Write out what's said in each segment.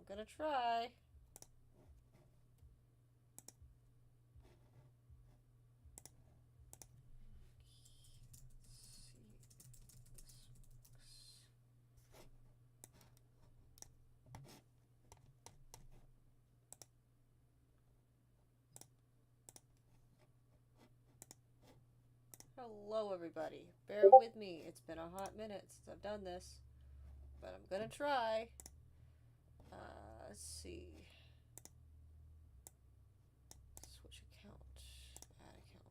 gonna try. Hello, everybody. Bear with me. It's been a hot minute since I've done this, but I'm gonna try. Let's see. Switch account. Add account.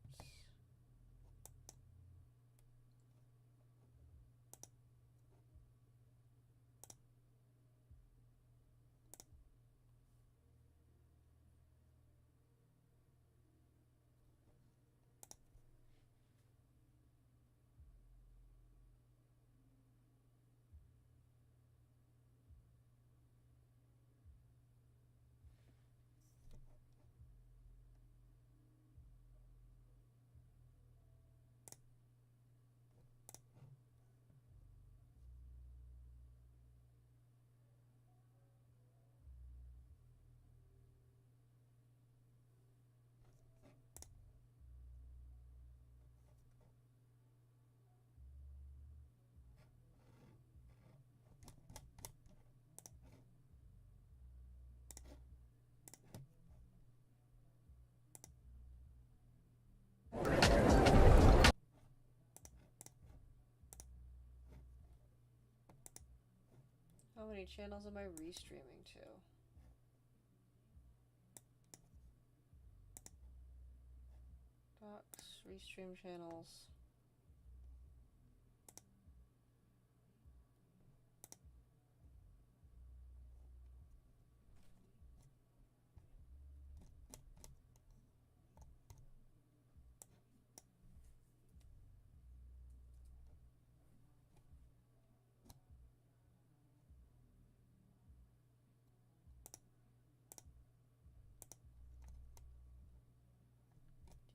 How many channels am I restreaming to? Docs, restream channels.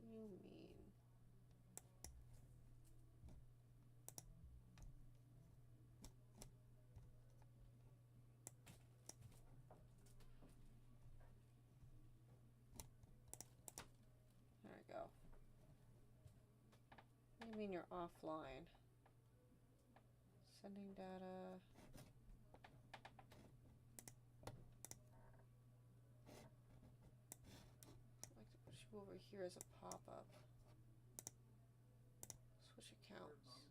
What do you mean? There we go. What do you mean you're offline? Sending data. I'd like to put you over here as a pop-up. Switch accounts.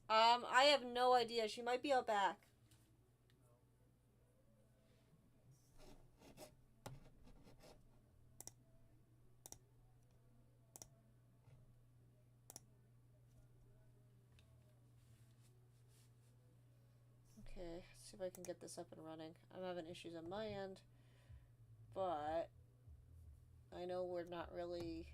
I have no idea. She might be out back. Okay, let's see if I can get this up and running. I'm having issues on my end, but I know we're not really...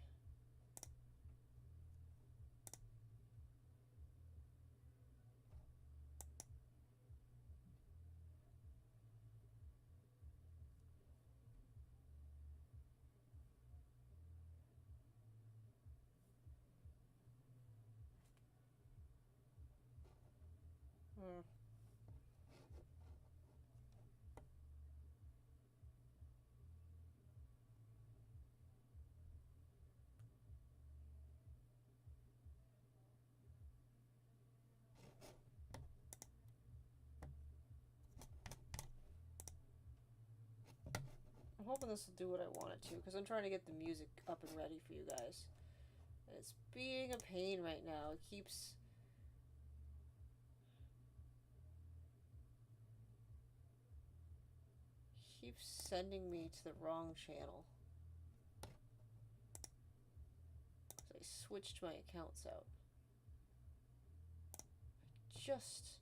I'm hoping this will do what I want it to, because I'm trying to get the music up and ready for you guys. And it's being a pain right now. It keeps sending me to the wrong channel. I switched my accounts out. Just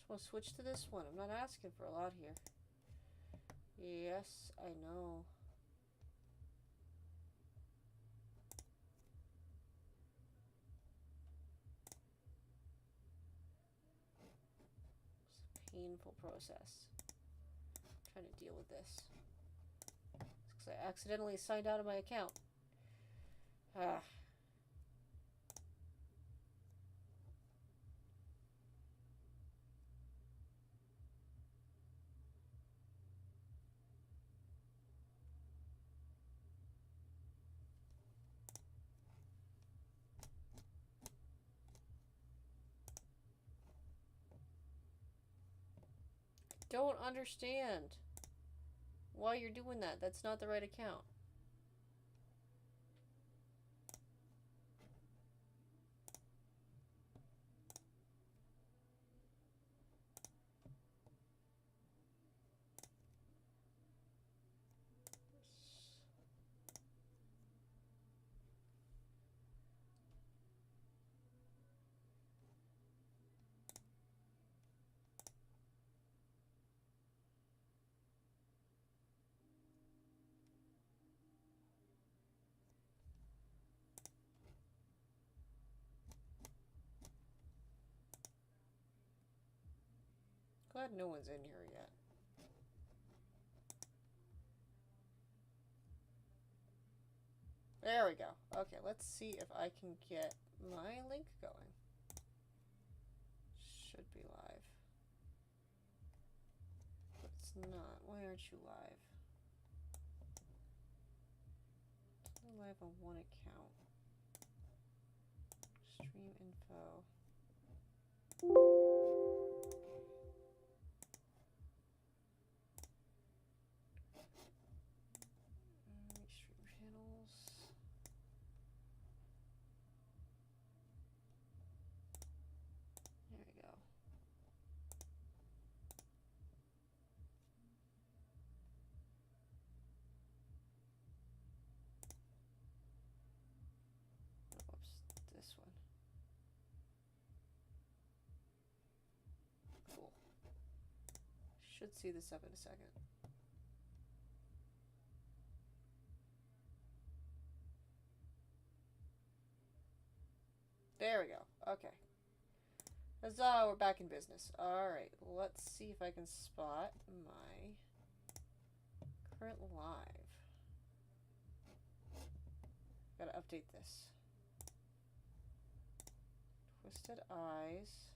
want to switch to this one. I'm not asking for a lot here. Yes, I know. It's a painful process. I'm trying to deal with this. It's because I accidentally signed out of my account. Ah. don't understand why you're doing that. That's not the right account. Glad no one's in here yet. There we go. Okay, let's see if I can get my link going. Should be live. But it's not. Why aren't you live? It's only live on one account. Stream info. Stream channels. There we go. Whoops, this one. Cool. Should see this up in a second. There we go. Okay. Huzzah, we're back in business. Alright, let's see if I can spot my current live. Gotta update this. Twisted Eyes.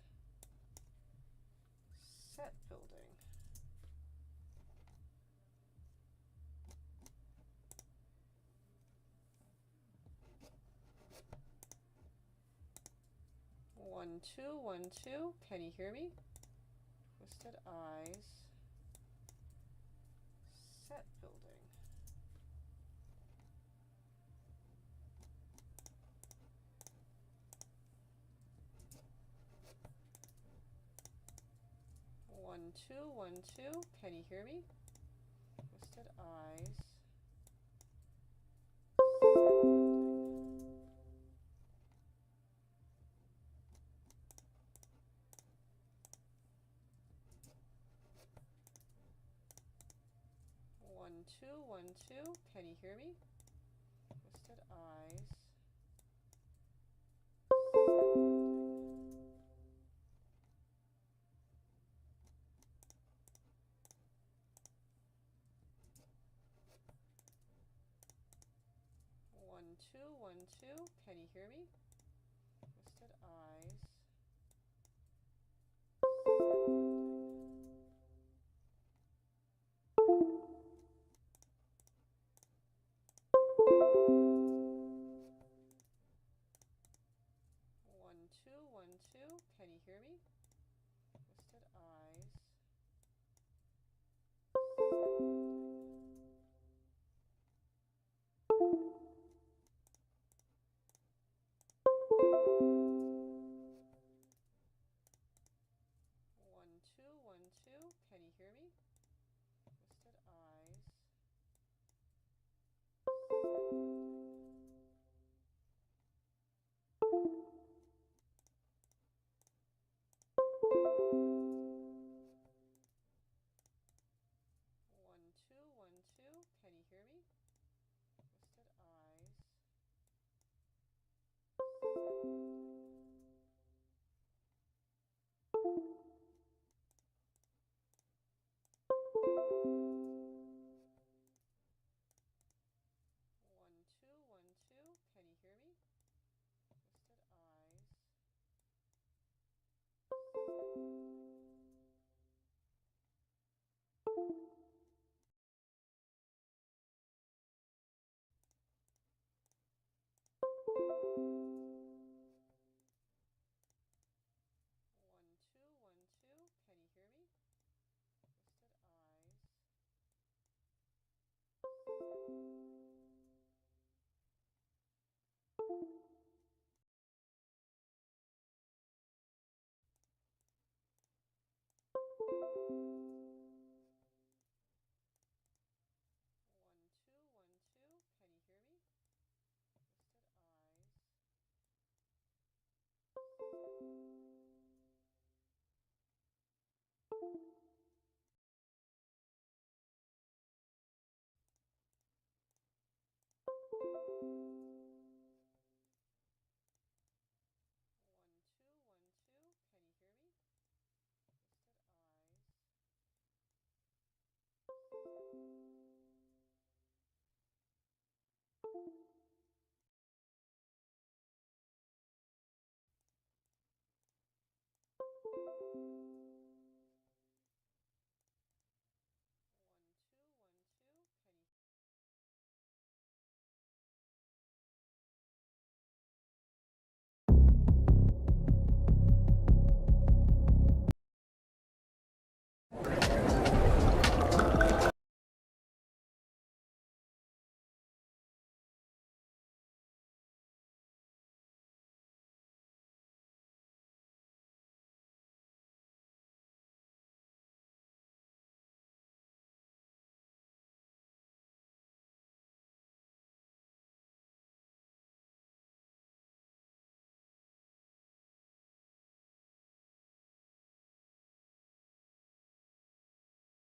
Set building. One, two, 1, 2. Can you hear me? Twisted Eyes. Set building. One, two, 1, 2. Can you hear me? Twisted Eyes. One, two, 1, 2. Can you hear me? Twisted Eyes. One, two, 1, 2. Can you hear me? Twisted Eyes. One, two, 1, 2. Can you hear me? Twisted Eyes. One, two, 1, 2. Can you hear me? Twisted Eyes.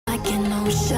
Like an ocean.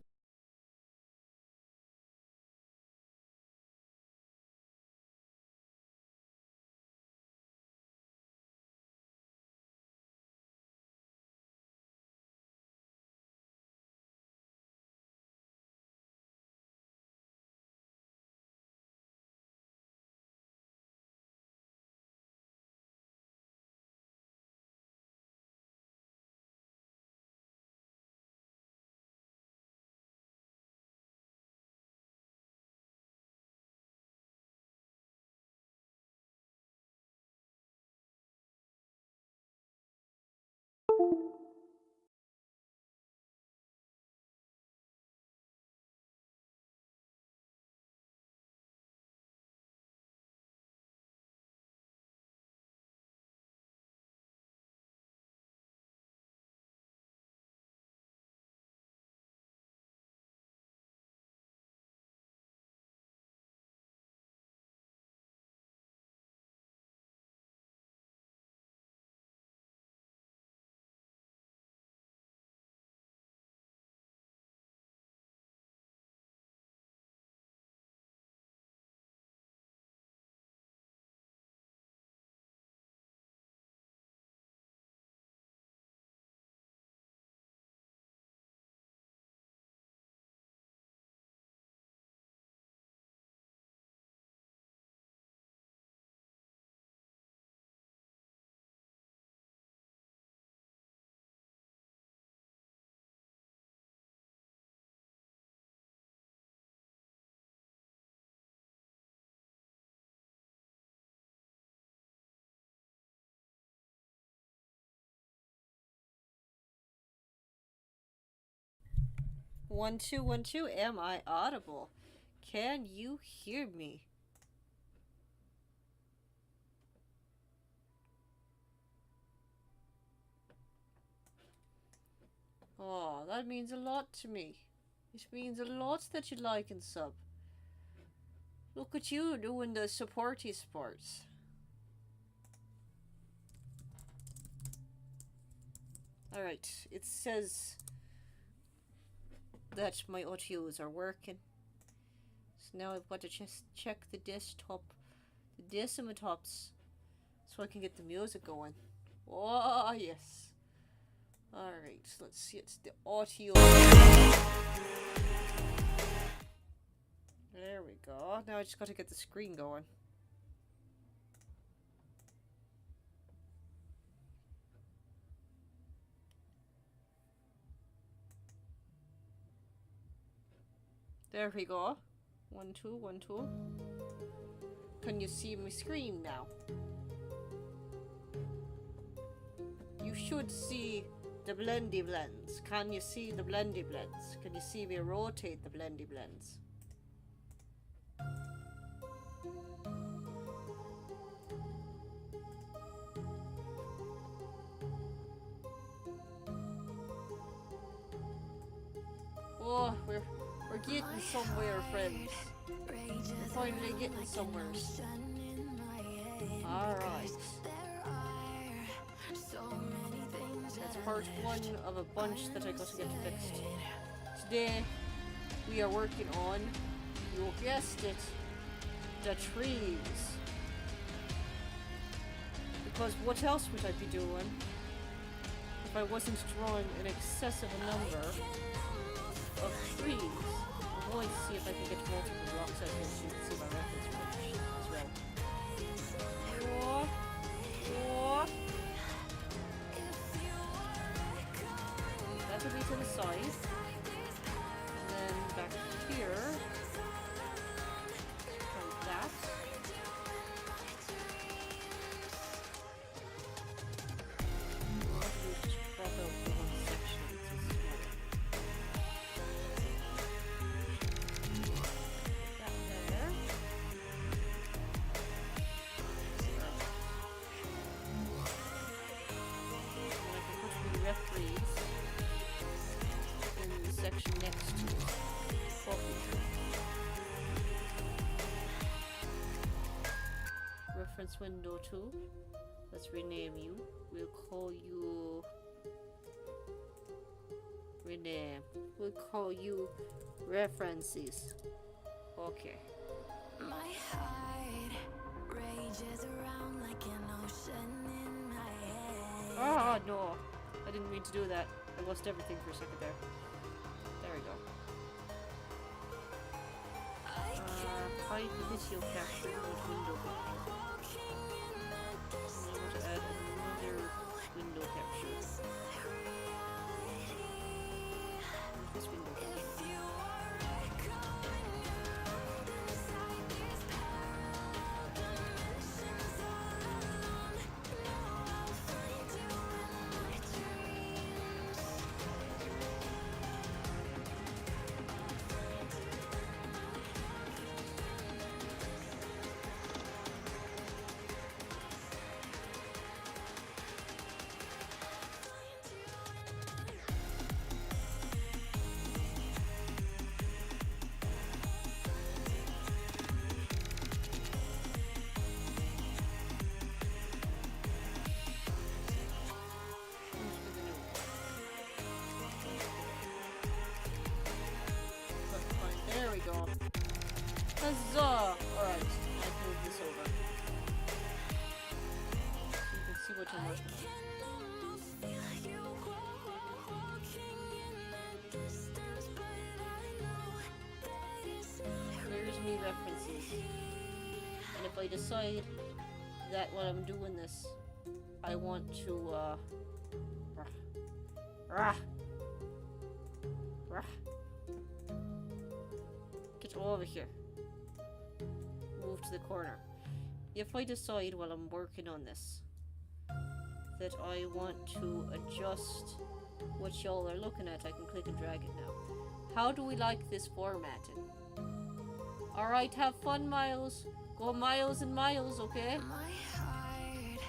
One, two, 1, 2. Am I audible? Can you hear me? Oh, that means a lot to me. It means a lot that you like and sub. Look at you doing the supporty sports. Alright, it says that my audios are working. So now I've got to just check the desktop, the decimatops, so I can get the music going. Oh, yes. Alright, let's see, it's the audio. There we go. Now I just got to get the screen going. There we go. 1, 2, 1, 2. Can you see my screen now? You should see the blendy blends. Can you see the blendy blends? Can you see me rotate the blendy blends? Oh, we're getting somewhere, friends. We're finally getting somewhere. Alright. That's part 1 of a bunch that I got to get fixed. Today, we are working on, you guessed it, the trees. Because what else would I be doing if I wasn't drawing an excessive number of trees? going to see if I can get multiple blocks out here so you can see my reference range as well. Whoa. Whoa. That will be to the side. And then back here. Like that. Reference window 2. Let's rename you. We'll call you... Rename. We'll call you references. Okay. My heart rages around like an ocean in my head. Oh no. I didn't mean to do that. I lost everything for a second there. There we go. Hide video capture with window capture. I want to add another window capture. This window capture. There we go. Huzzah! Alright, I've moved this over. So you can see what I'm working on. There's me references. And if I decide that while I'm doing this, I want to, get over here. Move to the corner. If I decide while I'm working on this that I want to adjust what y'all are looking at, I can click and drag it now. How do we like this formatting? Alright, have fun, Miles. Go miles and miles, okay? My heart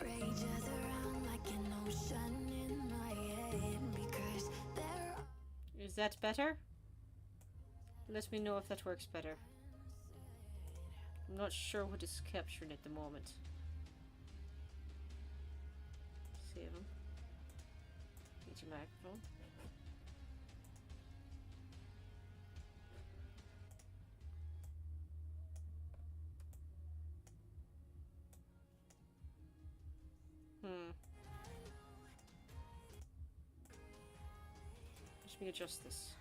rages around like an ocean in my head because there Is that better? Let me know if that works better. I'm not sure what is capturing at the moment. Save them. Get your microphone. Let me adjust this.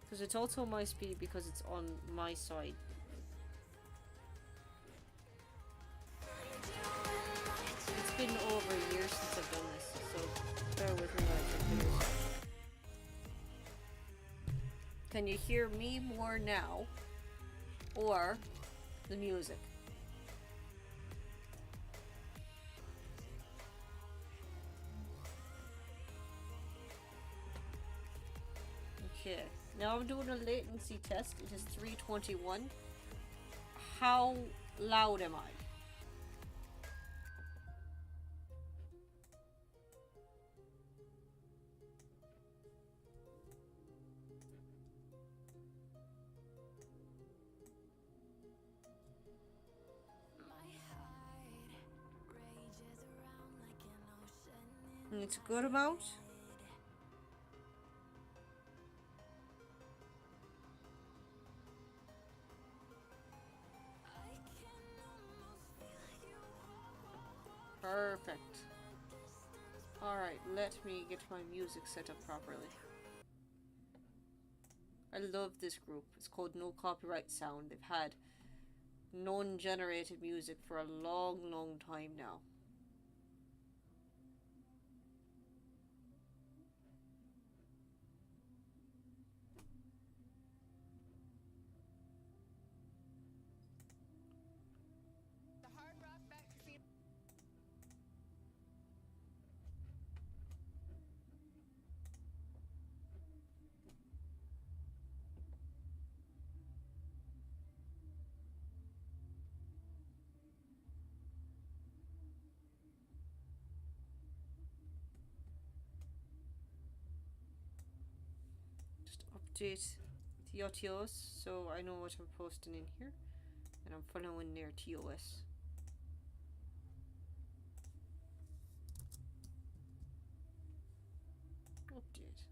Because it's also my speed because it's on my side. It's been over a year since I've done this, so bear with me while I check videos. Can you hear me more now? Or the music? Okay. Now I'm doing a latency test. It is 321. How loud am I? It's a good amount. Perfect. Alright, let me get my music set up properly. I love this group. It's called No Copyright Sound. They've had non-generated music for a long, long time now. Just update the TOS so I know what I'm posting in here, and I'm following their TOS. Update.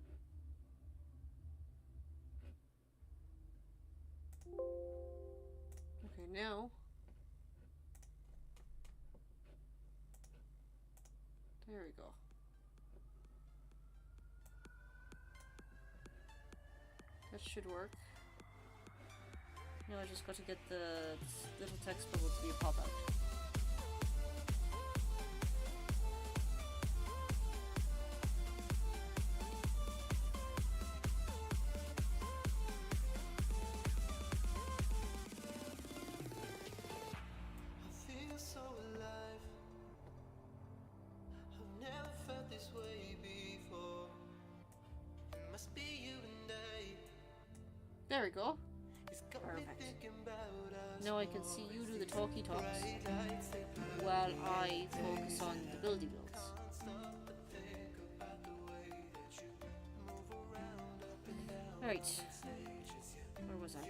Okay, now there we go. That should work. Now I just got to get the little text bubble to be a pop-out. There we go. Perfect. Now I can see you do the talky talks while I focus on the buildy builds. Right. Where was I?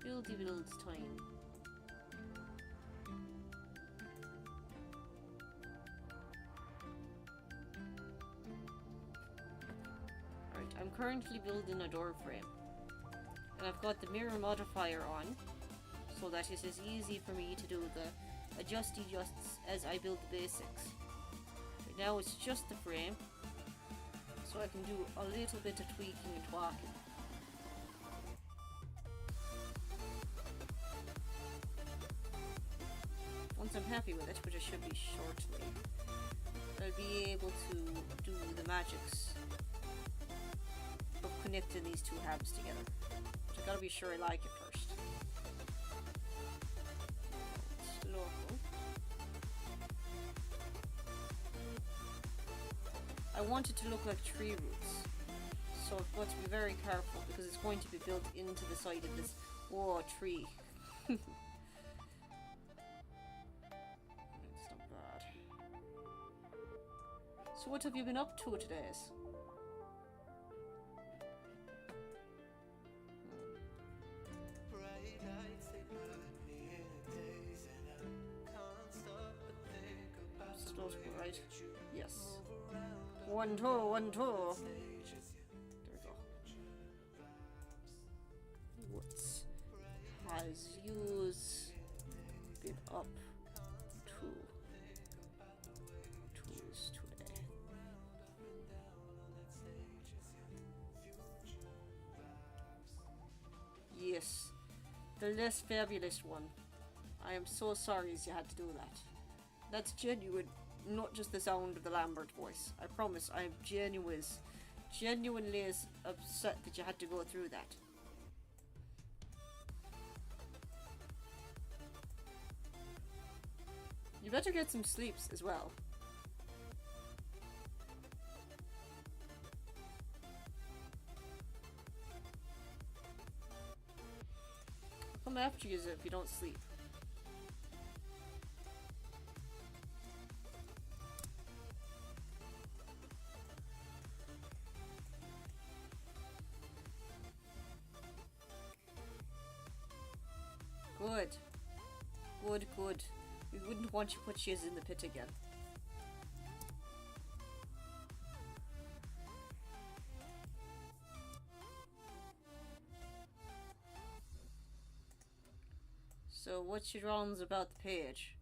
Buildy builds time. I'm currently building a door frame, and I've got the mirror modifier on so that it is easy for me to do the adjusts as I build the basics. Right now it's just the frame, so I can do a little bit of tweaking and twacking. Once I'm happy with it, which I should be shortly, I'll be able to do the magics of connecting these two halves together. But I gotta be sure I like it first. It's local. I want it to look like tree roots, so I've got to be very careful because it's going to be built into the side of this tree. It's not bad. So what have you been up to today? Right? Yes. 1, 2, 1, 2. There we go. What has yous been up to today? Yes, the less fabulous one. I am so sorry you had to do that. That's genuine. Not just the sound of the Lambert voice. I promise I am genuinely upset that you had to go through that. You better get some sleeps as well. I'll come after you if you don't sleep. Good. Good, good. We wouldn't want to put you in the pit again. So what's your drawings about the page?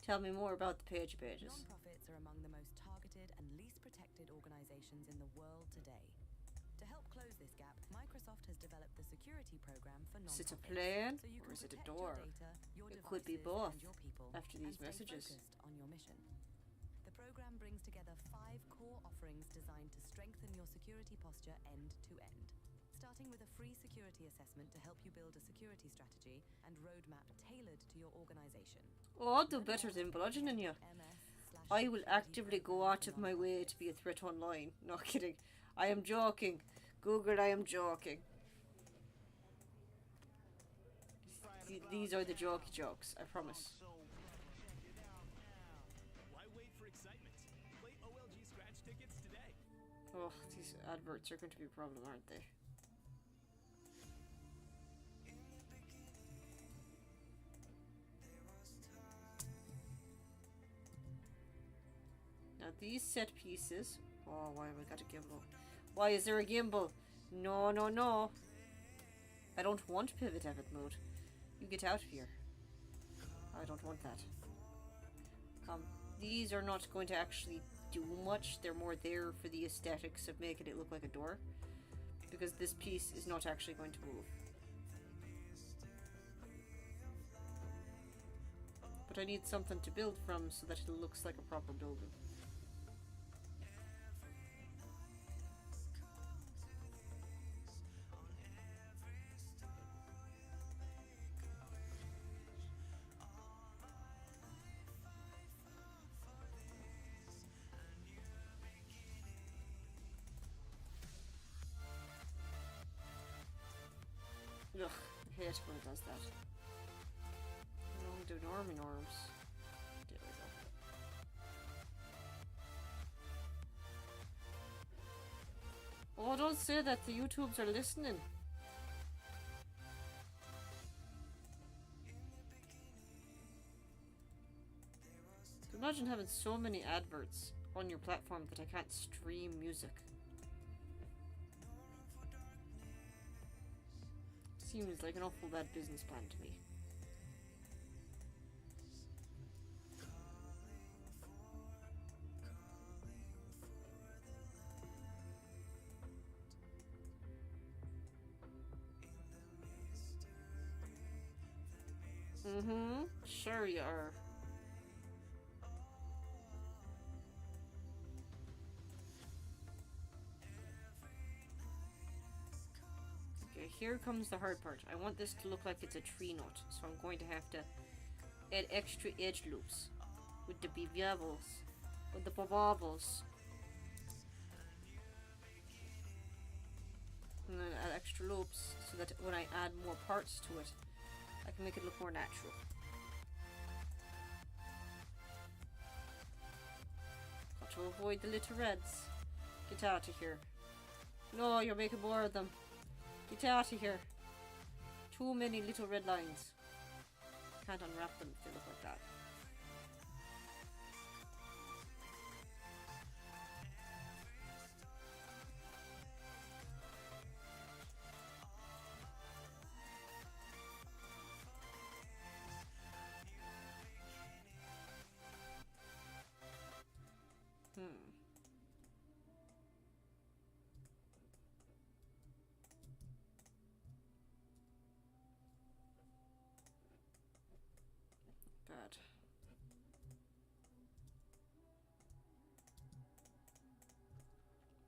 Tell me more about the page pages. Non-profits are among the most targeted and least protected organizations in the world today. To help close this gap, Microsoft has developed the security program for Is it non-profits. a plane So you or can is it a protect door? your data, your It could be devices, both and your people, after these and stay messages. focused on your mission. The program brings together 5 core offerings designed to strengthen your security posture end to end. Starting with a free security assessment to help you build a security strategy and roadmap tailored to your organization. Oh, I'll do better than bludgeoning you. I will actively go out of my way to be a threat online. No kidding. I am joking. Google, I am joking. These are the jokey jokes, I promise. Why wait for excitement? Play OLG scratch tickets today. Oh, these adverts are going to be a problem, aren't they? Now these set pieces. Oh, why have I got a gimbal? Why is there a gimbal? No, no, no. I don't want pivot edit mode. You get out of here. I don't want that. These are not going to actually do much. They're more there for the aesthetics of making it look like a door. Because this piece is not actually going to move. But I need something to build from so that it looks like a proper building. Ugh, I hate when it does that. Wrong do normy norms. There we go. Oh, don't say that. The YouTubes are listening. Imagine having so many adverts on your platform that I can't stream music. Seems like an awful bad business plan to me. Mm-hmm. Sure you are. Okay, here comes the hard part. I want this to look like it's a tree nut, so I'm going to have to add extra edge loops with the bevels, with the bobbles, and then add extra loops so that when I add more parts to it, I can make it look more natural. Got to avoid the little reds. Get out of here. No, you're making more of them. Get out of here. Too many little red lines. Can't unwrap them if they look like that. Bad.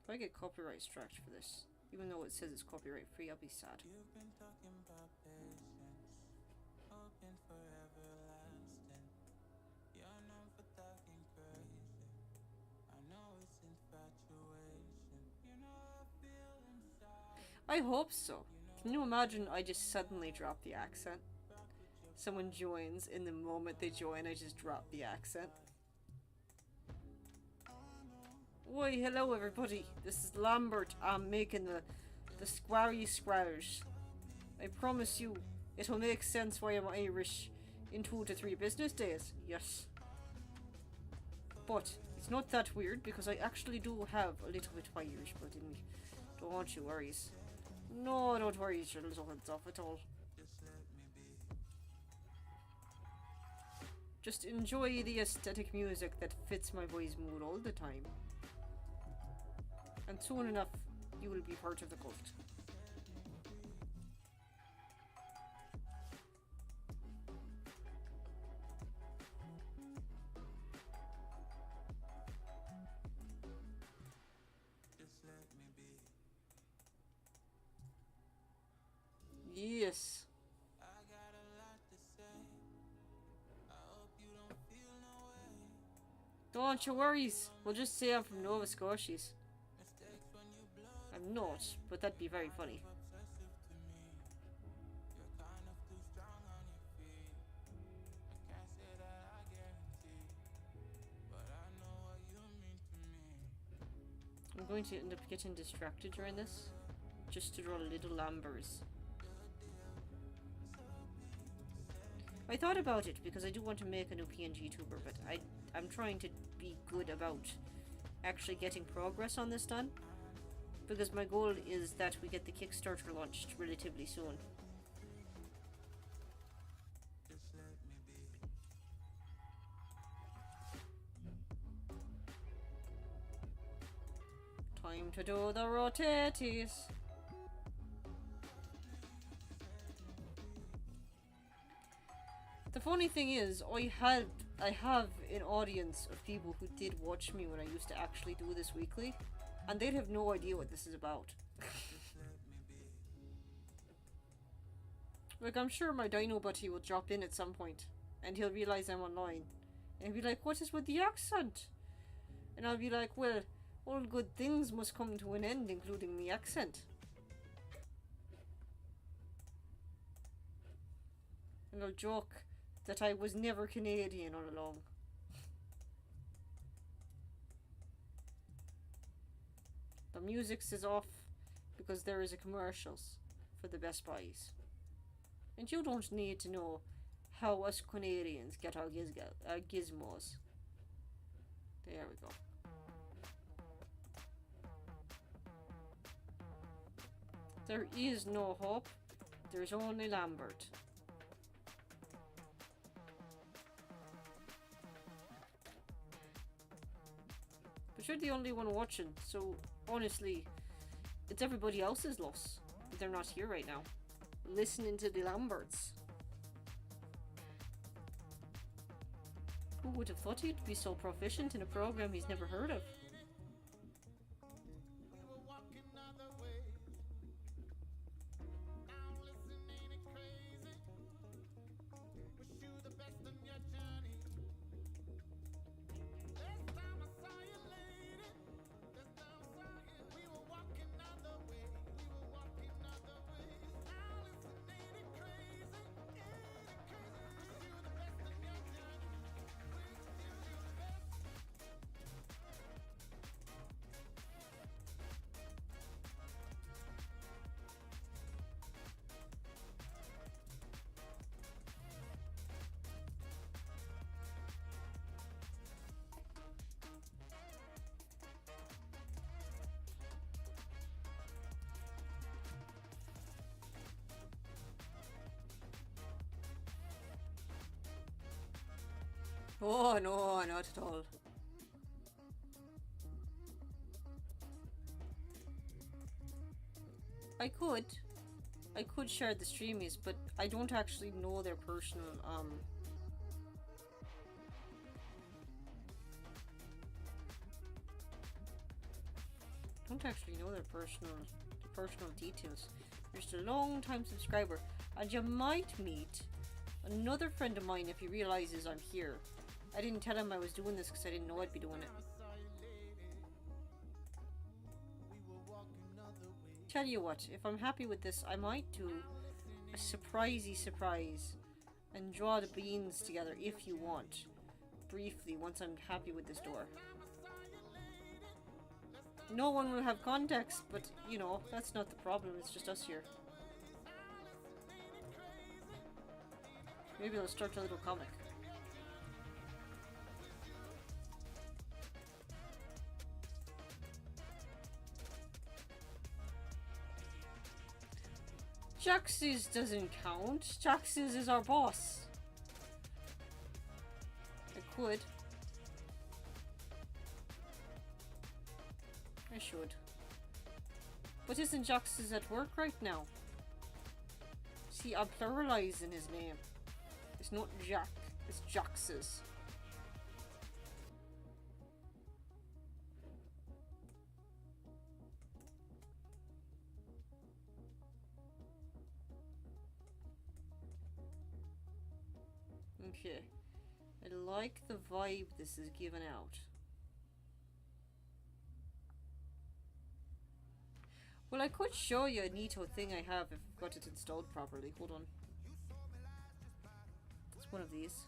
If I get copyright struck for this, even though it says it's copyright free, I'll be sad. You've been talking about patience, hoping for everlasting. You're known for talking crazy. I know it's infatuation. You know I feel inside. I hope so. Can you imagine I just suddenly drop the accent? Someone joins, in the moment they join, I just drop the accent. Oi, hello everybody. This is Lambert. I'm making the squarry squares. I promise you, it'll make sense why I'm Irish in 2 to 3 business days. Yes. But it's not that weird because I actually do have a little bit of Irish blood in me. Don't you worry. No, don't worry your little heads off at all. Just enjoy the aesthetic music that fits my boy's mood all the time. And soon enough, you will be part of the cult. Just let me be. Yes. I got a lot to say. I hope you don't feel no way. Don't you worry. We'll just say I'm from Nova Scotia. Mistakes when you blow I'm not, but that'd be very funny. obsessive to me. You're kind of too strong on your feet. I can't say that I guarantee, but I know what you mean to me. I'm going to end up getting distracted during this, just to draw little lambers. I thought about it because I do want to make a new PNG tuber, but I'm trying to be good about actually getting progress on this done, because my goal is that we get the Kickstarter launched relatively soon. Just let me be. Time to do the rotaties. The funny thing is, I have an audience of people who did watch me when I used to actually do this weekly, and they'd have no idea what this is about. Like, I'm sure my Dino Buddy will drop in at some point, and he'll realize I'm online, and he'll be like, "What is with the accent?" And I'll be like, "Well, all good things must come to an end, including the accent." And I'll joke that I was never Canadian all along. The music is off because there is a commercials for the Best Buys. And you don't need to know how us Canadians get our gizmos. There we go. There is no hope. There's only Lambert. But you're the only one watching, so honestly, it's everybody else's loss. They're not here right now, listening to the Lamberts. Who would have thought he'd be so proficient in a program he's never heard of? We were walking other ways. Now listen, ain't it crazy? Wish you the best on your journey. Last time I saw you, lady. Last time I saw you, we were walking other ways. We were walking other ways. Now listen, ain't it crazy? Ain't it crazy? Wish you the best on your journey. Wish you the best. Oh no, not at all. I could share the streamies, but I don't actually know their personal don't actually know their personal details. You're just a long time subscriber, and you might meet another friend of mine if he realizes I'm here. I didn't tell him I was doing this because I didn't know I'd be doing it. Tell you what, if I'm happy with this, I might do a surprisey surprise and draw the beans together if you want. Briefly, once I'm happy with this door. No one will have context, but you know, that's not the problem, it's just us here. Maybe I'll start a little comic. Jax's doesn't count. Jax's is our boss. could. I should. But isn't Jax's at work right now? See, I'm pluralizing his name. It's not Jack, it's Jax's. Okay. I like the vibe this is giving out. Well, I could show you a neato thing I have if I've got it installed properly. Hold on. It's one of these.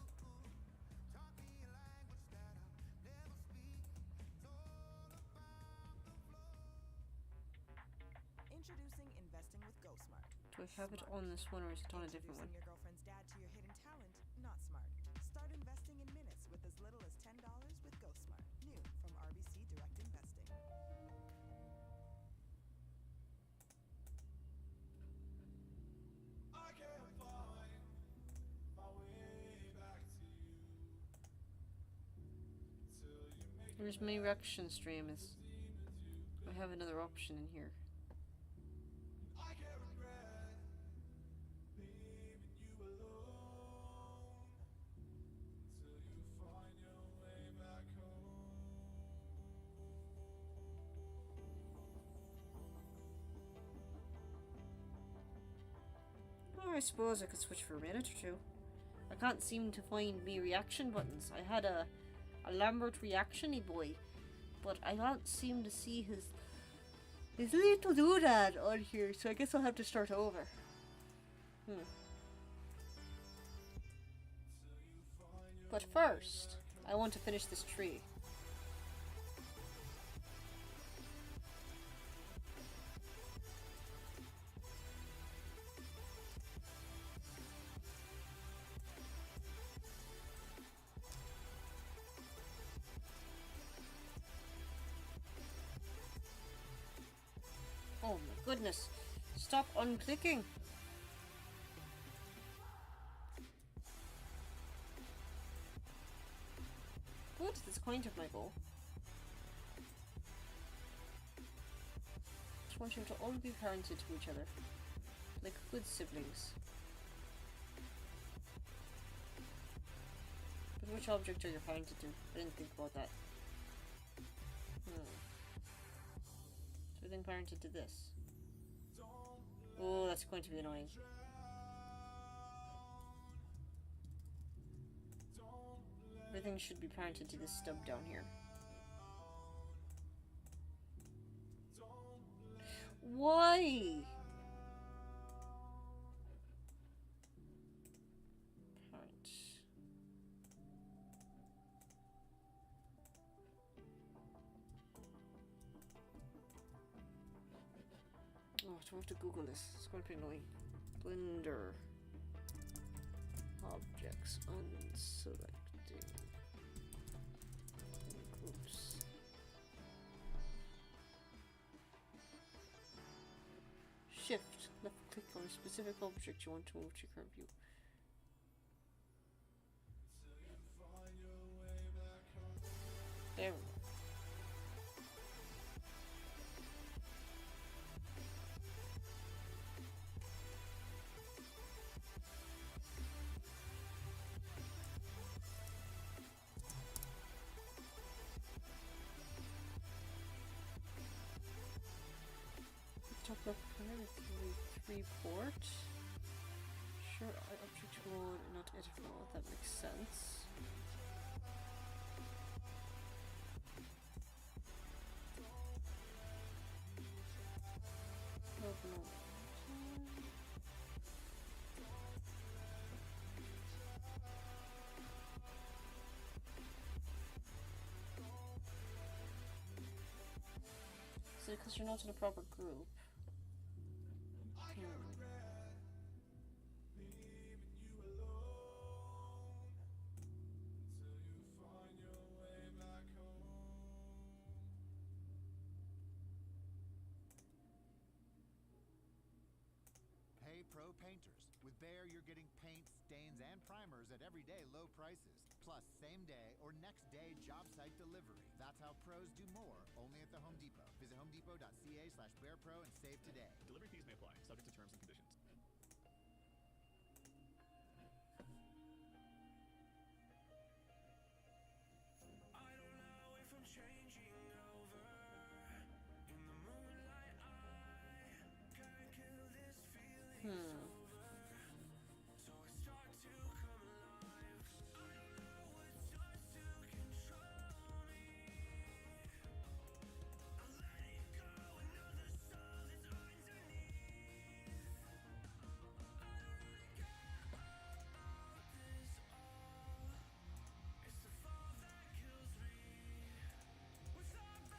Introducing investing with GoSmart. Do I have it on this one or is it on a different one? Introducing your girlfriend's dad to your hidden talent, not smart. Start investing in minutes with as little as $10 with GoSmart. New from RBC Direct Investing. I can't find my way back to you till you make Where's my reaction stream is? I have another option in here. I can't regret leaving you alone till you find your way back home. Oh, I suppose I could switch for a minute or two. I can't seem to find me reaction buttons. I had a Lambert reaction-y boy, but I don't seem to see his little doodad on here, so I guess I'll have to start over. But first, I want to finish this tree. Oh my goodness. Stop unclicking. Good, that's kind of my goal. Just want you to all be parented to each other. Like good siblings. But which object are you parented to? I didn't think about that. So then parented to this. Oh, that's going to be annoying. Everything should be parented to this stub down here. Why? Parent. Oh, do I have to Google this? It's going to be annoying. Blender. Objects unselecting. Groups. Shift. Left click on a specific object you want to move to your current view. There we go. Top left corner, three port. Sure, object mode, not edit mode. That makes sense. Is it because you're not in a proper group? Pro Painters. With Behr, you're getting paint, stains, and primers at everyday low prices. plus same day or next day job site delivery. That's how pros do more, only at the Home Depot. Visit homedepot.ca/bearpro and save today. Delivery fees may apply, subject to terms and conditions.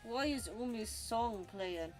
Why is Umi's song playing?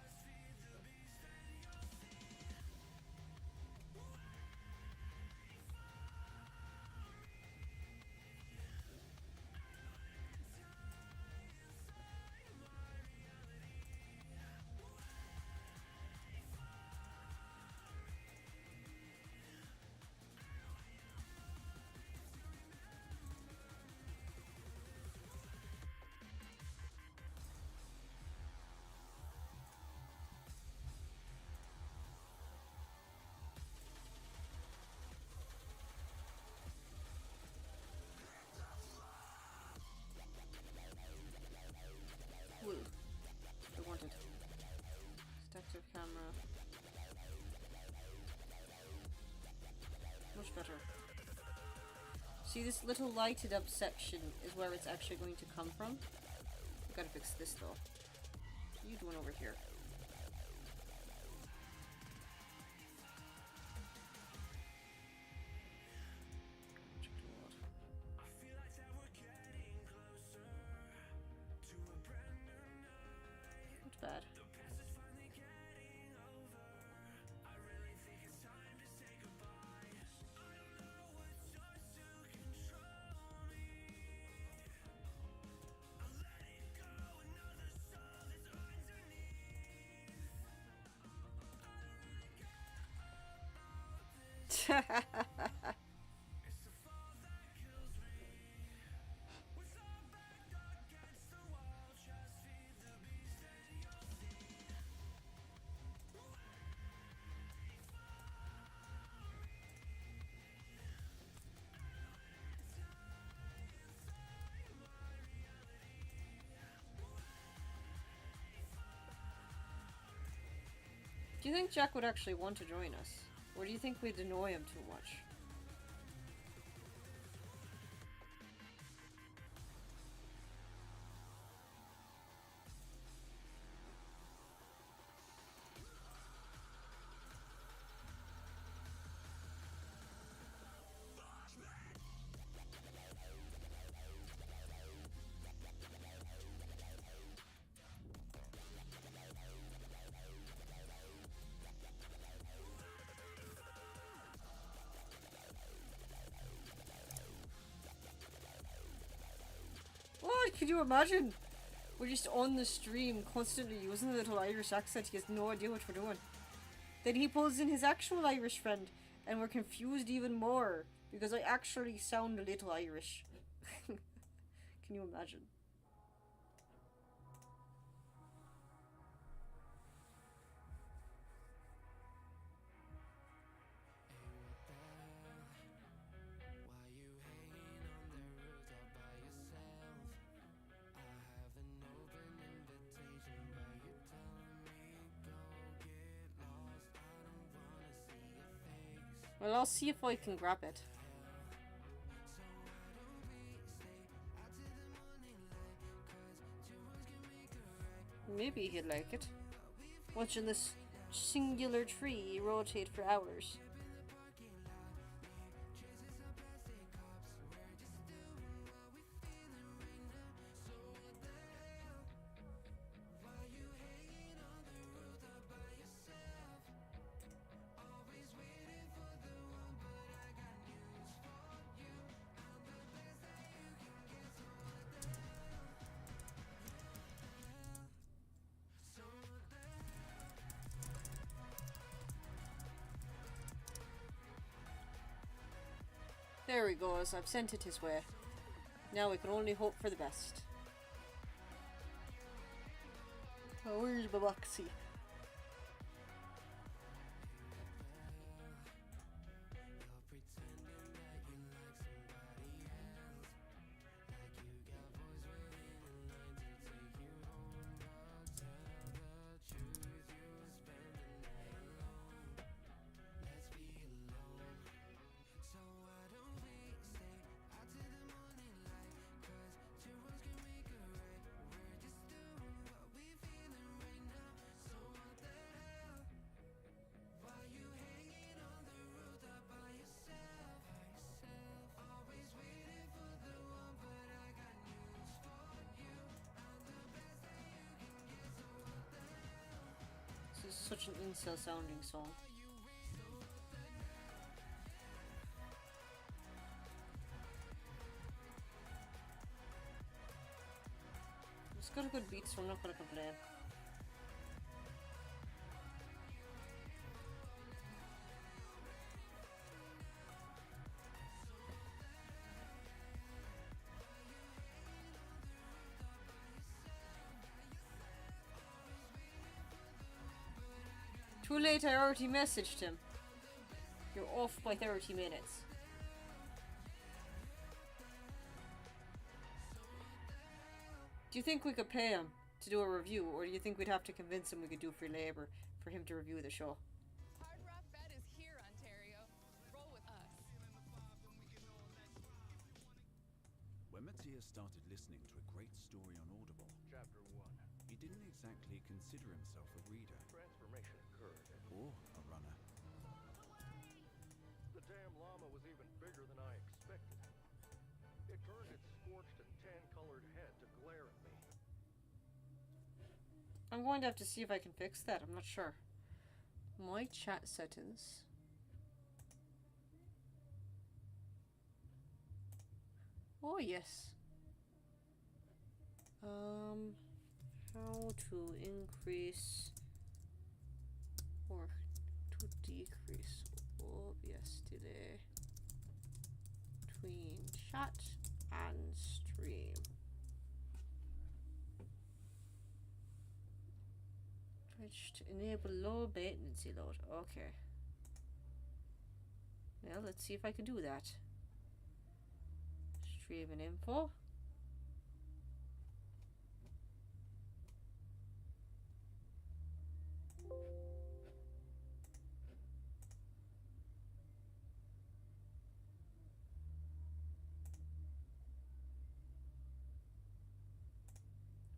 Woo. I wanted. Detective camera. Much better. See, this little lighted up section is where it's actually going to come from. I've gotta fix this though. What are you doing over here? Not bad. Do you think Jack would actually want to join us? Or do you think we'd annoy him too much? What? Could you imagine? We're just on the stream constantly using the little Irish accent. He has no idea what we're doing. Then he pulls in his actual Irish friend and we're confused even more because I actually sound a little Irish. Can you imagine? Well, I'll see if I can grab it. Maybe he'd like it. Watching this singular tree rotate for hours. There he goes, I've sent it his way. Now we can only hope for the best. Oh, where's my boxy? This is such an incel sounding song. It's got a good beat, so I'm not gonna complain. Too late, I already messaged him. You're off by 30 minutes. Do you think we could pay him to do a review, or do you think we'd have to convince him we could do free labor for him to review the show? Hard Rock Bet is here, Ontario. Roll with us. When Matthias started listening to a great story on Audible, Chapter 1. he didn't exactly consider himself a reader Transformation occurred. or a runner. The damn llama was even bigger than I expected. It turned its scorched and tan-colored head to glare at me. I'm going to have to see if I can fix that. I'm not sure. My chat settings. Oh, yes. How to increase or to decrease OBS delay between chat and stream. Twitch to enable low latency load. Okay. Well, let's see if I can do that. Streaming info.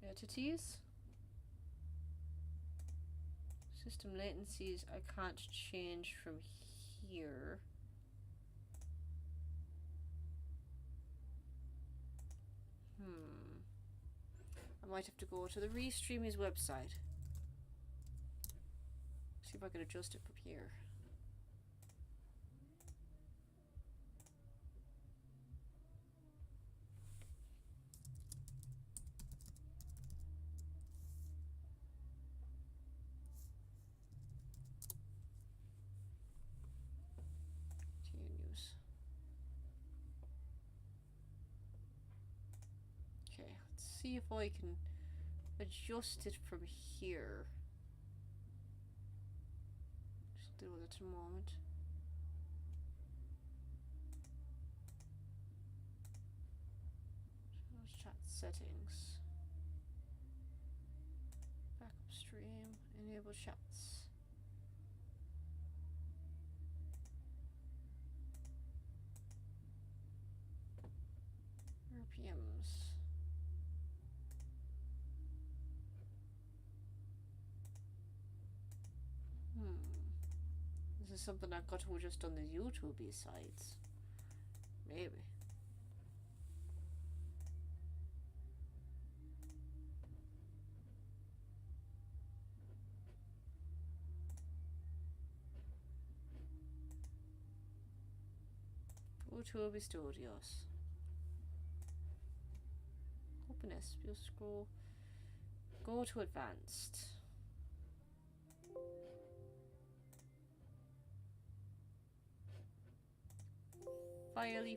Entities. System latencies I can't change from here. I might have to go to the Restreamies website. See if I can adjust it from here. News. Okay, let's see if I can adjust it from here. Just deal with it in a moment. Chat settings. Backup stream. Enable chats. RPMs. This is something I've got to adjust on the YouTube sides. Maybe. YouTube Studios. Open SPO scroll. Go to advanced.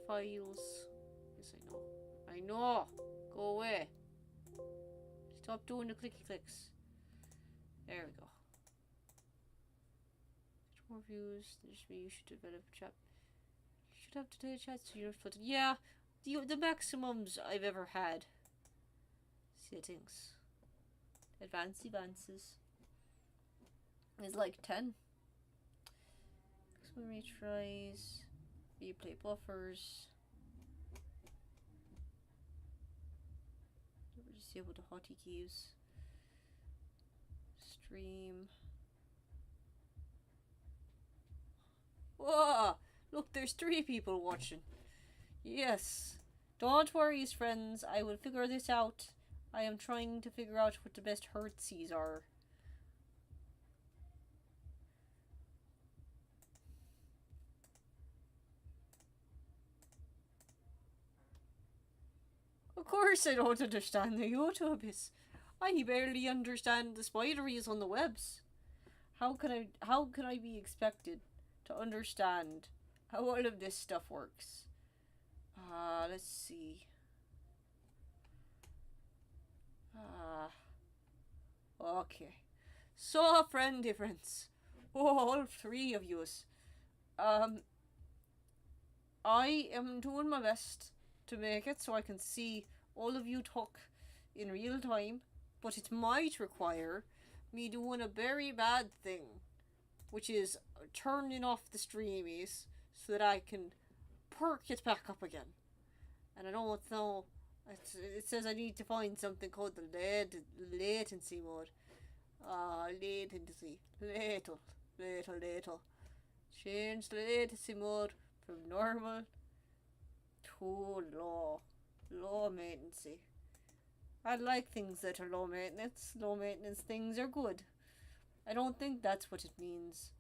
Files. Yes, I know. I know. Go away. Stop doing the clicky clicks. There we go. More views. There's me. You should develop a chat. You should have today chats. So you don't. Yeah, the maximums I've ever had. Settings. Advanced advances. Is like 10. Maximum retries. Replay buffers. Disable the hotkeys. Stream. Whoa! Look, there's 3 people watching. Yes. Don't worry, friends. I will figure this out. I am trying to figure out what the best hertzies are. Of course I don't understand the YouTubes. I barely understand the spideries on the webs. How can I be expected to understand how all of this stuff works? Let's see. Okay. So, friend difference. Oh, all 3 of yous. I am doing my best to make it so I can see all of you talk in real time, but it might require me doing a very bad thing, which is turning off the streamies so that I can perk it back up again. And I don't know. It says I need to find something called the latency mode. Latency. Little. Change the latency mode from normal to low. Low maintenance. I like things that are low maintenance. Low maintenance things are good. I don't think that's what it means.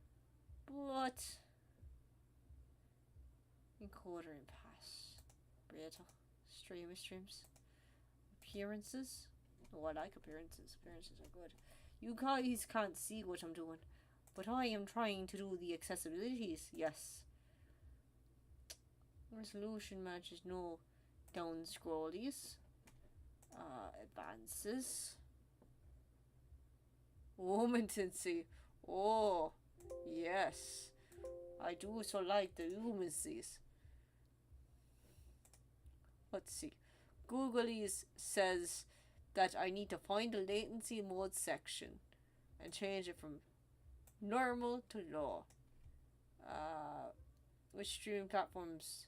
But encoder and pass. Beta. Streams. Appearances. Oh, I like appearances. Appearances are good. You guys can't see what I'm doing, but I am trying to do the accessibilities. Yes. Resolution matches no down scrollies. Advances. Lumency. Oh, yes. I do so like the lumencies. Let's see. Googleese says that I need to find the latency mode section and change it from normal to low. Which streaming platforms?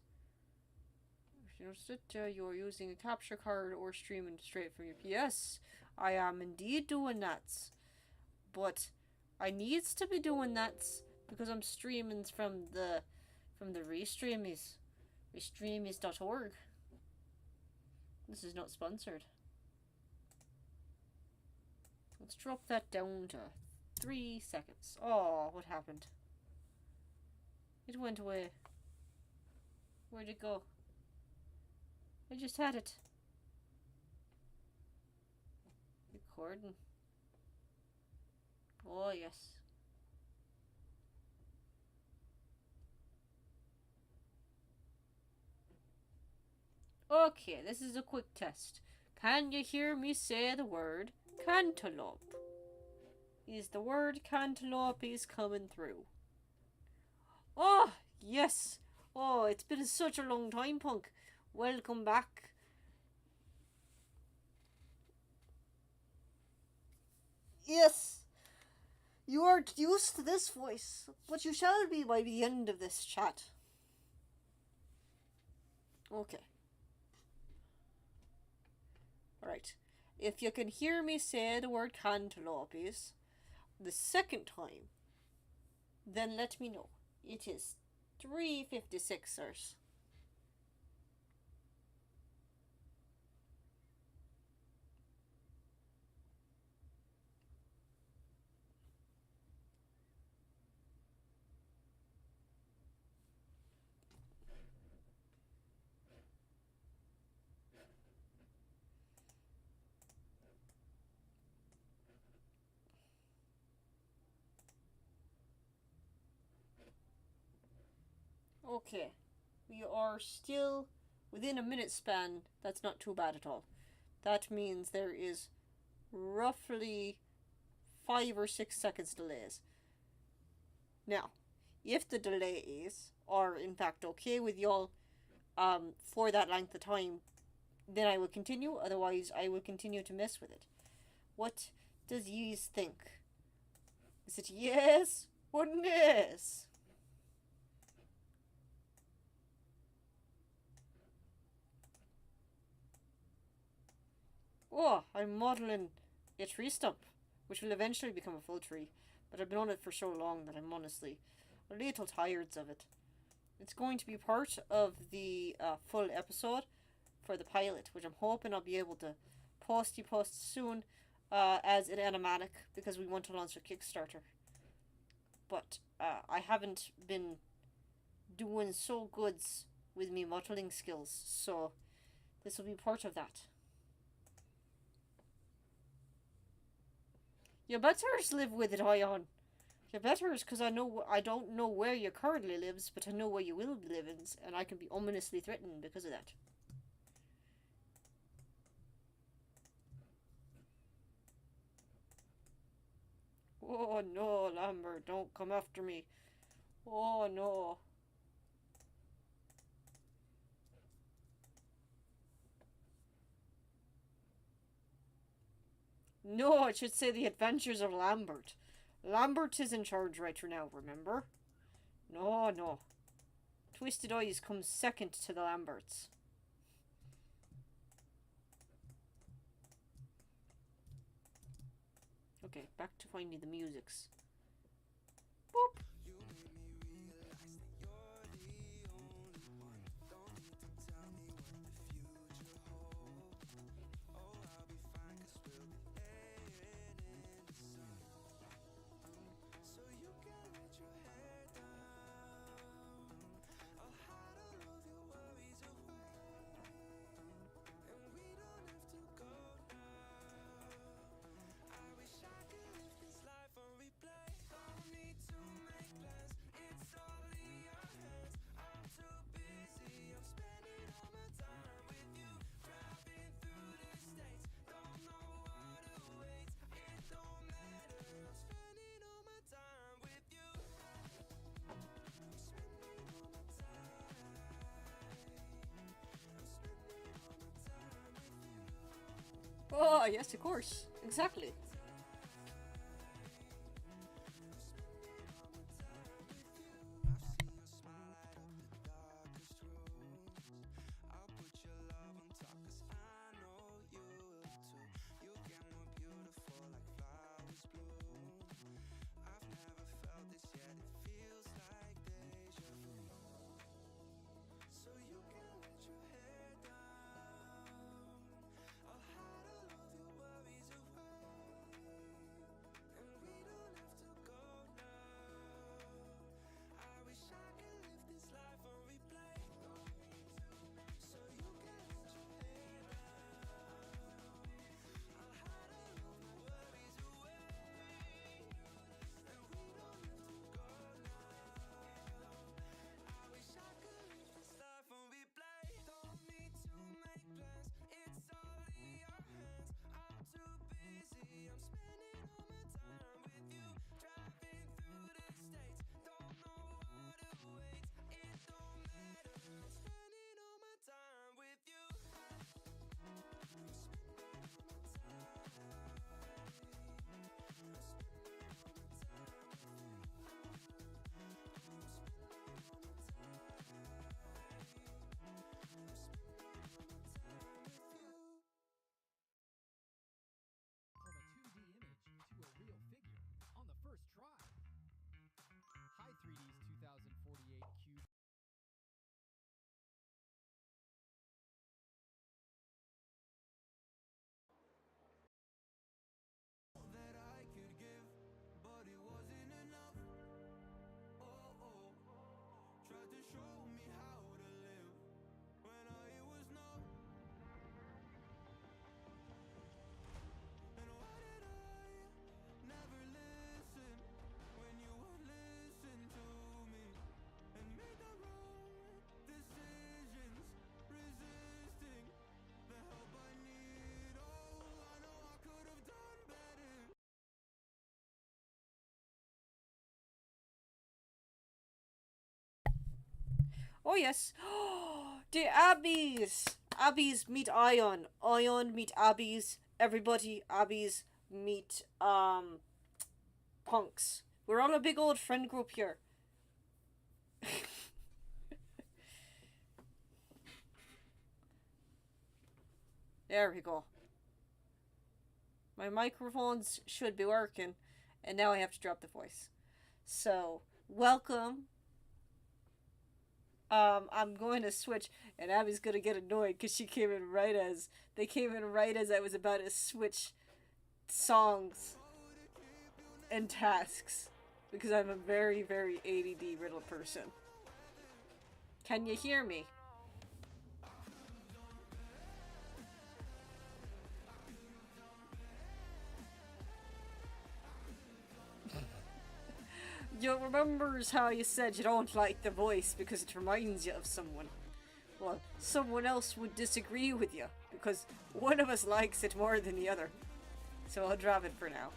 If you notice it, you're using a capture card or streaming straight from your PS. I am indeed doing that. But I needs to be doing that because I'm streaming from the Restreamies. Restreamies.org. This is not sponsored. Let's drop that down to 3 seconds. Oh, what happened? It went away. Where'd it go? I just had it. Recording. Oh, yes. Okay, this is a quick test. Can you hear me say the word cantaloupe? Is the word cantaloupe coming through? Oh, yes. Oh, it's been such a long time, Punk. Welcome back. Yes. You are used to this voice, but you shall be by the end of this chat. Okay. Alright. If you can hear me say the word cantaloupes the second time, then let me know. It is 3:56ers. Okay, we are still within a minute span, that's not too bad at all. That means there is roughly 5 or 6 seconds delays. Now, if the delays are in fact okay with y'all for that length of time, then I will continue. Otherwise, I will continue to mess with it. What does yous think? Is it yes or yes? Oh, I'm modelling a tree stump, which will eventually become a full tree. But I've been on it for so long that I'm honestly a little tired of it. It's going to be part of the full episode for the pilot, which I'm hoping I'll be able to post soon as an animatic, because we want to launch a Kickstarter. But I haven't been doing so goods with me modeling skills, so this will be part of that. You betters live with it, Ion. You betters, because I don't know where you currently lives, but I know where you will be living, and I can be ominously threatened because of that. Oh no, Lambert, don't come after me. Oh no. No, it should say the adventures of Lambert. Lambert is in charge right now, remember? No. Twisted Eyes comes second to the Lamberts. Okay, back to finding the musics. Boop. Oh, yes, of course. Exactly. Oh yes. The Abbeys! Abbeys meet Ion. Ion meet Abbeys. Everybody, Abbeys meet, punks. We're all a big old friend group here. There we go. My microphones should be working, and now I have to drop the voice. So, welcome. I'm going to switch, and Abby's gonna get annoyed because they came in right as I was about to switch songs and tasks, because I'm a very, very ADD riddle person. Can you hear me? You remembers how you said you don't like the voice because it reminds you of someone. Well, someone else would disagree with you because one of us likes it more than the other. So I'll drop it for now.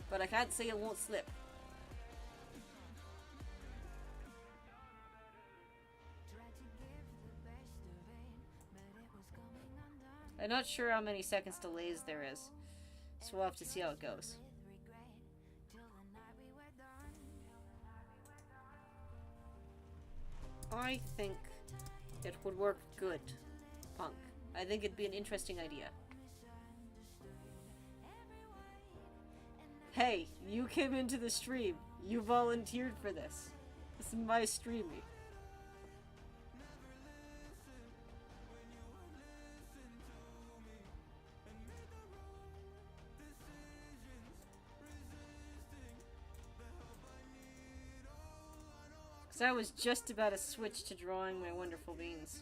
But I can't say it won't slip. I'm not sure how many seconds delays there is, so we'll have to see how it goes. I think it would work good, Punk. I think it'd be an interesting idea. Hey, you came into the stream. You volunteered for this. This is my streaming. So I was just about to switch to drawing my wonderful beans.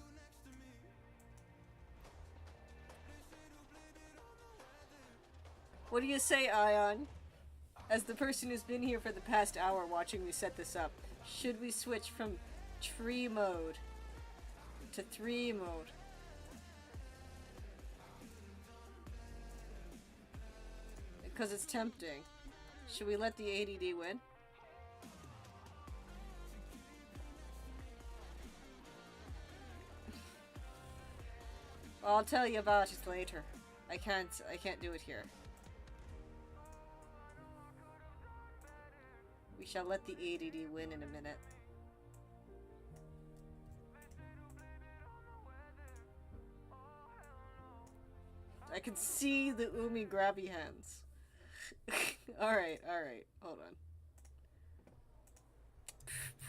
What do you say, Ion? As the person who's been here for the past hour watching me set this up, should we switch from tree mode to 3 mode? Because it's tempting. Should we let the ADD win? I'll tell you about it later. I can't do it here. We shall let the ADD win in a minute. I can see the Umi grabby hands. Alright, hold on.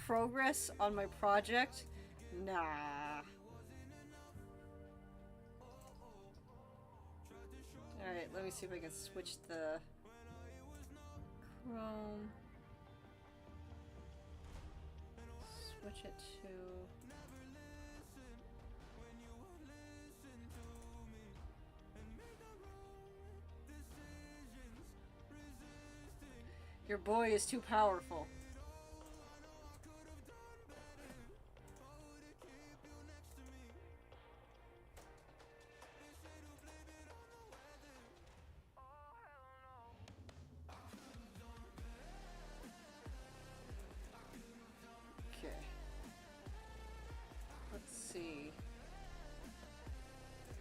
Progress on my project? Nah. Alright, let me see if I can switch the Chrome. Switch it to... Your boy is too powerful.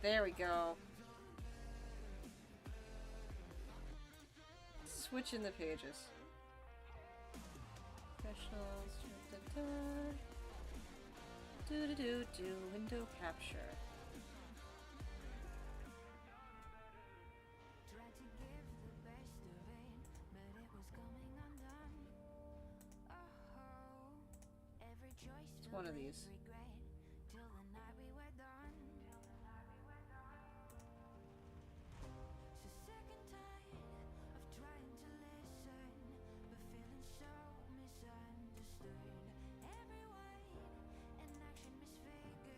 There we go. Switching the pages. Professionals. Do window capture. It's one of these.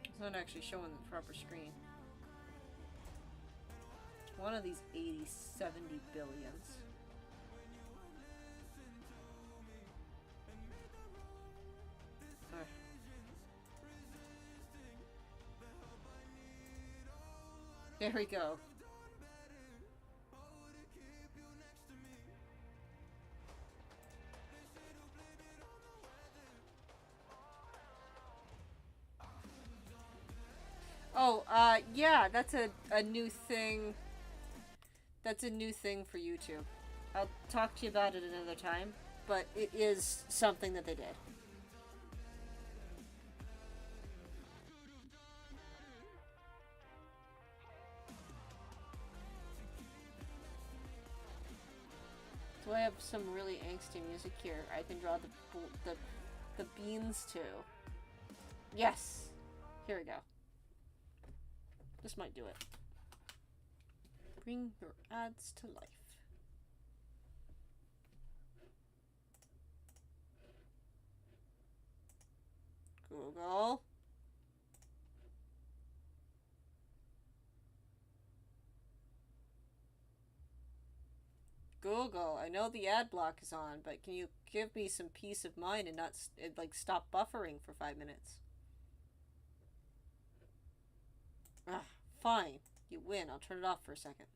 It's not actually showing the proper screen. It's one of these 80, 70 billions. There we go. Oh, yeah, that's a new thing. That's a new thing for YouTube. I'll talk to you about it another time, but it is something that they did. So I have some really angsty music here. I can draw the beans to. Yes! Here we go. This might do it. Bring your ads to life. Google. Google, I know the ad block is on, but can you give me some peace of mind and not like stop buffering for 5 minutes? Ah, fine. You win. I'll turn it off for a second.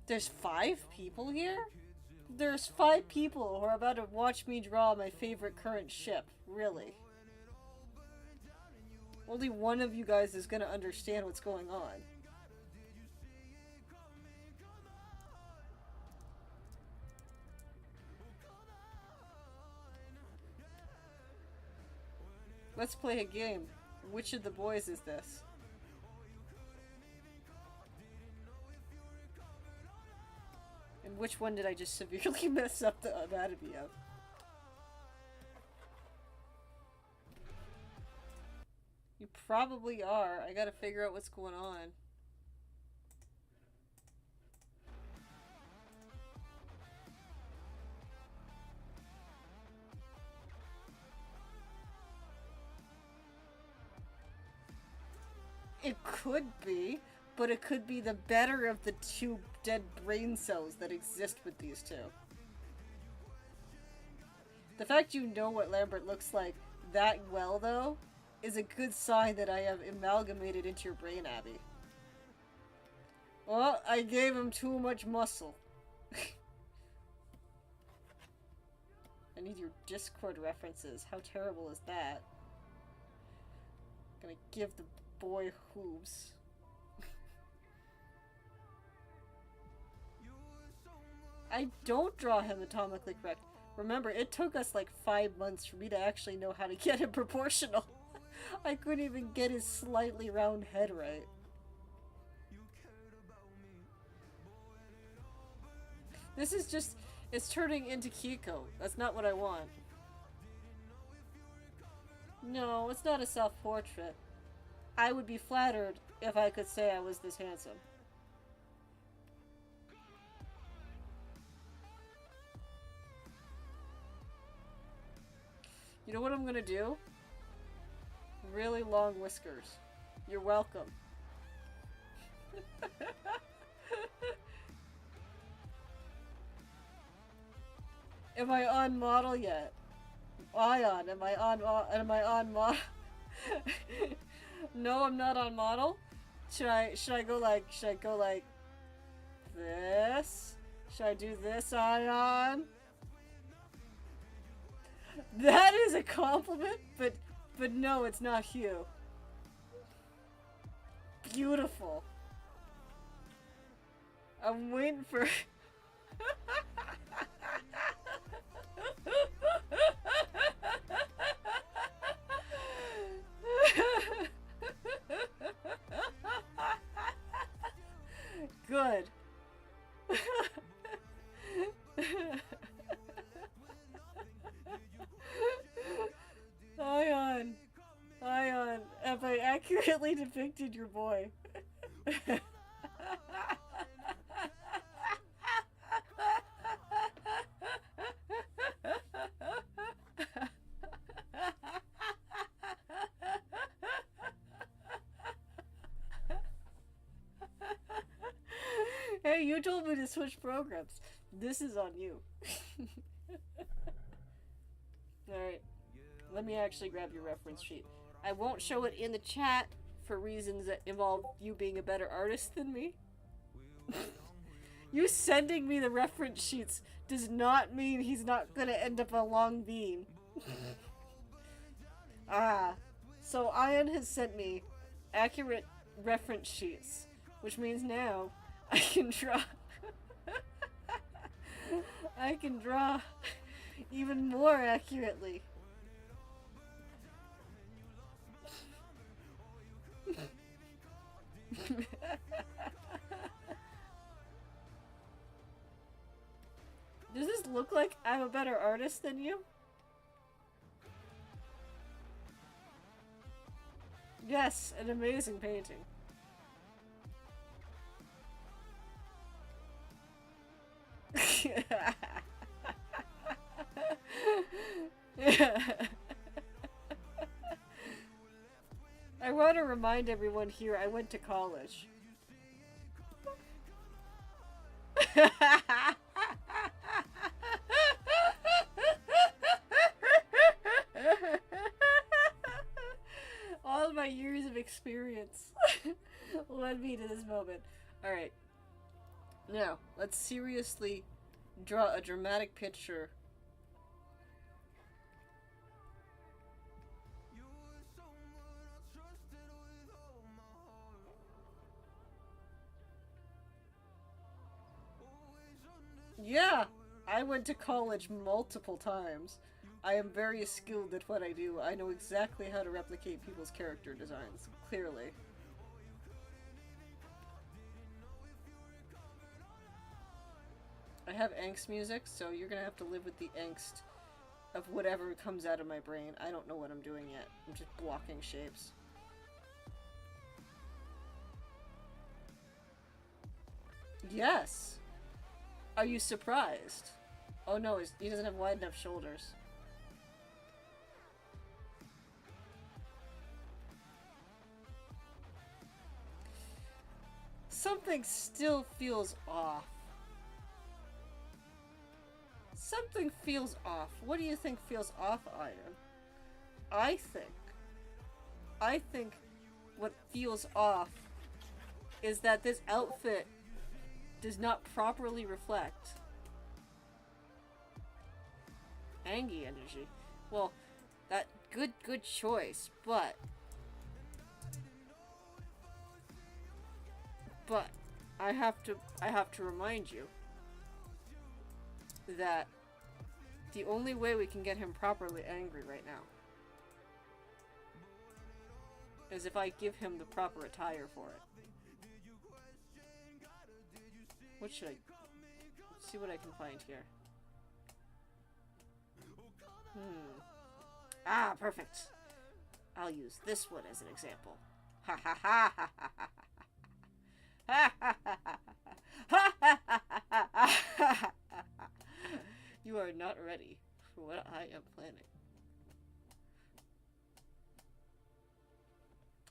There's 5 people here? There's 5 people who are about to watch me draw my favorite current ship. Really? Only one of you guys is gonna understand what's going on. Let's play a game. Which of the boys is this? And which one did I just severely mess up the anatomy of? You probably are. I gotta figure out what's going on. It could be, but it could be the better of the 2 dead brain cells that exist with these 2. The fact you know what Lambert looks like that well, though, is a good sign that I have amalgamated into your brain, Abby. Well, I gave him too much muscle. I need your Discord references. How terrible is that? Gonna give the boy hooves. I don't draw him anatomically correct. Remember, it took us like 5 months for me to actually know how to get him proportional. I couldn't even get his slightly round head right. This is just... it's turning into Kiko. That's not what I want. No, it's not a self-portrait. I would be flattered if I could say I was this handsome. You know what I'm gonna do? Really long whiskers. You're welcome. Am I on model yet? Ion, am I on model? No, I'm not on model. Should I go like this? Should I do this, Ion? That is a compliment, but no, it's not Hugh. Beautiful. I'm waiting for... Good. Ion, have I accurately depicted your boy? Hey, you told me to switch programs. This is on you. Alright. Let me actually grab your reference sheet. I won't show it in the chat for reasons that involve you being a better artist than me. You sending me the reference sheets does not mean he's not gonna end up a long bean. So Ian has sent me accurate reference sheets, which means now I can draw. I can draw even more accurately. Does this look like I'm a better artist than you? Yes, an amazing painting. I want to remind everyone here I went to college. All my years of experience led me to this moment. Alright. Now, let's seriously draw a dramatic picture. Yeah, I went to college multiple times. I am very skilled at what I do. I know exactly how to replicate people's character designs, clearly. I have angst music, so you're gonna have to live with the angst of whatever comes out of my brain. I don't know what I'm doing yet. I'm just blocking shapes. Yes! Are you surprised? Oh no, he doesn't have wide enough shoulders. Something still feels off. Something feels off. What do you think feels off, Iron? I think what feels off is that this outfit does not properly reflect Angie energy. Well, that good choice, but I have to remind you that the only way we can get him properly angry right now is if I give him the proper attire for it. What should I... Let's see what I can find here. Ah, perfect. I'll use this one as an example. Ha ha ha ha ha ha. You are not ready for what I am planning.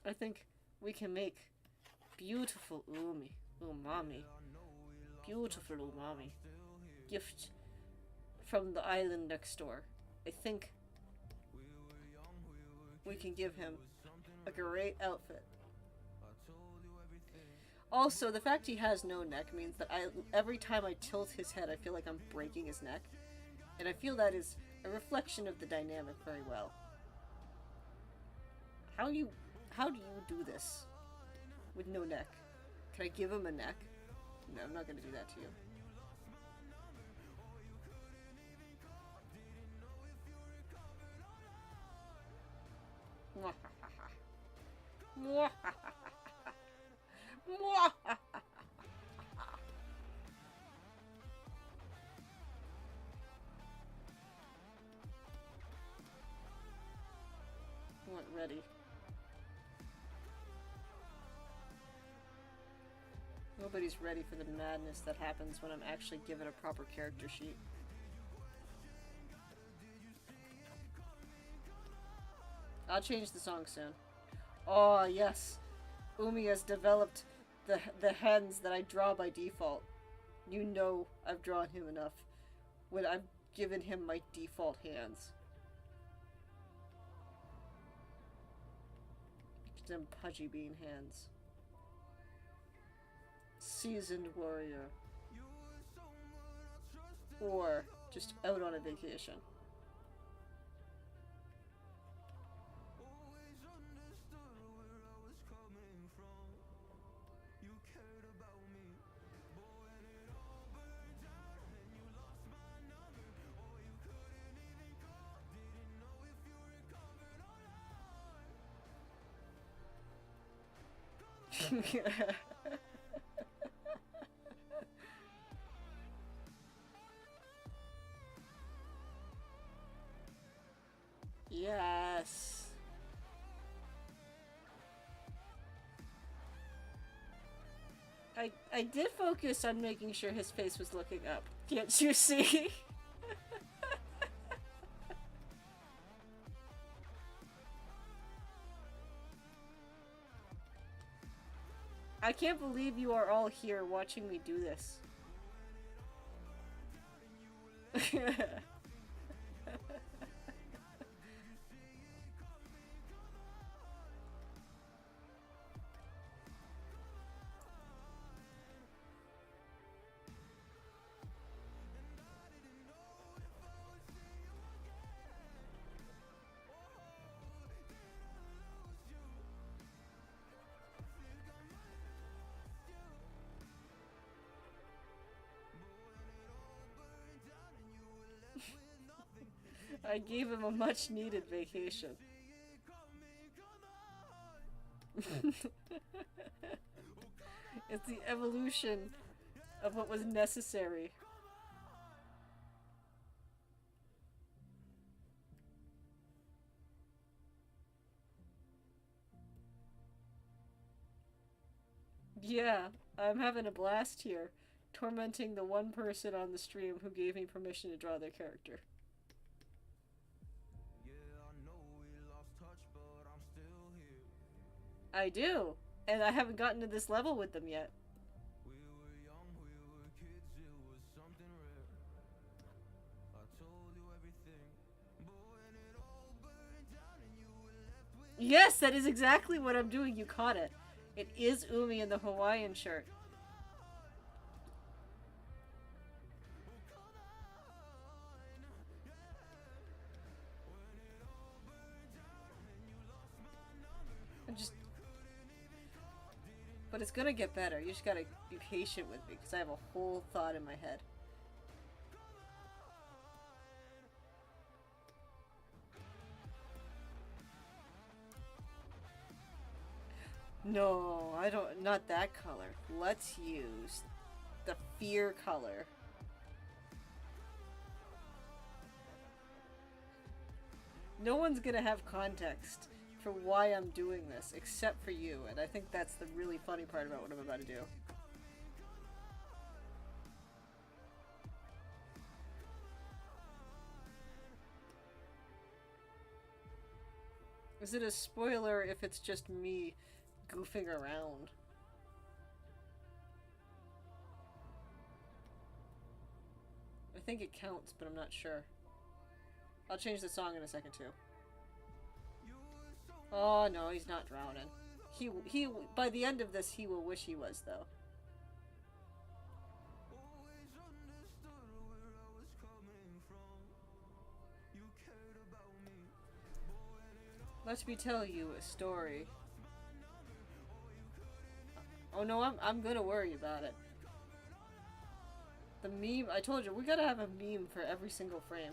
I think we can make beautiful umami. Beautiful umami. Gift from the island next door. I think we can give him a great outfit. Also, the fact he has no neck means that every time I tilt his head, I feel like I'm breaking his neck. And I feel that is a reflection of the dynamic very well. How do you do this with no neck? Can I give him a neck? No, I'm not going to do that to you. Ready. Nobody's ready for the madness that happens when I'm actually given a proper character sheet. I'll change the song soon. Oh, yes. Umi has developed the hands that I draw by default. You know I've drawn him enough when I've given him my default hands. Them pudgy bean hands. Seasoned warrior. or just out on a vacation. Yes. I did focus on making sure his face was looking up. Can't you see? I can't believe you are all here watching me do this. I gave him a much needed vacation. It's the evolution of what was necessary. Yeah, I'm having a blast here, tormenting the one person on the stream who gave me permission to draw their character. I do, and I haven't gotten to this level with them yet. Yes, that is exactly what I'm doing. You caught it. It is Umi in the Hawaiian shirt. But it's gonna get better. You just gotta be patient with me, because I have a whole thought in my head. No, I don't, not that color. Let's use the fear color. No one's gonna have context for why I'm doing this, except for you, and I think that's the really funny part about what I'm about to do. Is it a spoiler if it's just me goofing around? I think it counts, but I'm not sure. I'll change the song in a second, too. Oh, no, he's not drowning. He, by the end of this, he will wish he was, though. Let me tell you a story. Oh no, I'm gonna worry about it. The meme, I told you, we gotta have a meme for every single frame.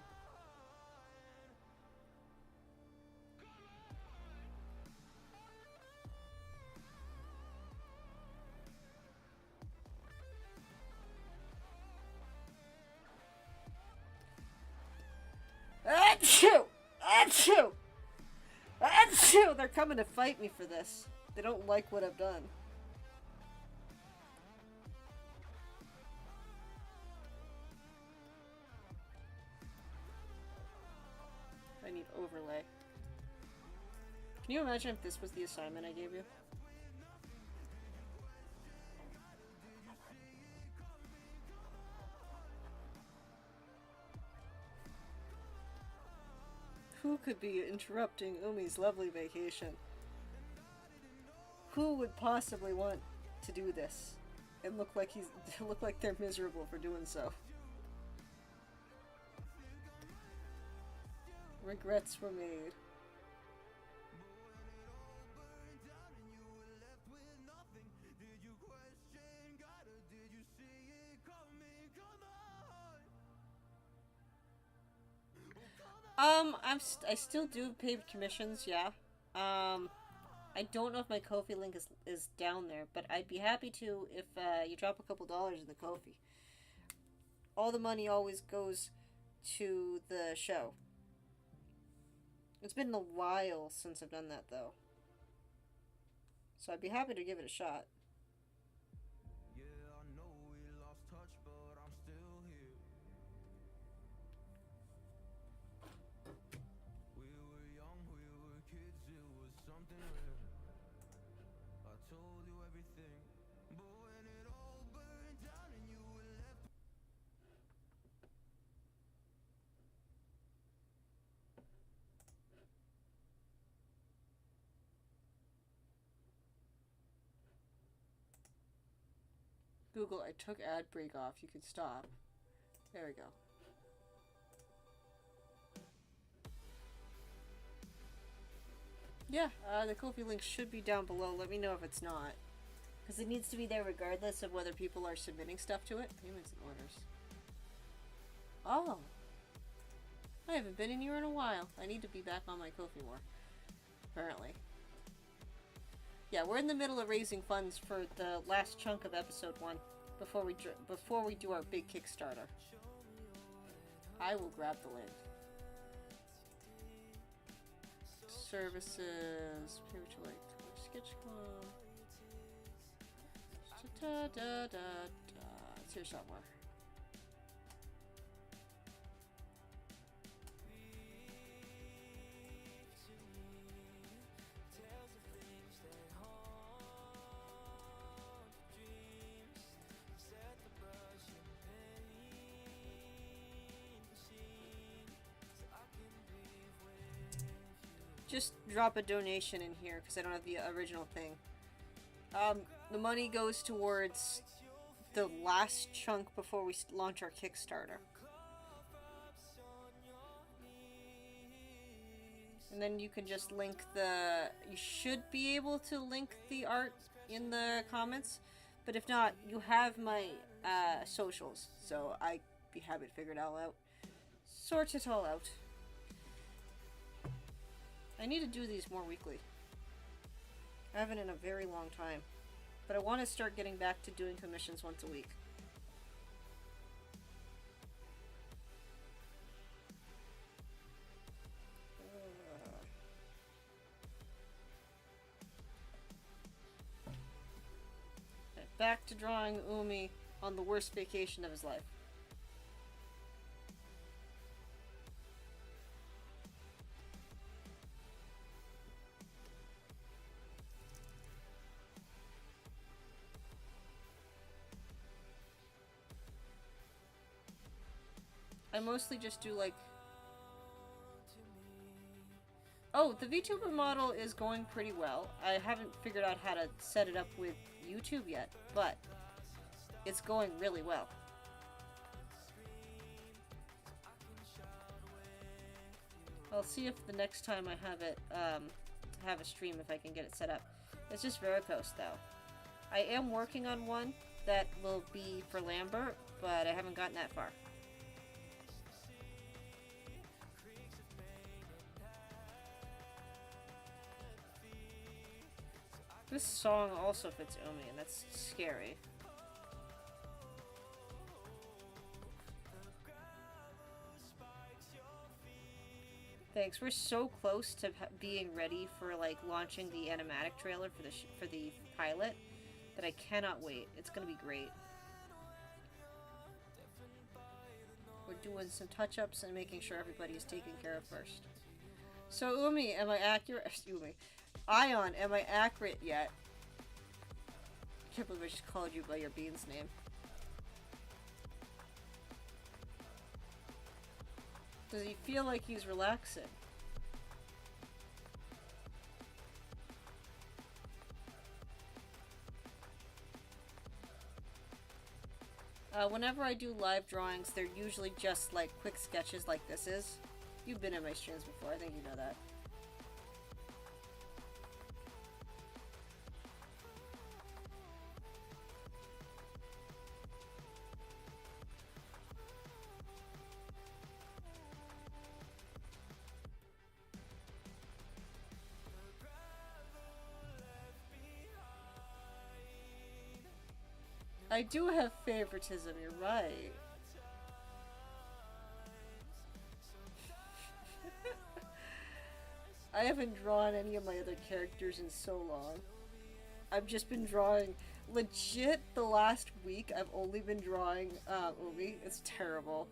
Achoo! Achoo! Achoo! They're coming to fight me for this. They don't like what I've done. I need overlay. Can you imagine if this was the assignment I gave you? Who could be interrupting Umi's lovely vacation? Who would possibly want to do this and look like they're miserable for doing so? Regrets were made. I still do paid commissions, yeah. I don't know if my Ko-fi link is down there, but I'd be happy to if you drop a couple dollars in the Ko-fi. All the money always goes to the show. It's been a while since I've done that, though. So I'd be happy to give it a shot. Google, I took ad break off. You could stop. There we go. Yeah, the Ko-fi link should be down below. Let me know if it's not. Because it needs to be there regardless of whether people are submitting stuff to it. Payments and orders. Oh. I haven't been in here in a while. I need to be back on my Ko-fi more. Apparently. Yeah, we're in the middle of raising funds for the last chunk of episode 1 before we do our big Kickstarter. I will grab the link. Services, pay what you like, sketch club. It's here somewhere. Just drop a donation in here because I don't have the original thing. The money goes towards the last chunk before we launch our Kickstarter. And then you can just link the... You should be able to link the art in the comments. But if not, you have my socials. So I'd be happy to figure it all out. Sort it all out. I need to do these more weekly. I haven't in a very long time. But I want to start getting back to doing commissions once a week. Back to drawing Umi on the worst vacation of his life. I mostly just do like... Oh, the VTuber model is going pretty well. I haven't figured out how to set it up with YouTube yet, but it's going really well. I'll see if the next time I have it, have a stream, if I can get it set up. It's just Varicose, though. I am working on one that will be for Lambert, but I haven't gotten that far. This song also fits Umi, and that's scary. Thanks. We're so close to being ready for like launching the animatic trailer for the pilot that I cannot wait. It's gonna be great. We're doing some touch-ups and making sure everybody is taken care of first. So Umi, am I accurate? Excuse me. Ion, am I accurate yet? I can't believe I just called you by your bean's name. Does he feel like he's relaxing? Whenever I do live drawings, they're usually just like quick sketches like this is. You've been in my streams before, I think you know that. I do have favoritism, you're right. I haven't drawn any of my other characters in so long. I've just been drawing, legit, the last week I've only been drawing Umi. It's terrible.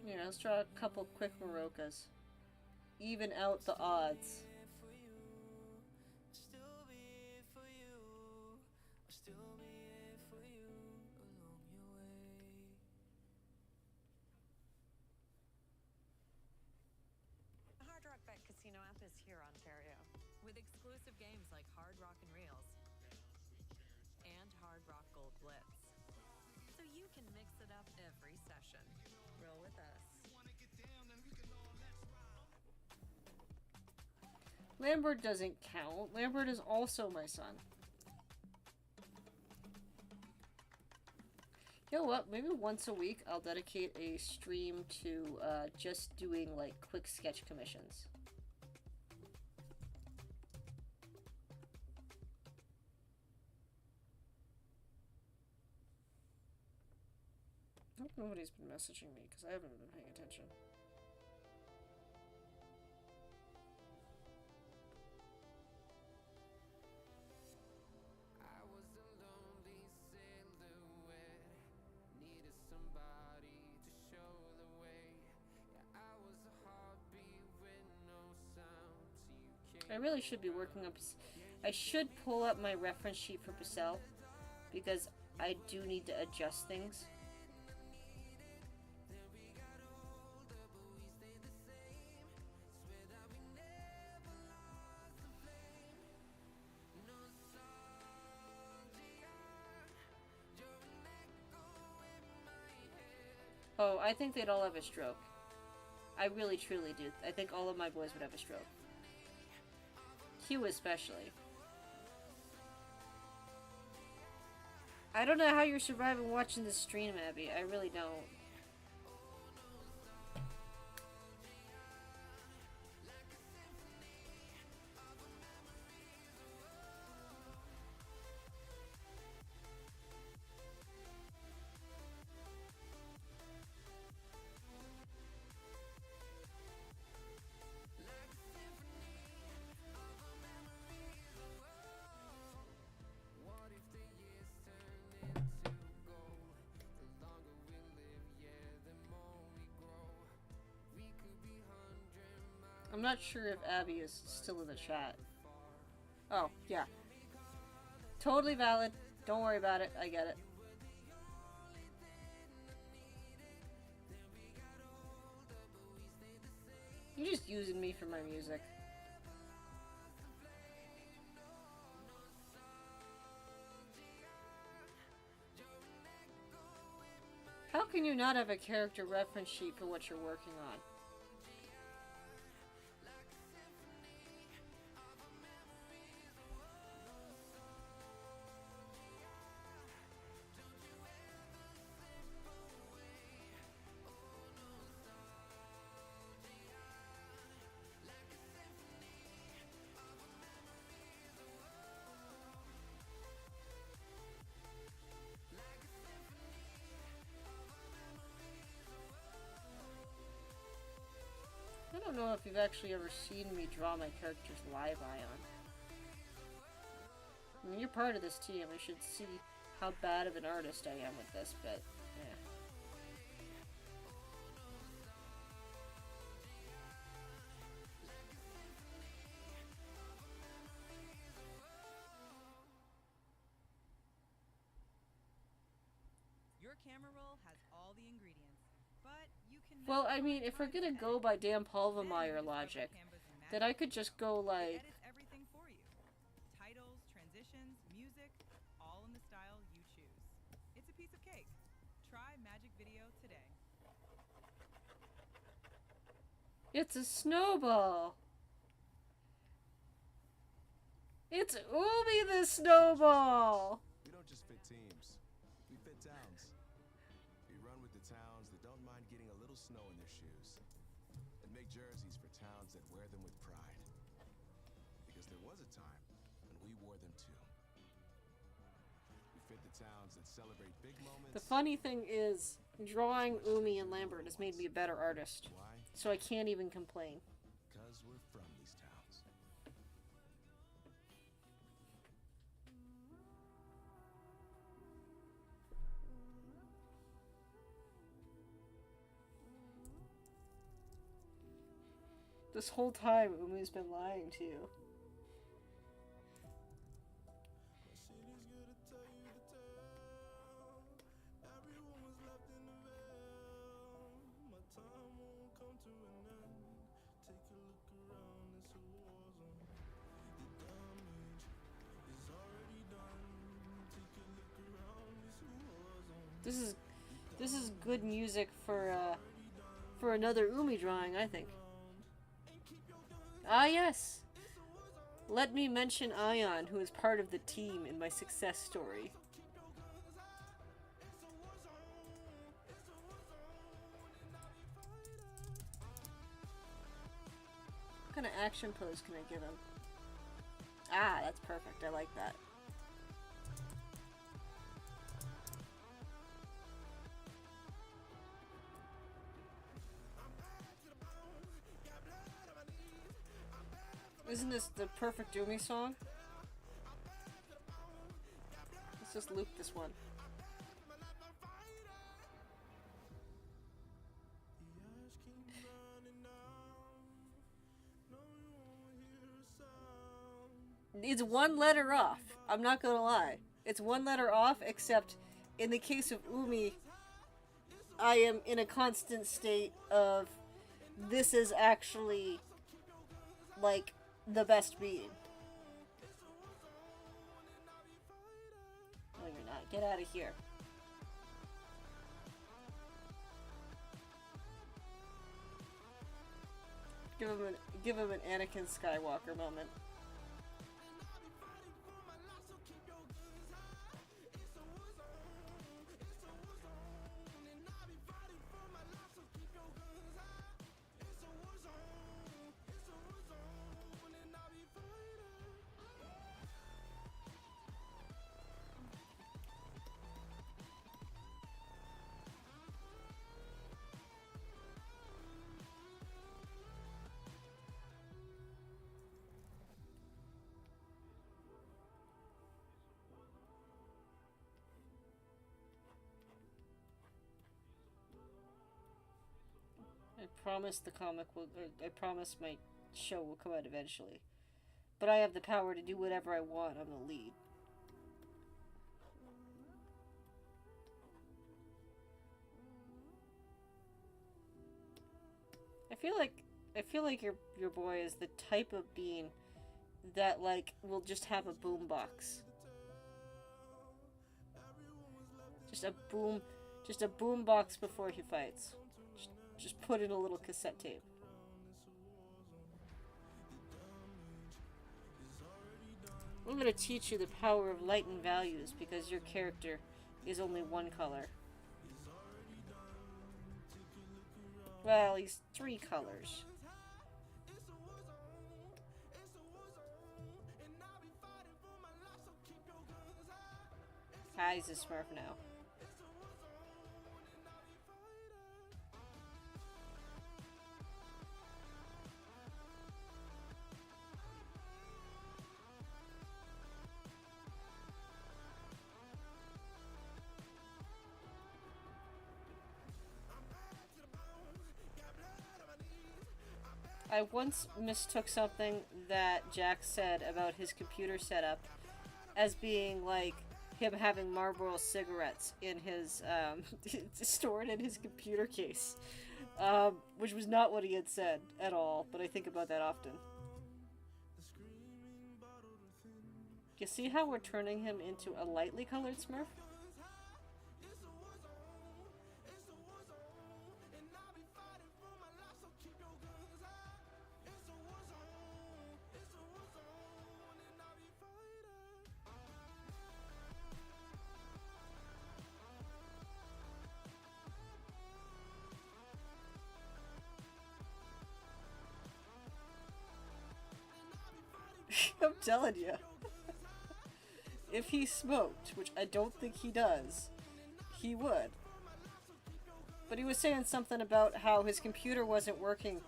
Yeah, let's draw a couple quick Marocas. Even out the odds. Casino app is here, Ontario, with exclusive games like Hard Rock and Reels and Hard Rock Gold Blitz. So you can mix it up every session. Roll with us. Lambert doesn't count. Lambert is also my son. You know what? Maybe once a week I'll dedicate a stream to just doing like quick sketch commissions. I hope nobody's been messaging me because I haven't been paying attention. I was a lonely silhouette, needed somebody to show the way. Yeah, I was a heartbeat with no sound till you came. I really should be working up. I should pull up my reference sheet for Picel because I do need to adjust things. Oh, I think they'd all have a stroke. I really truly do. I think all of my boys would have a stroke. Hugh especially. I don't know how you're surviving watching this stream, Abby. I really don't. I'm not sure if Abby is still in the chat. Oh, yeah. Totally valid. Don't worry about it. I get it. You're just using me for my music. How can you not have a character reference sheet for what you're working on? I don't know if you've actually ever seen me draw my characters live, Ion. I mean, you're part of this team. I should see how bad of an artist I am with this, but yeah. Your camera roll has all the ingredients, but you can. Well, I mean, if we're gonna go by Dan Palvermeyer logic, then I could just go like... Edits everything for you. Titles, transitions, music, all in the style you choose. It's a piece of cake. Ontario today. It's a snowball. It's Umi the snowball. We don't just fit teams, we fit towns. We run with the towns that don't mind getting a little snow in their shoes. And make jerseys for towns that wear them with pride. Because there was a time when we wore them too. We fit the towns that celebrate big moments. The funny thing is, drawing Umi and Lambert has made me a better artist. Why? So I can't even complain. Because we're from these towns. This whole time, Umi's been lying to you. This is good music for another Umi drawing, I think. Ah, yes. Let me mention Ion, who is part of the team in my success story. What kind of action pose can I give him? Ah, that's perfect. I like that. Isn't this the perfect Umi song? Let's just loop this one. It's one letter off. I'm not gonna lie. It's one letter off, except in the case of Umi, I am in a constant state of this is actually like the best being. No, you're not. Get out of here. Give him an Anakin Skywalker moment. I promise the comic will, or I promise my show will come out eventually. But I have the power to do whatever I want. I'm the lead. I feel like your boy is the type of being that like will just have a boombox. Just a boombox before he fights. Just put in a little cassette tape. I'm gonna teach you the power of light and values because your character is only one color. Well, he's 3 colors. Ah, he's a Smurf now. I once mistook something that Jack said about his computer setup as being like him having Marlboro cigarettes in his, stored in his computer case. Which was not what he had said at all, but I think about that often. You see how we're turning him into a lightly colored Smurf? I'm telling you. If he smoked, which I don't think he does, he would. But he was saying something about how his computer wasn't working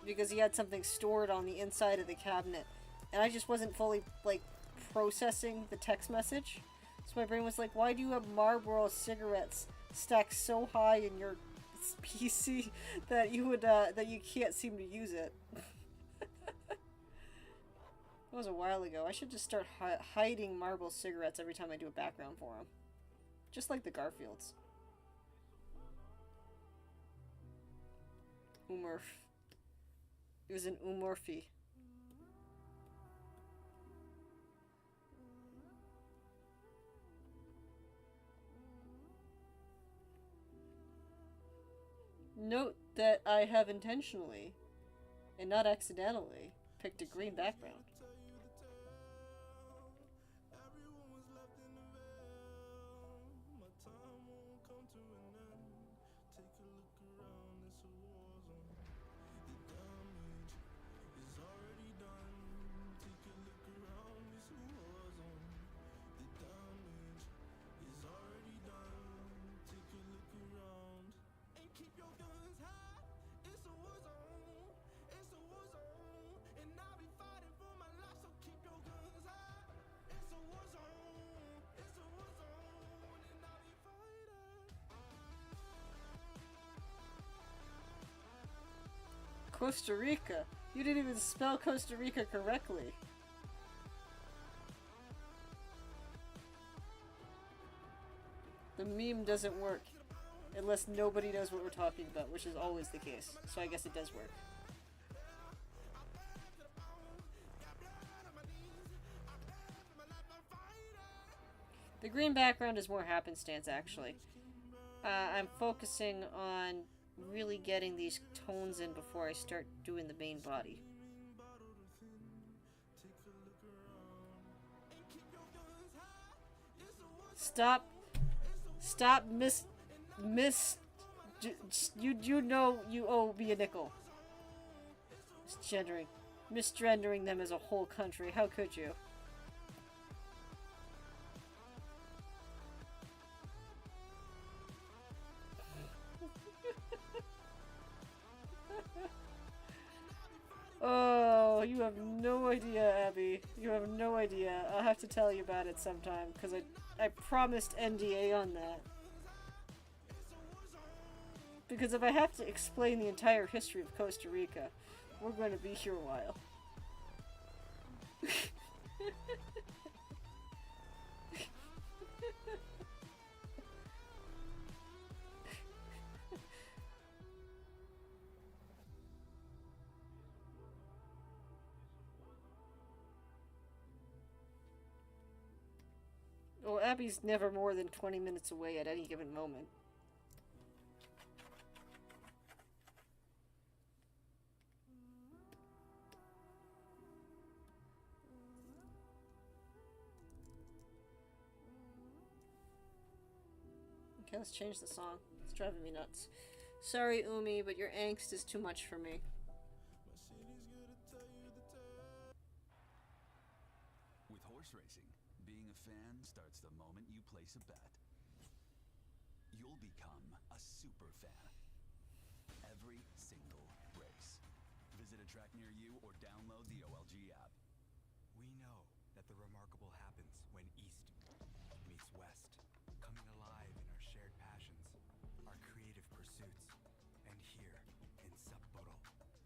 because he had something stored on the inside of the cabinet. And I just wasn't fully, like, processing the text message. So my brain was like, why do you have Marlboro cigarettes stacked so high in your PC that you would, that you can't seem to use it? That was a while ago. I should just start hiding Marlboro cigarettes every time I do a background for them. Just like the Garfields. Umurf. It was an Umurphy. Note that I have intentionally, and not accidentally, picked a green background. Costa Rica. You didn't even spell Costa Rica correctly. The meme doesn't work unless nobody knows what we're talking about, which is always the case. So I guess it does work. The green background is more happenstance, actually. I'm focusing on really getting these tones in before I start doing the main body. Stop, you know you owe me a nickel. Misgendering them as a whole country, how could you? Oh, you have no idea, Abby. You have no idea. I'll have to tell you about it sometime, because I promised NDA on that. Because if I have to explain the entire history of Costa Rica, we're going to be here a while. Well, Abby's never more than 20 minutes away at any given moment. Okay, let's change the song. It's driving me nuts. Sorry, Umi, but your angst is too much for me. With horse racing, being a fan starts the moment you place a bet. You'll become a super fan. Every single race. Visit a track near you or download the OLG app. We know that the remarkable happens when East meets West, coming alive in our shared passions, our creative pursuits. And here, in Sapporo,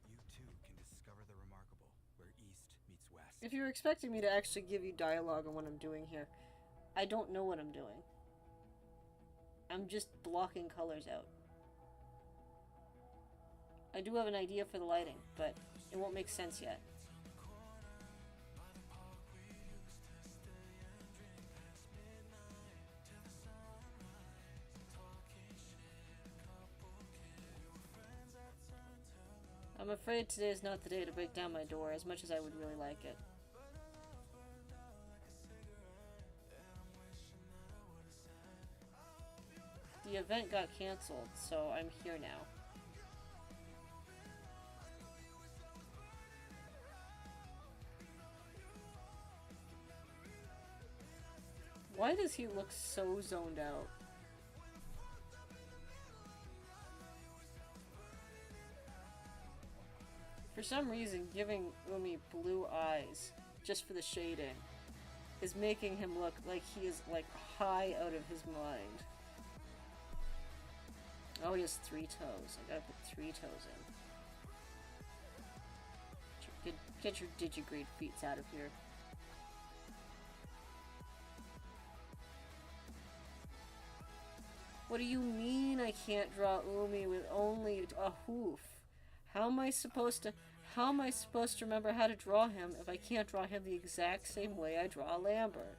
you too can discover the remarkable, where East meets West. If you're expecting me to actually give you dialogue on what I'm doing here, I don't know what I'm doing. I'm just blocking colors out. I do have an idea for the lighting, but it won't make sense yet. I'm afraid today is not the day to break down my door, as much as I would really like it. The event got cancelled, so I'm here now. Why does he look so zoned out? For some reason, giving Umi blue eyes, just for the shading, is making him look like he is, like, high out of his mind. Oh, he has 3 toes. I gotta put 3 toes in. Get your digigrade feats out of here. What do you mean I can't draw Umi with only a hoof? How am I supposed to remember how to draw him if I can't draw him the exact same way I draw Lambert?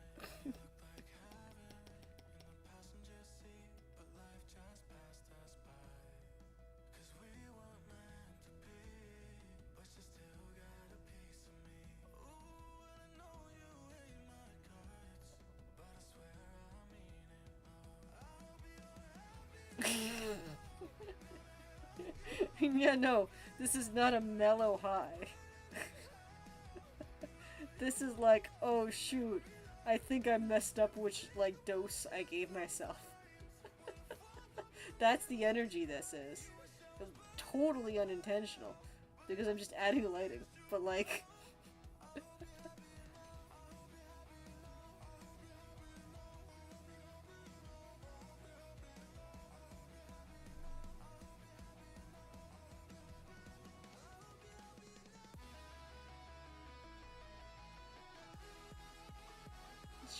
Yeah, no, this is not a mellow high. This is like, oh shoot, I think I messed up which, like, dose I gave myself. That's the energy this is. Totally unintentional, because I'm just adding lighting, but like...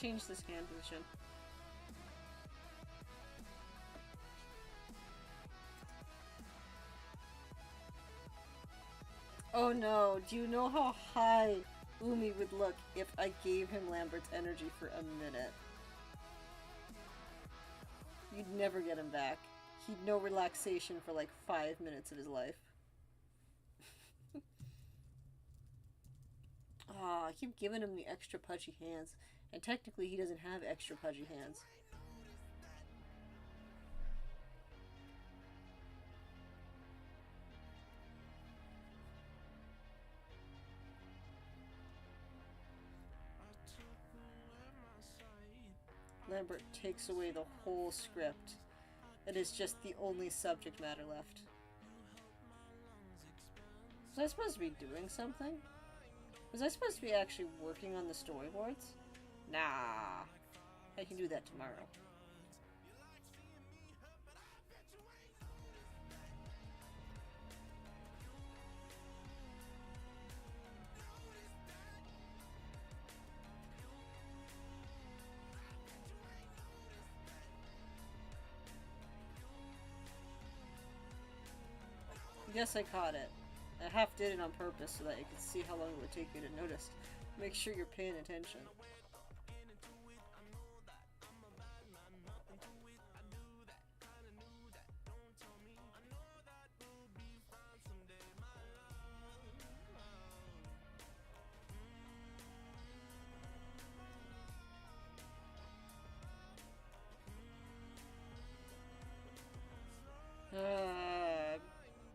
Change this hand position. Oh no, do you know how high Umi would look if I gave him Lambert's energy for a minute? You'd never get him back. He'd no relaxation for like 5 minutes of his life. Ah, I keep giving him the extra pudgy hands. And technically, he doesn't have extra pudgy hands. Lambert takes away the whole script. It is just the only subject matter left. Was I supposed to be doing something? Was I supposed to be actually working on the storyboards? Nah, I can do that tomorrow. Yes, I caught it. I half did it on purpose so that I could see how long it would take you to notice. Make sure you're paying attention.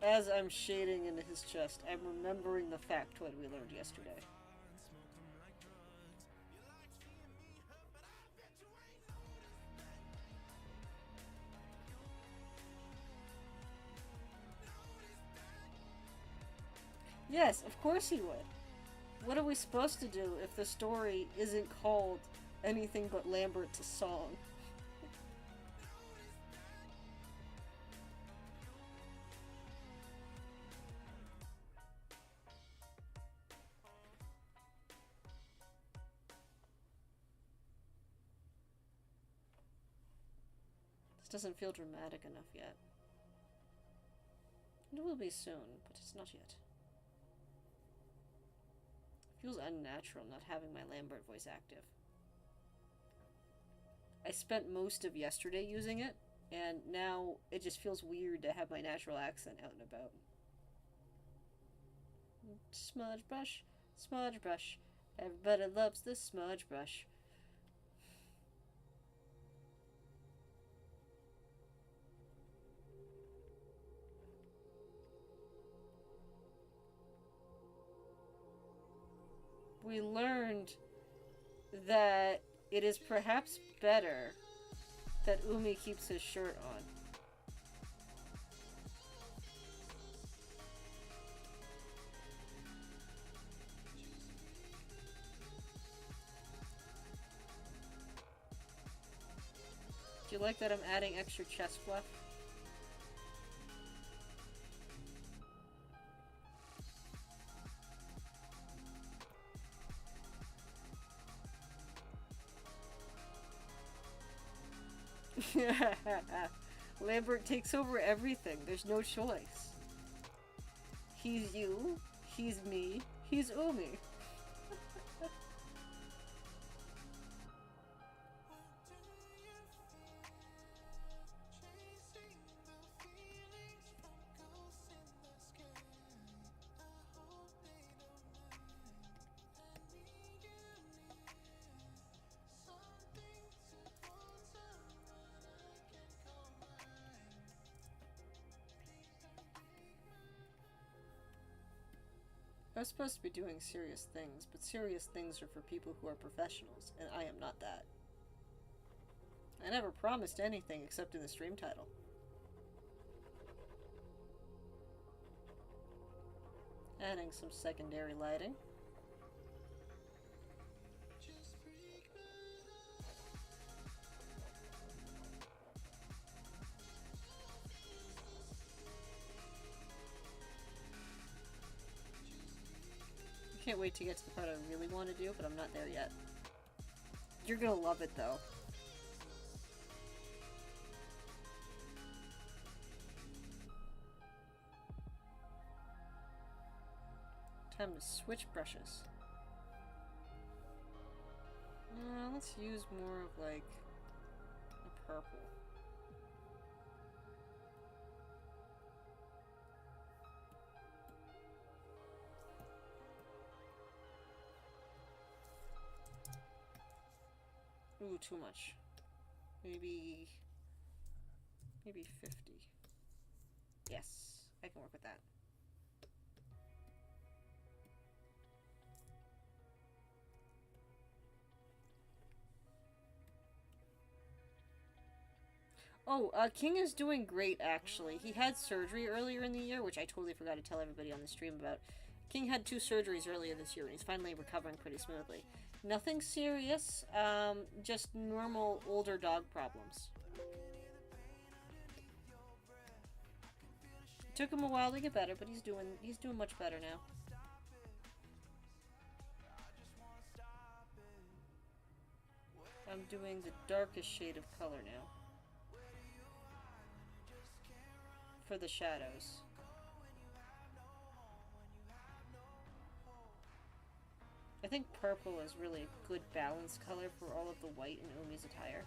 As I'm shading into his chest, I'm remembering the factoid we learned yesterday. Yes, of course he would. What are we supposed to do if the story isn't called anything but Lambert's song? Doesn't feel dramatic enough yet. It will be soon, but it's not yet. It feels unnatural not having my Lambert voice active. I spent most of yesterday using it, and now it just feels weird to have my natural accent out and about. Smudge brush, smudge brush. Everybody loves the smudge brush. We learned that it is perhaps better that Umi keeps his shirt on. Do you like that I'm adding extra chest fluff? Lambert takes over everything. There's no choice. He's you, he's me, he's Umi. I was supposed to be doing serious things, but serious things are for people who are professionals, and I am not that. I never promised anything except in the stream title. Adding some secondary lighting. Can't wait to get to the part I really want to do, but I'm not there yet. You're gonna love it though. Time to switch brushes. Let's use more of like a purple. Ooh, too much. Maybe 50. Yes, I can work with that. Oh, King is doing great, actually. He had surgery earlier in the year, which I totally forgot to tell everybody on the stream about. King had 2 surgeries earlier this year, and he's finally recovering pretty smoothly. Nothing serious, just normal older dog problems. It took him a while to get better, but he's doing much better now. I'm doing the darkest shade of color now for the shadows. I think purple is really a good balanced color for all of the white in Umi's attire.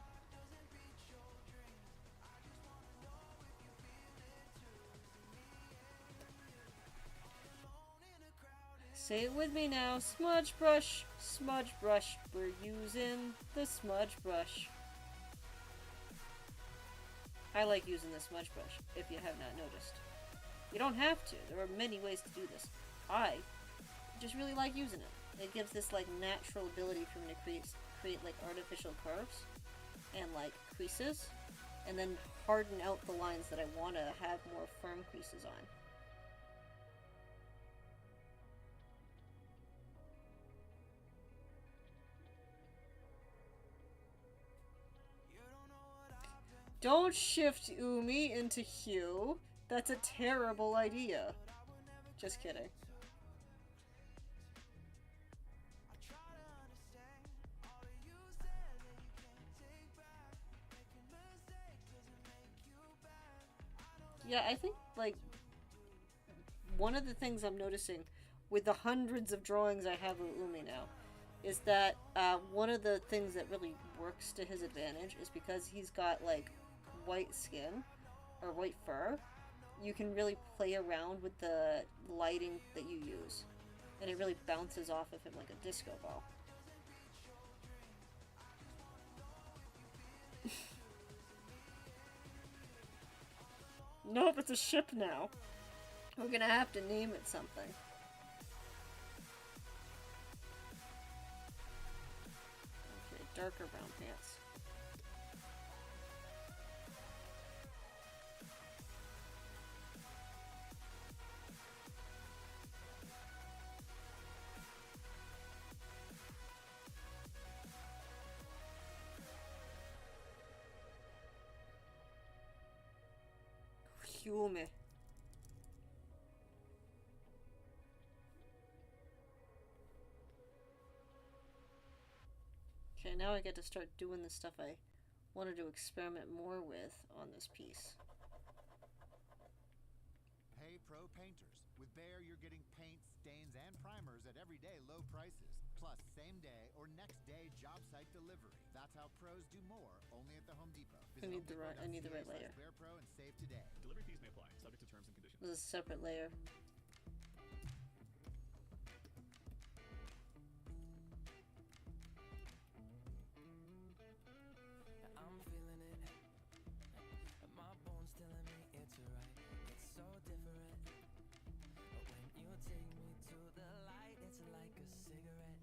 Say it with me now. Smudge brush, smudge brush. We're using the smudge brush. I like using the smudge brush, if you have not noticed. You don't have to. There are many ways to do this. I just really like using it. It gives this like natural ability for me to create like artificial curves and like creases, and then harden out the lines that I want to have more firm creases on. Don't shift Umi into Hugh. That's a terrible idea. Just kidding. Yeah, I think, like, one of the things I'm noticing with the hundreds of drawings I have of Umi now is that one of the things that really works to his advantage is because he's got, like, white skin or white fur. You can really play around with the lighting that you use, and it really bounces off of him like a disco ball. Nope, it's a ship now. We're gonna have to name it something. Okay, darker brown pants. Hume. Okay, now I get to start doing the stuff I wanted to experiment more with on this piece. Hey Pro Painters. With Behr, you're getting paints, stains, and primers at everyday low prices. Plus same day or next day job site delivery. That's how pros do more, only at the Home Depot. I need the right layer. Behr Pro and save today. Delivery fees may apply, subject to terms and conditions. This is a separate layer. I'm feeling it. My bones telling me it's right. It's so different. But when you take me to the light, it's like a cigarette.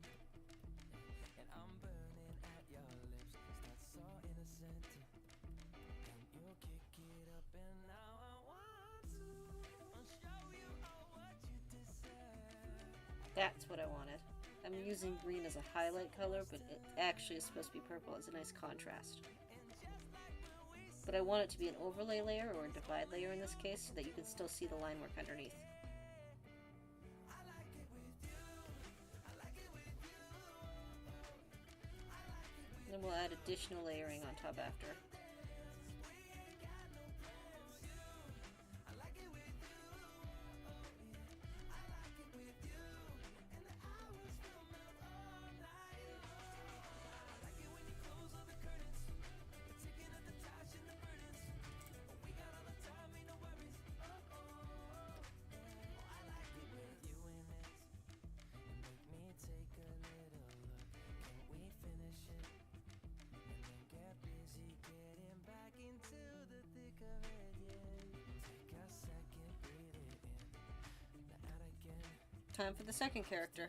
And I'm burning at your lips. That's so innocent. And you kick it up, and now I want to show you all what you deserve. That's what I wanted. I'm using green as a highlight color, but it actually is supposed to be purple as a nice contrast. But I want it to be an overlay layer, or a divide layer in this case, so that you can still see the line work underneath. Then we'll add additional layering on top after. Time for the second character.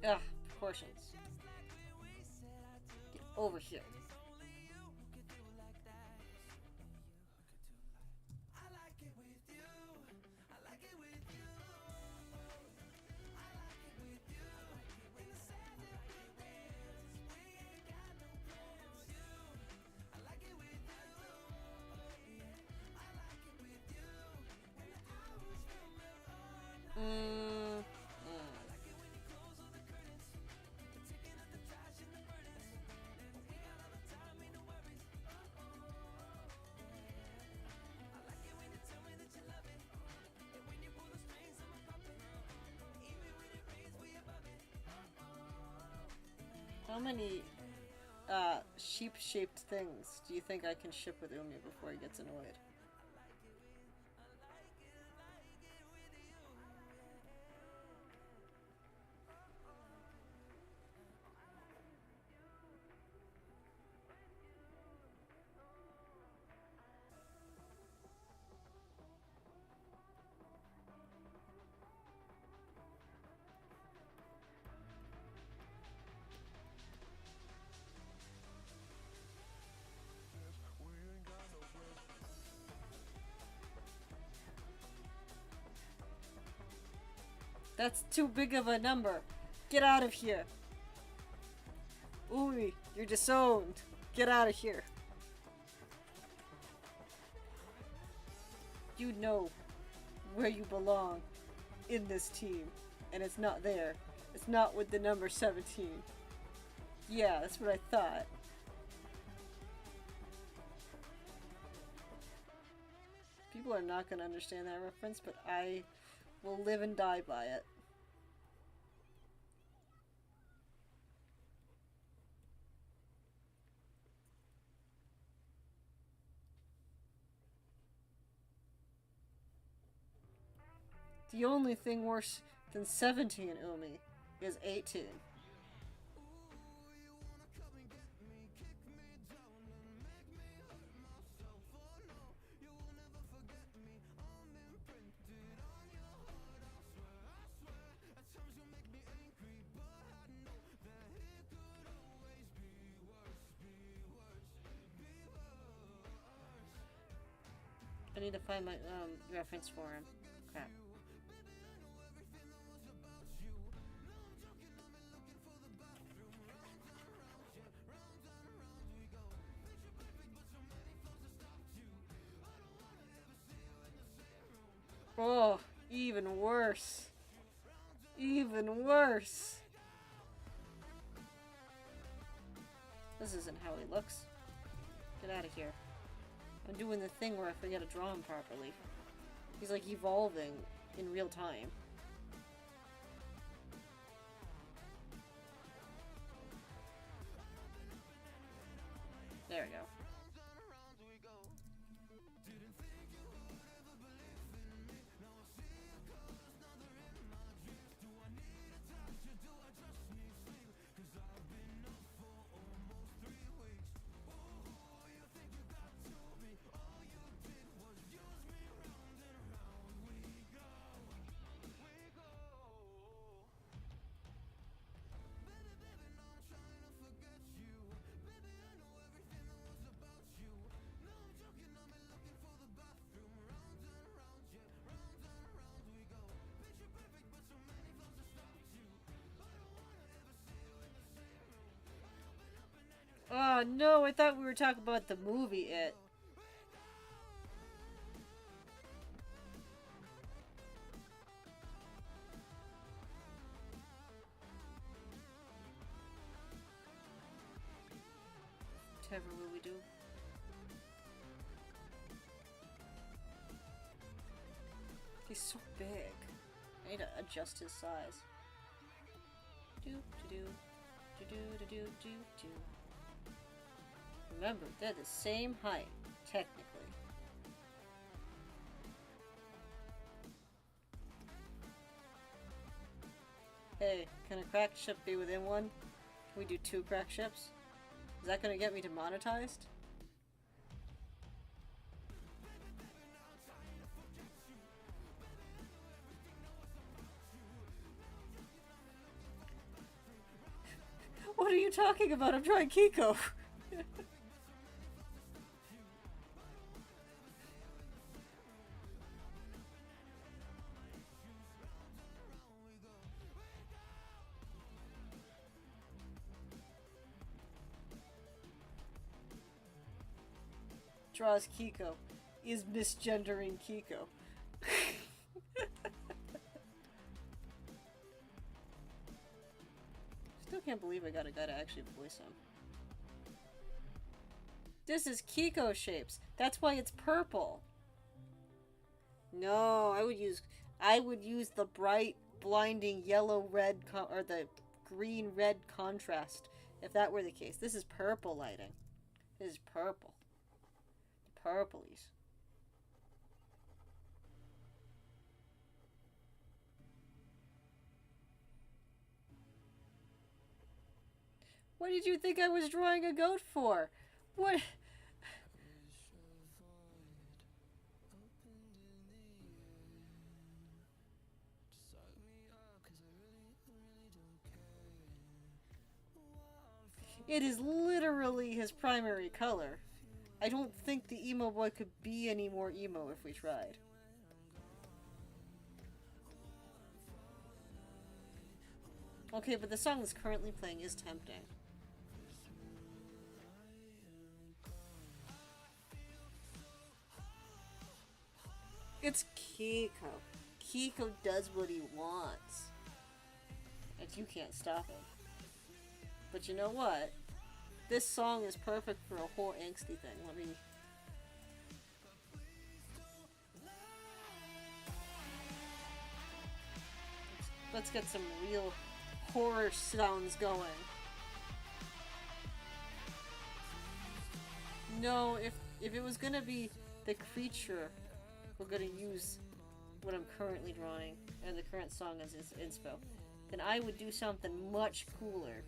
Ah, proportions. Get over here. How many sheep-shaped things do you think I can ship with Umi before he gets annoyed? That's too big of a number. Get out of here. Umi, you're disowned. Get out of here. You know where you belong in this team. And it's not there. It's not with the number 17. Yeah, that's what I thought. People are not going to understand that reference, but I will live and die by it. The only thing worse than 17, Umi, is 18. I need to find my reference for him. Crap. Oh, even worse. Even worse. This isn't how he looks. Get out of here. I'm doing the thing where I forget to draw him properly. He's like evolving in real time. There we go. Oh no, I thought we were talking about the movie It. Whatever will we do? He's so big. I need to adjust his size. Do do do do do do do do. Remember, they're the same height, technically. Hey, can a cracked ship be within one? Can we do 2 cracked ships? Is that gonna get me demonetized? What are you talking about? I'm trying Kiko. Draws Kiko. Is misgendering Kiko. Still can't believe I got a guy to actually voice him. This is Kiko shapes. That's why it's purple. No, I would use the bright, blinding yellow-red or the green-red contrast if that were the case. This is purple lighting. This is purple. Purplies. What did you think I was drawing a goat for? What? It is literally his primary color. I don't think the emo boy could be any more emo if we tried. Okay, but the song that's currently playing is tempting. It's Kiko. Kiko does what he wants. And you can't stop him. But you know what? This song is perfect for a whole angsty thing. Let's get some real horror sounds going. No, if it was gonna be the creature, we're gonna use what I'm currently drawing, and the current song is inspo, then I would do something much cooler.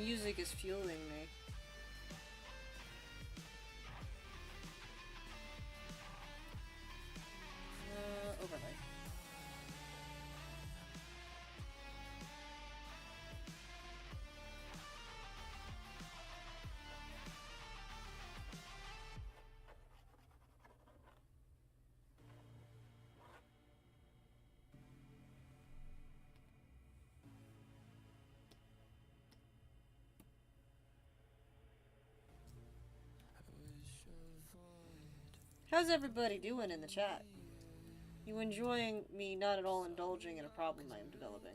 music is fueling me. Overlay. How's everybody doing in the chat? You enjoying me not at all indulging in a problem I am developing?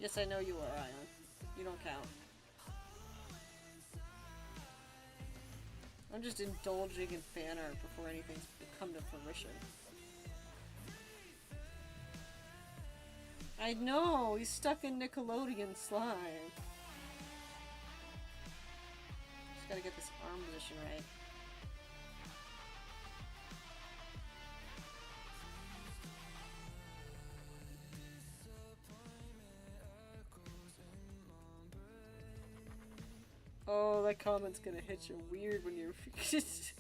Yes, I know you are, Ion. You don't count. I'm just indulging in fan art before anything's come to fruition. I know! He's stuck in Nickelodeon slime. Just gotta get this arm position right. Oh, that comment's gonna hit you weird when you're... use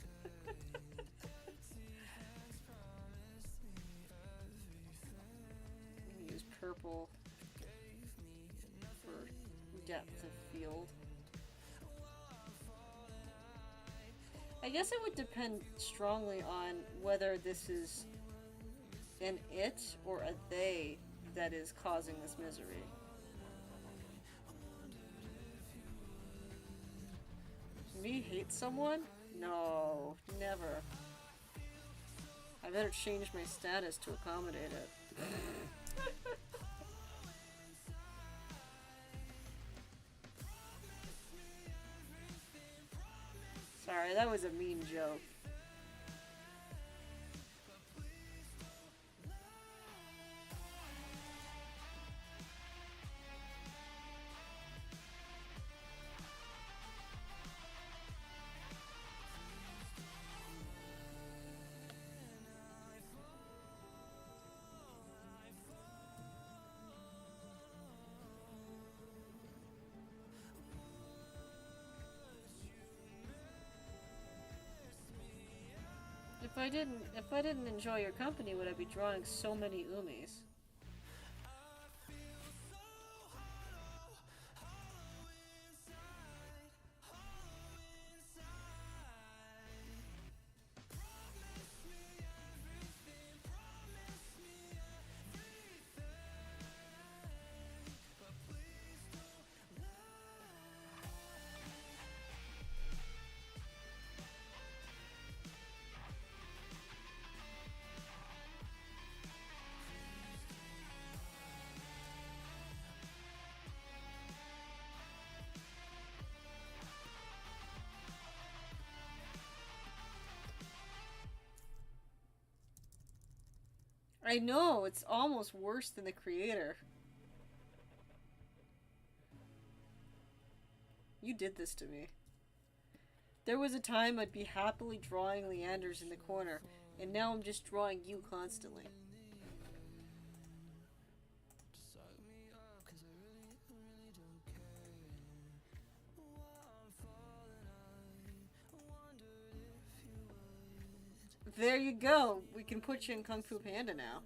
purple for depth of field. I guess it would depend strongly on whether this is an it or a they that is causing this misery. Me hate someone? No, never. I better change my status to accommodate it. Sorry, that was a mean joke. If I didn't enjoy your company, would I be drawing so many Umis? I know, it's almost worse than the creator. You did this to me. There was a time I'd be happily drawing Leanders in the corner, and now I'm just drawing you constantly. There you go. We can put you in Kung Fu Panda now.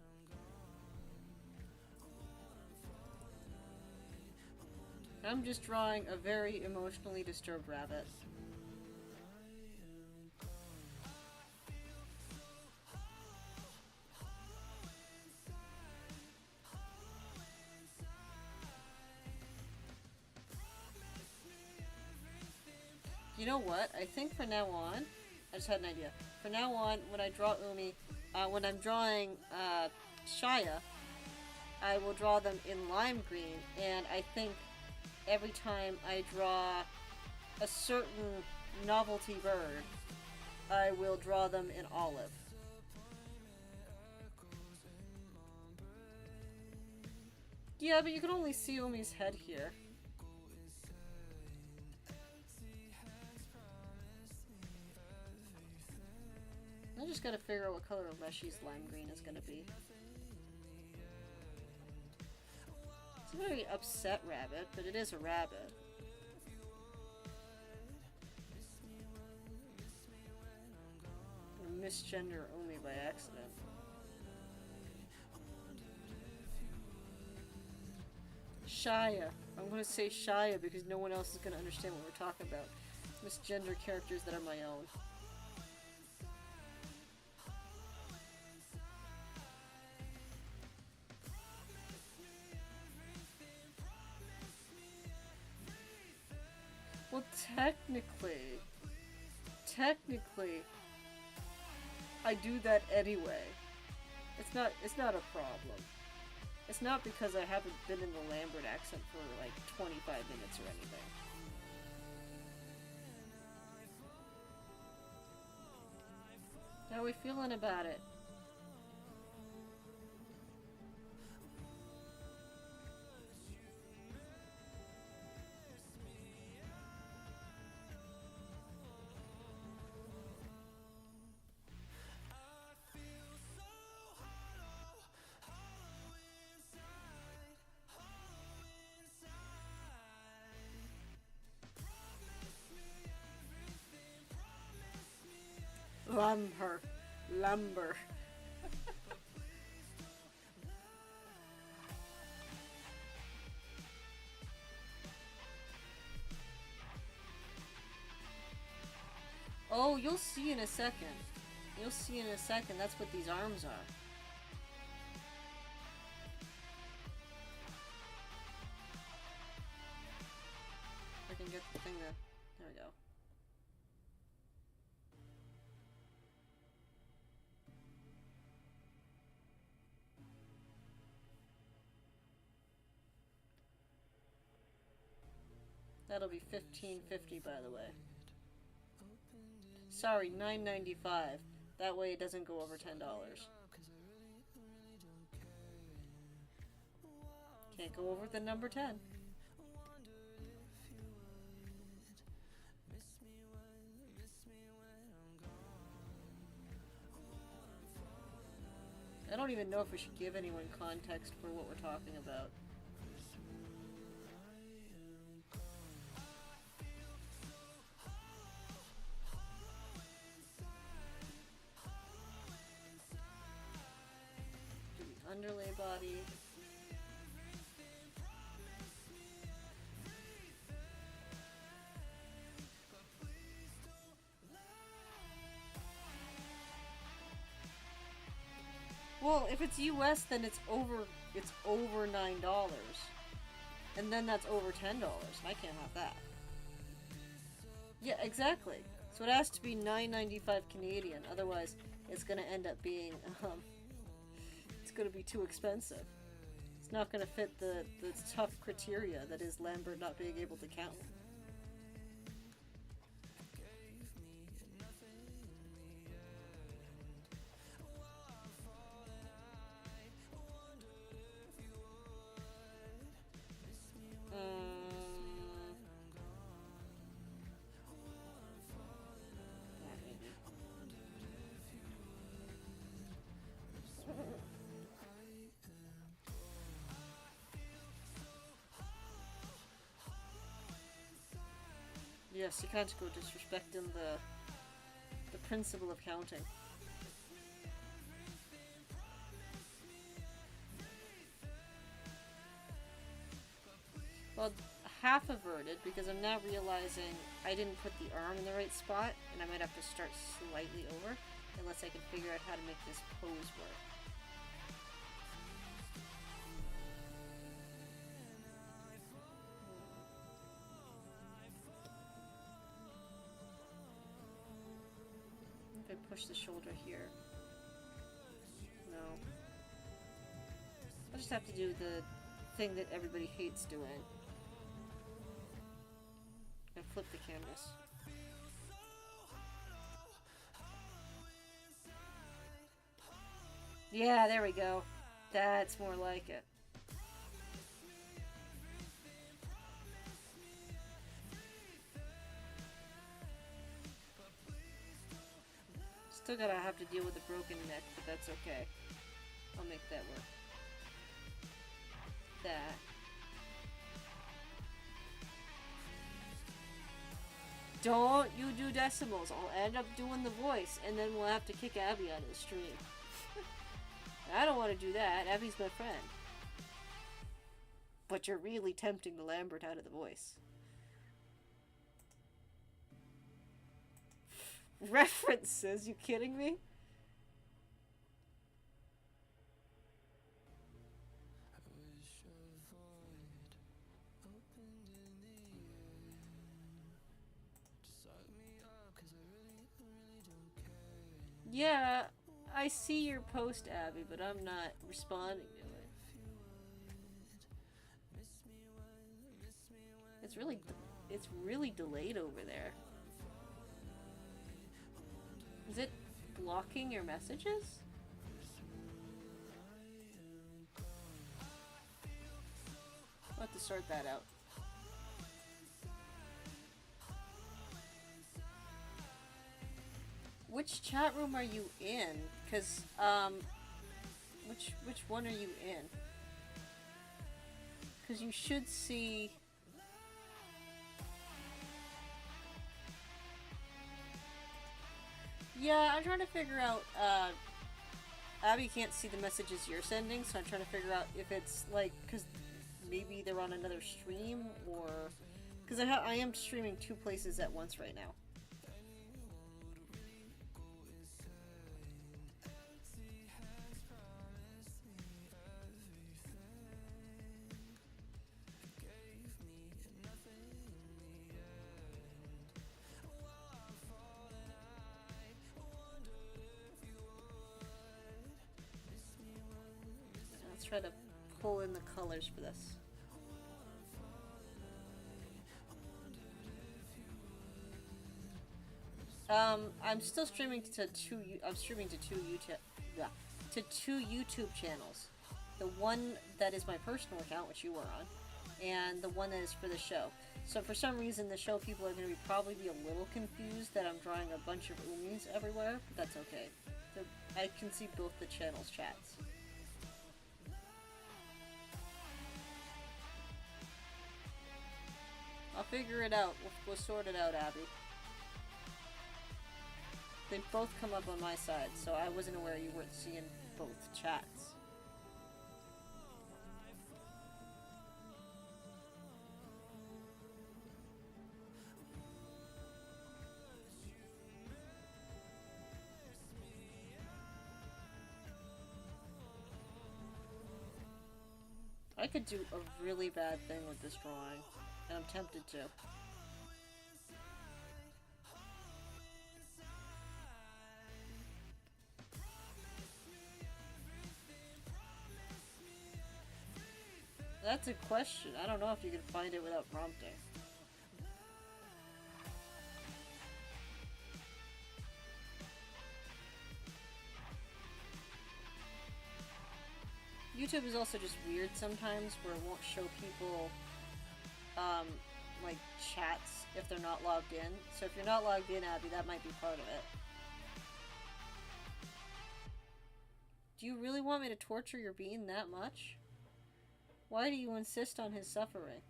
I'm just drawing a very emotionally disturbed rabbit. You know what? I think from now on, I just had an idea. From now on, when I draw Umi, when I'm drawing Shia, I will draw them in lime green, and I think every time I draw a certain novelty bird, I will draw them in olive. Yeah, but you can only see Umi's head here. I just gotta figure out what color Leshy's lime green is gonna be. It's a very upset rabbit, but it is a rabbit. I misgender Umi by accident. Shia. I'm gonna say Shia because no one else is gonna understand what we're talking about. Misgender characters that are my own. Well, technically, I do that anyway. It's not a problem. It's not because I haven't been in the Lambert accent for like 25 minutes or anything. How are we feeling about it? Lumber. Oh, you'll see in a second. You'll see in a second. That's what these arms are. I can get the thing to... There we go. That'll be $15.50, by the way. Sorry, $9.95. That way it doesn't go over $10. Can't go over the number 10. I don't even know if we should give anyone context for what we're talking about. Underlay body. Well, if it's US, then it's over $9. And then that's over $10. I can't have that. Yeah, exactly. So it has to be $9.95 Canadian, otherwise it's gonna end up being it's gonna be too expensive. It's not gonna fit the tough criteria that is Lambert not being able to count. Yes, you can't go disrespecting the principle of counting. Well, half averted because I'm now realizing I didn't put the arm in the right spot and I might have to start slightly over unless I can figure out how to make this pose work. Push the shoulder here. No. I'll just have to do the thing that everybody hates doing. And flip the canvas. Yeah, there we go. That's more like it. Still gotta have to deal with the broken neck, but that's okay. I'll make that work. That. Don't you do decimals. I'll end up doing the voice, and then we'll have to kick Abby out of the stream. I don't want to do that. Abby's my friend. But you're really tempting the Lambert out of the voice. References? You kidding me? Yeah, I see your post, Abby, but I'm not responding to it. It's really delayed over there. Is it blocking your messages? I'll have to sort that out. Which chat room are you in? Because, which one are you in? Because you should see... Yeah, I'm trying to figure out, Abby can't see the messages you're sending, so I'm trying to figure out if it's, like, because maybe they're on another stream, or... Because I am streaming 2 places at once right now. Try to pull in the colors for this. I'm still streaming to two YouTube channels. The one that is my personal account, which you were on, and the one that is for the show. So for some reason, the show people are going to probably be a little confused that I'm drawing a bunch of Umis everywhere, but that's okay. I can see both the channels' chats. I'll figure it out. We'll sort it out, Abby. They both come up on my side, so I wasn't aware you weren't seeing both chats. I could do a really bad thing with this drawing. And I'm tempted to. That's a question. I don't know if you can find it without prompting. YouTube is also just weird sometimes, where it won't show people like chats if they're not logged in. So if you're not logged in, Abby, that might be part of it. Do you really want me to torture your bean that much? Why do you insist on his suffering?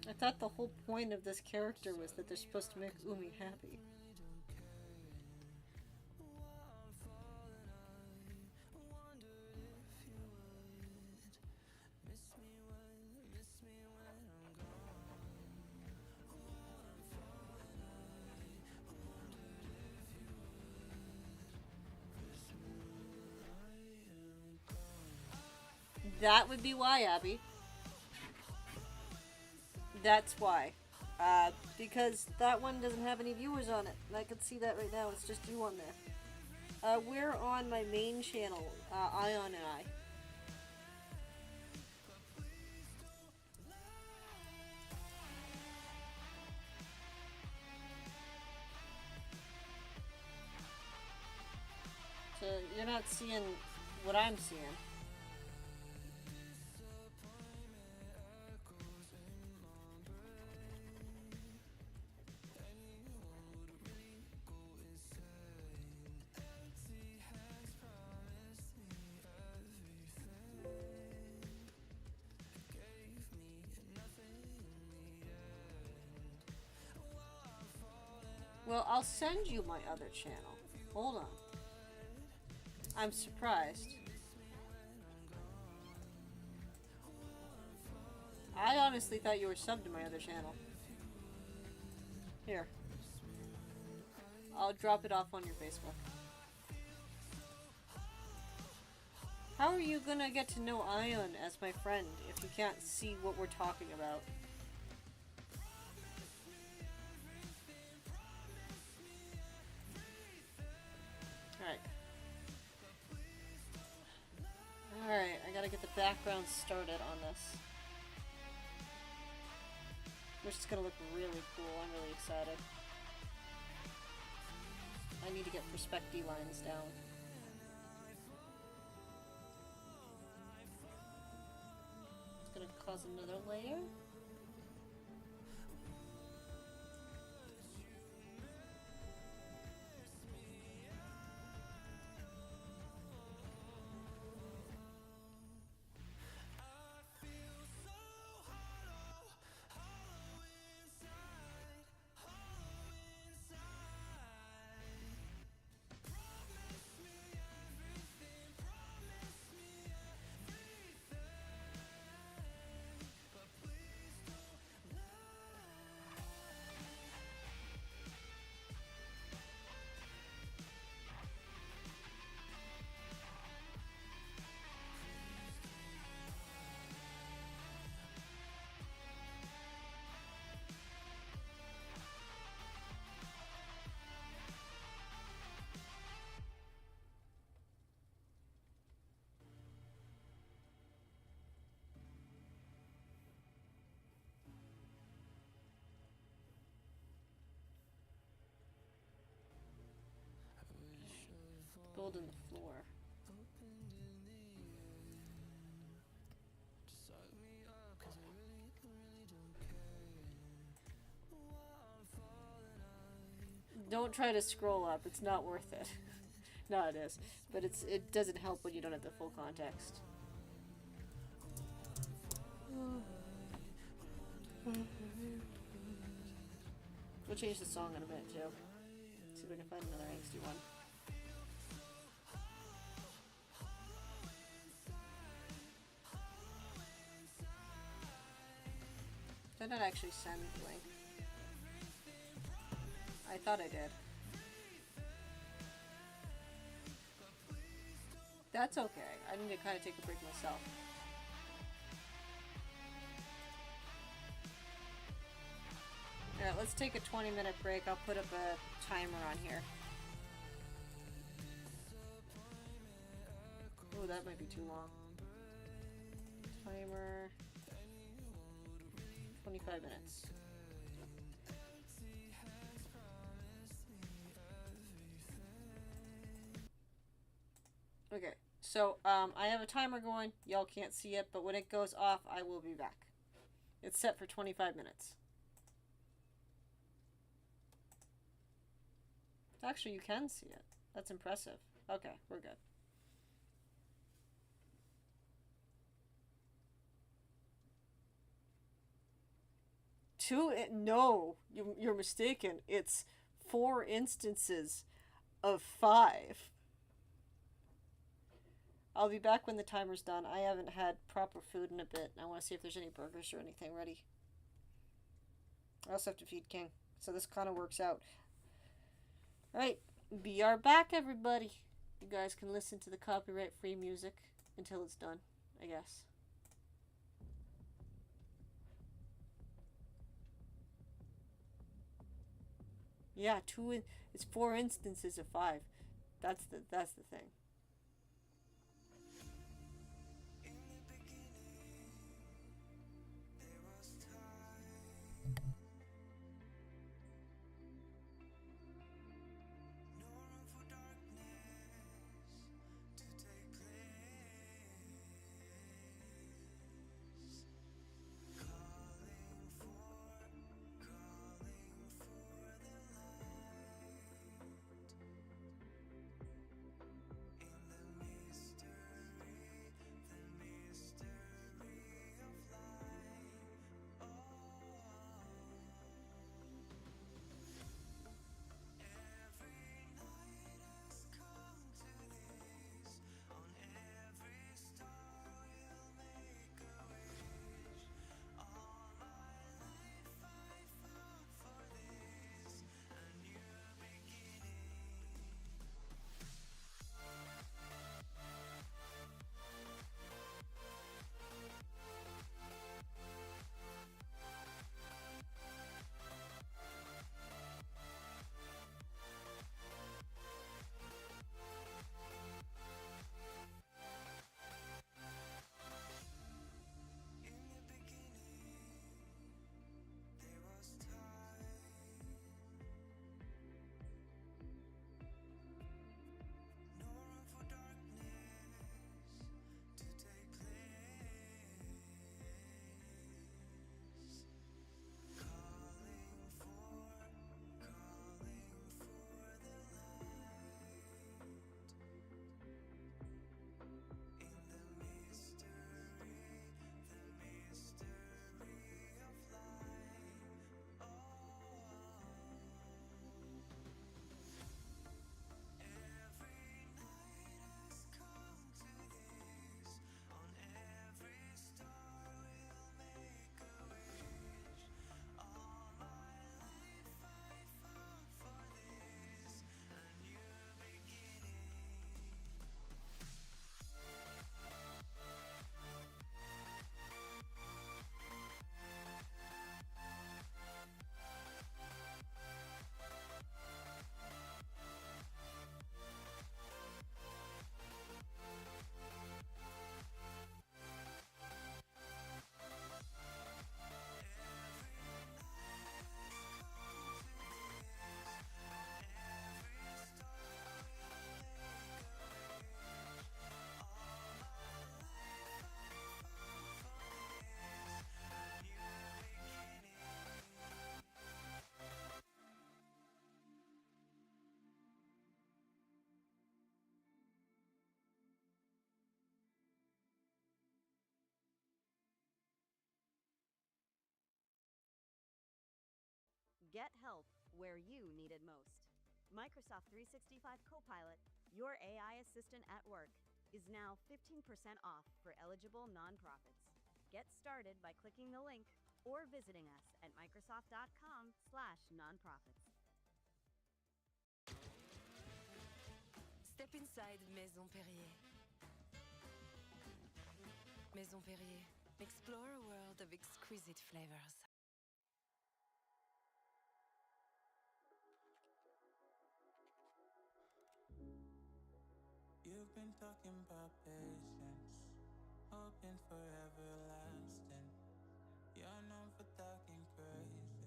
I thought the whole point of this character was that they're supposed to make Umi happy. That would be why, Abby. That's why. Because that one doesn't have any viewers on it. And I can see that right now. It's just you on there. We're on my main channel, Ion and I. So you're not seeing what I'm seeing. I'll send you my other channel. Hold on. I'm surprised. I honestly thought you were subbed to my other channel. Here. I'll drop it off on your Facebook. How are you gonna get to know Ion as my friend if you can't see what we're talking about? Alright. Alright, I gotta get the background started on this. Which is gonna look really cool. I'm really excited. I need to get perspective lines down. It's gonna cause another layer. Build in the floor. Don't try to scroll up, it's not worth it. No, it is. But it doesn't help when you don't have the full context. We'll change the song in a minute too. See if we can find another angsty one. Did I not actually send the link? I thought I did. That's okay. I need to kind of take a break myself. Alright, let's take a 20-minute break. I'll put up a timer on here. Oh, that might be too long. Timer. 25 minutes. Okay, so I have a timer going. Y'all can't see it, but when it goes off, I will be back. It's set for 25 minutes. Actually, you can see it. That's impressive. Okay, we're good. No, you're mistaken. It's 4 instances of 5. I'll be back when the timer's done. I haven't had proper food in a bit. I want to see if there's any burgers or anything ready. I also have to feed King, so this kind of works out. Alright, be our back, everybody. You guys can listen to the copyright-free music until it's done, I guess. Yeah, it's 4 instances of 5. That's the thing. Get help where you need it most. Microsoft 365 Copilot, your AI assistant at work, is now 15% off for eligible nonprofits. Get started by clicking the link or visiting us at Microsoft.com/nonprofits. Step inside Maison Perrier. Maison Perrier. Explore a world of exquisite flavors. You've been talking about patience, hoping for everlasting. You're known for talking crazy.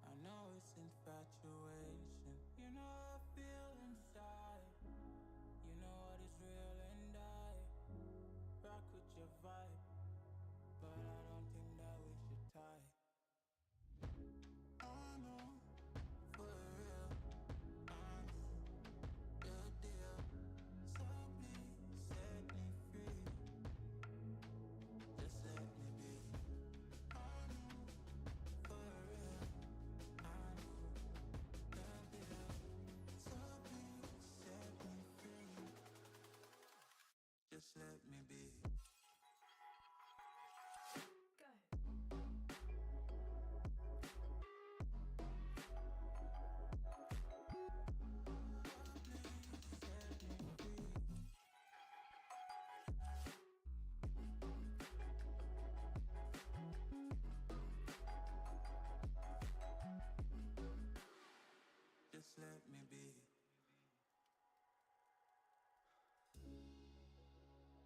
I know it's infatuation. You know how I feel inside. You know what is real and I rock with your vibe, but I don't think that we should tie. I know, for real, I know, the deal. So please set me free. Just let me be. I know, for real, I know, the deal. So please set me free. Just let me be. Just let me be.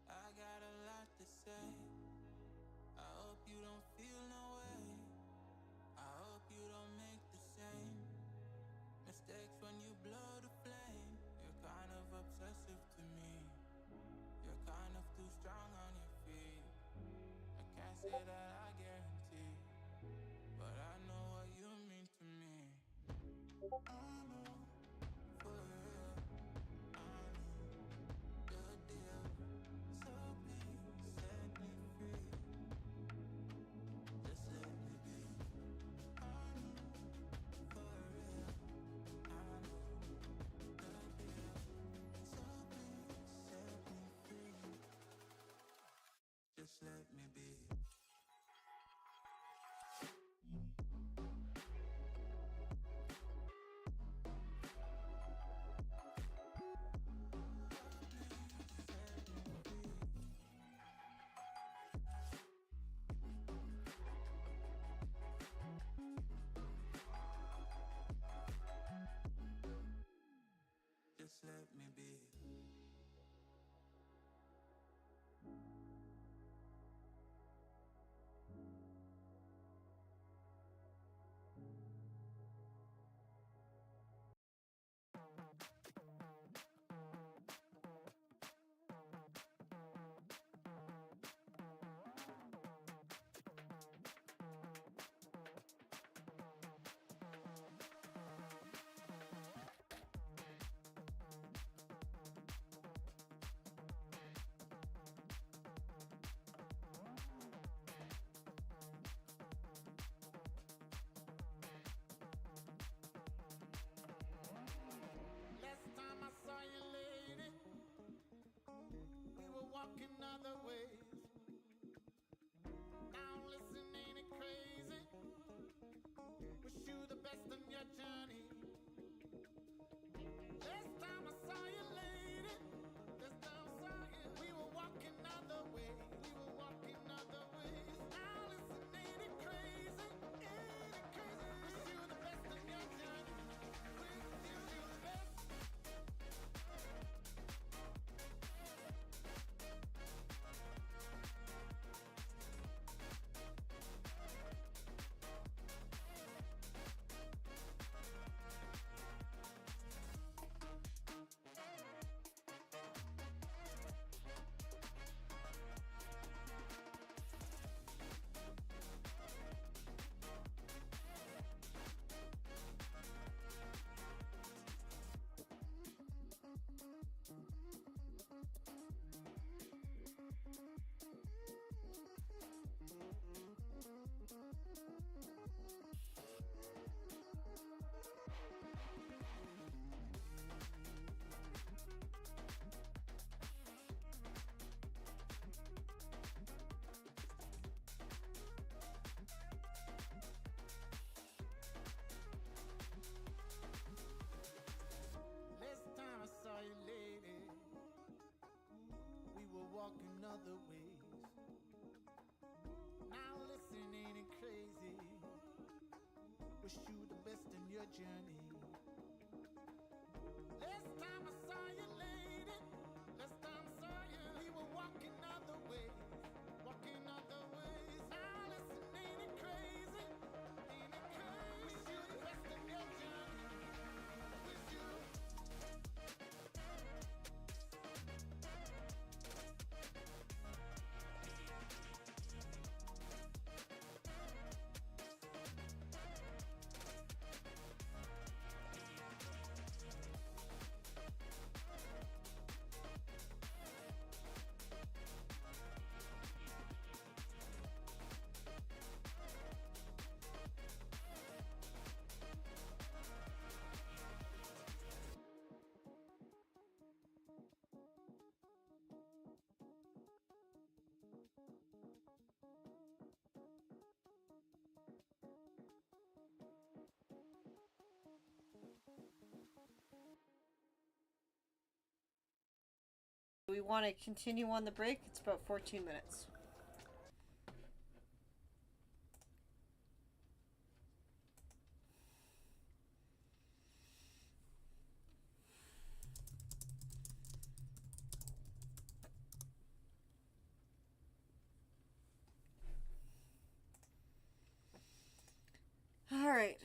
I got a lot to say. I hope you don't feel no way. I hope you don't make the same mistakes when you blow the flame. You're kind of obsessive to me. You're kind of too strong on your feet. I can't say that I guarantee, but I know what you mean to me. I know, for real, I know, the deal. So please set me free. Just let me be. I know, for real, I know, the deal. So please set me free. Just let me be. Just let me be. Wish you the best in your journey. Last time I saw you, lady. Last time I saw you, we were walking other ways. Walking other ways. Now listen, ain't it crazy? Ain't it crazy? Wish you the best in your journey. Wish you. Do we want to continue on the break? It's about 14 minutes. Alright.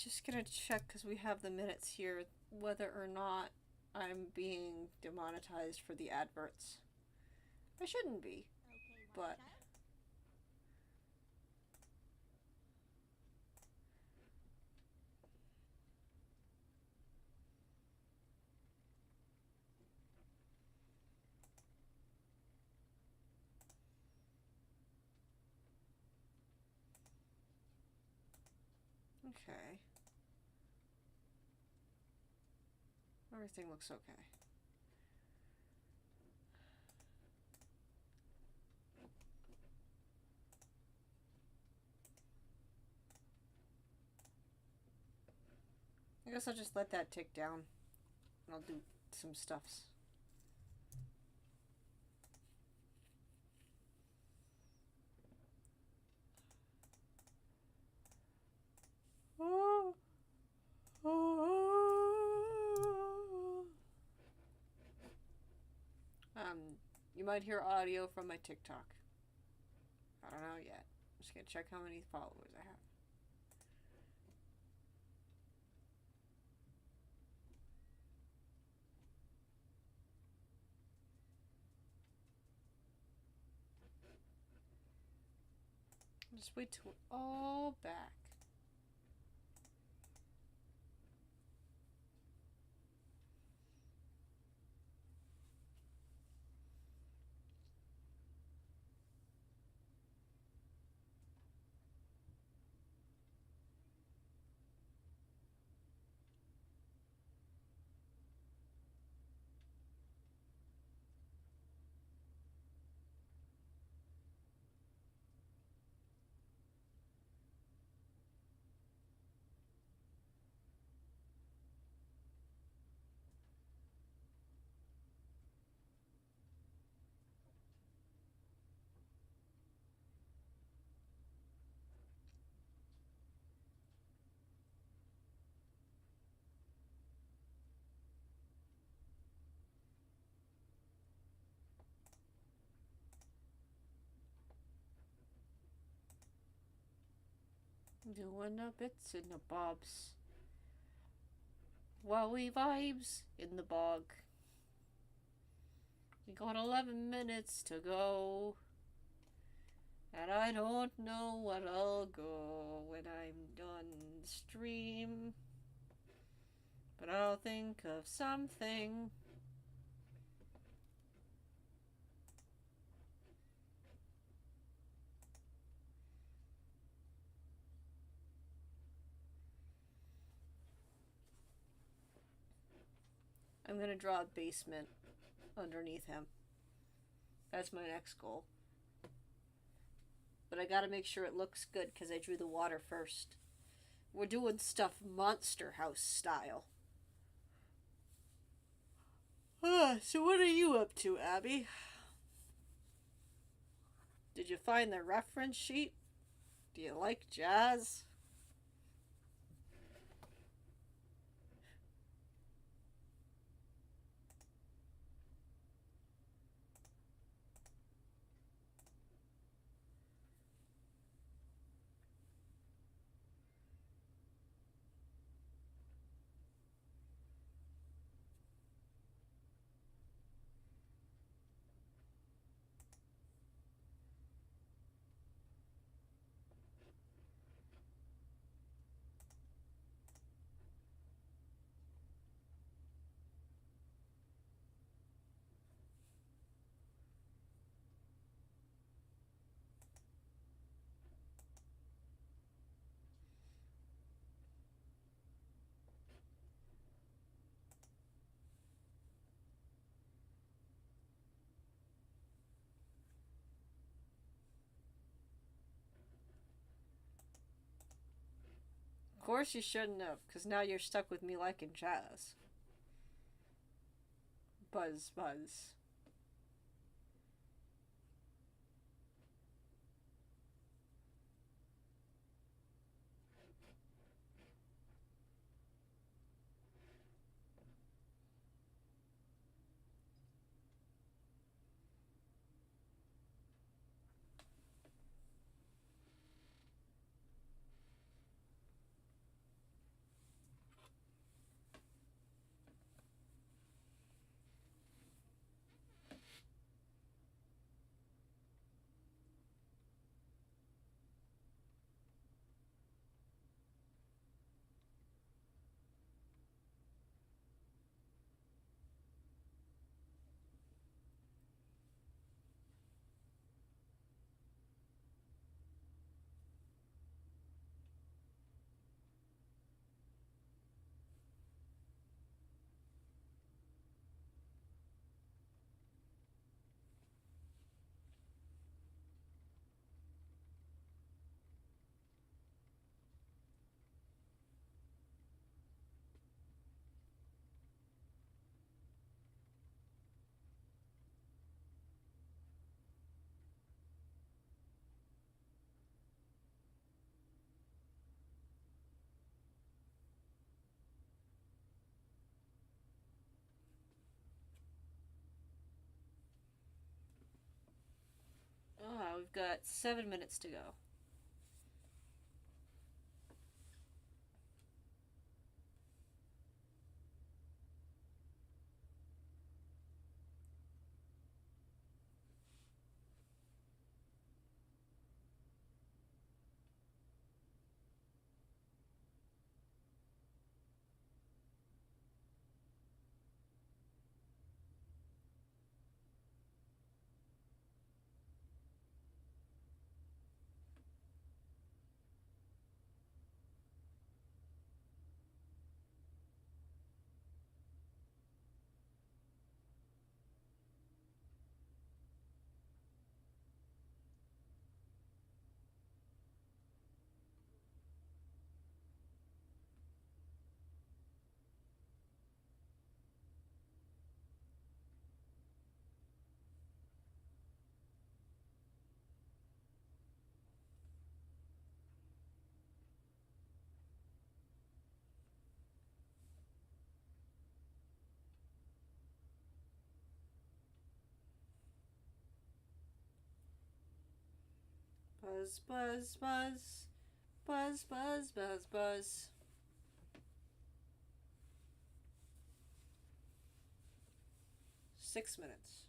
Just gonna check because we have the minutes here whether or not I'm being demonetized for the adverts. I shouldn't be, but okay. Everything looks okay. I guess I'll just let that tick down. And I'll do some stuffs. You might hear audio from my TikTok. I don't know yet. I'm just gonna check how many followers I have. Just wait till we're all back. Doing the bits and the bobs while we vibes in the bog. We got 11 minutes to go, and I don't know what I'll go when I'm done the stream, but I'll think of something. I'm gonna draw a basement underneath him. That's my next goal. But I gotta make sure it looks good because I drew the water first. We're doing stuff Monster House style. So what are you up to, Abby? Did you find the reference sheet? Do you like jazz? course you shouldn't have, because now you're stuck with me liking jazz. Buzz, buzz. Ah, we've got 7 minutes to go. Buzz, buzz, buzz. Buzz, buzz, buzz, buzz. Six minutes.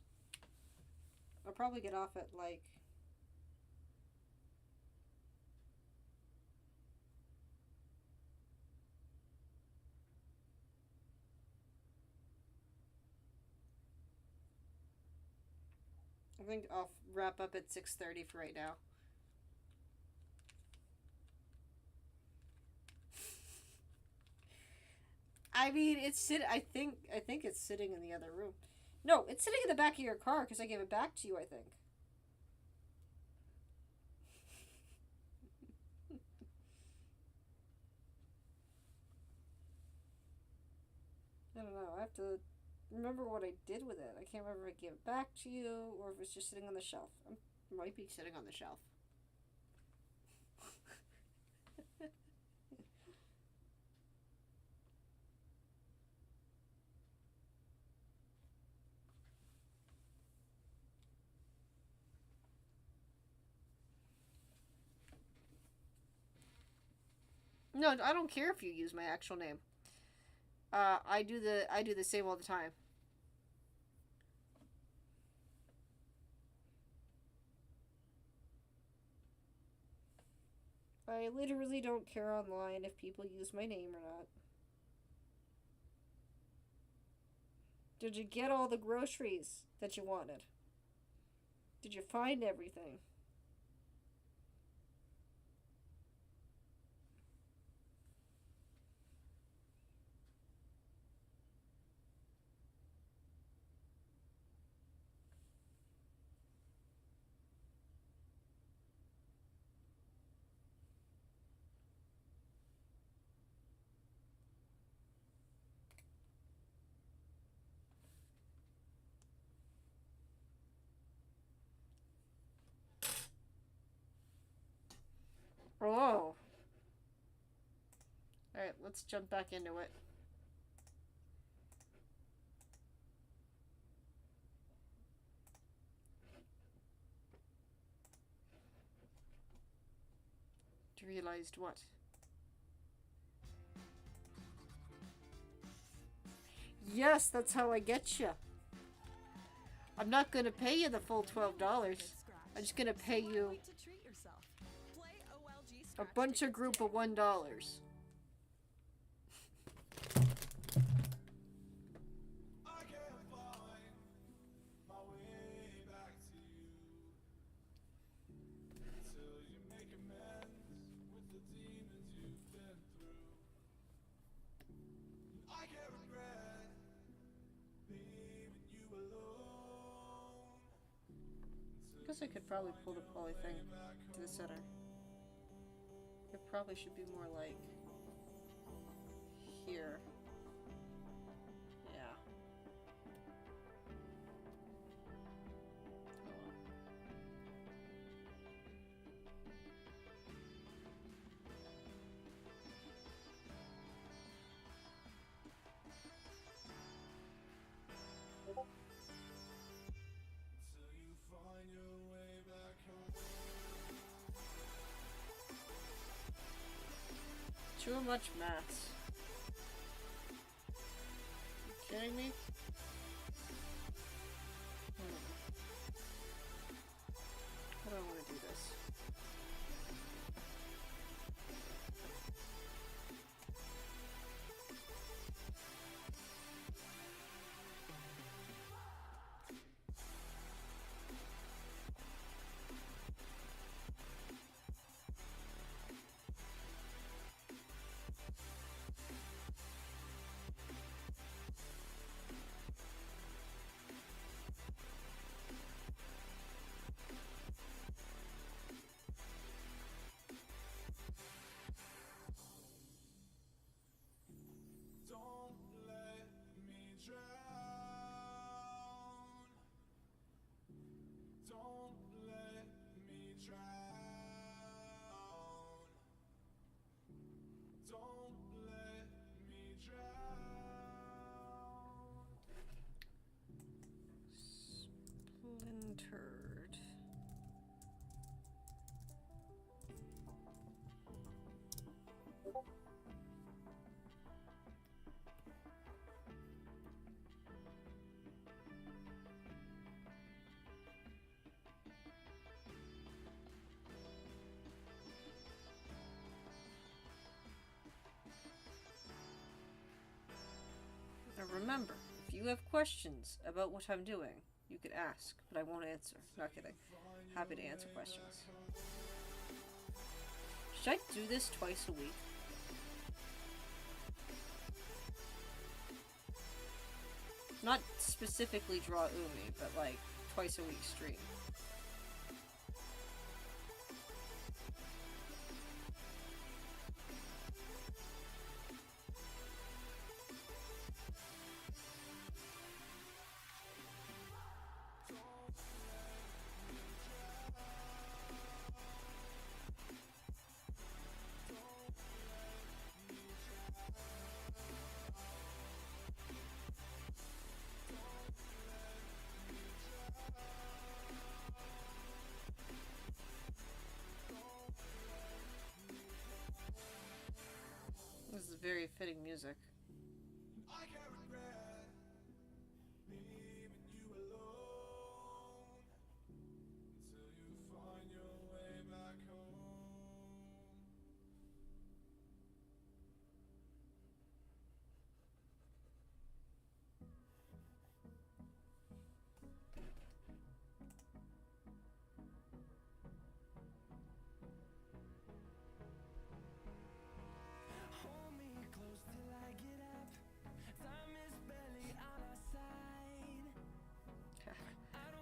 I'll probably get off at like... I think I'll wrap up at 6:30 for right now. I mean, I think it's sitting in the other room. No, it's sitting in the back of your car because I gave it back to you, I think. I don't know. I have to remember what I did with it. I can't remember if I gave it back to you or if it's just sitting on the shelf. It might be sitting on the shelf. No, I don't care if you use my actual name. I do the same all the time. I literally don't care online if people use my name or not. Did you get all the groceries that you wanted? Did you find everything? Oh. Alright, let's jump back into it. Realized what? Yes, that's how I get you. I'm not gonna pay you the full $12. I'm just gonna pay you a bunch of group of $1. I guess I could probably pull the poly thing to the center. It probably should be more like here. Yeah. Too much maths. You kidding me? How do I want to do this? Splintered. Now remember, if you have questions about what I'm doing, you could ask, but I won't answer. Not kidding. Happy to answer questions. Should I do this twice a week? Not specifically draw Umi, but like twice a week stream. This is very fitting music.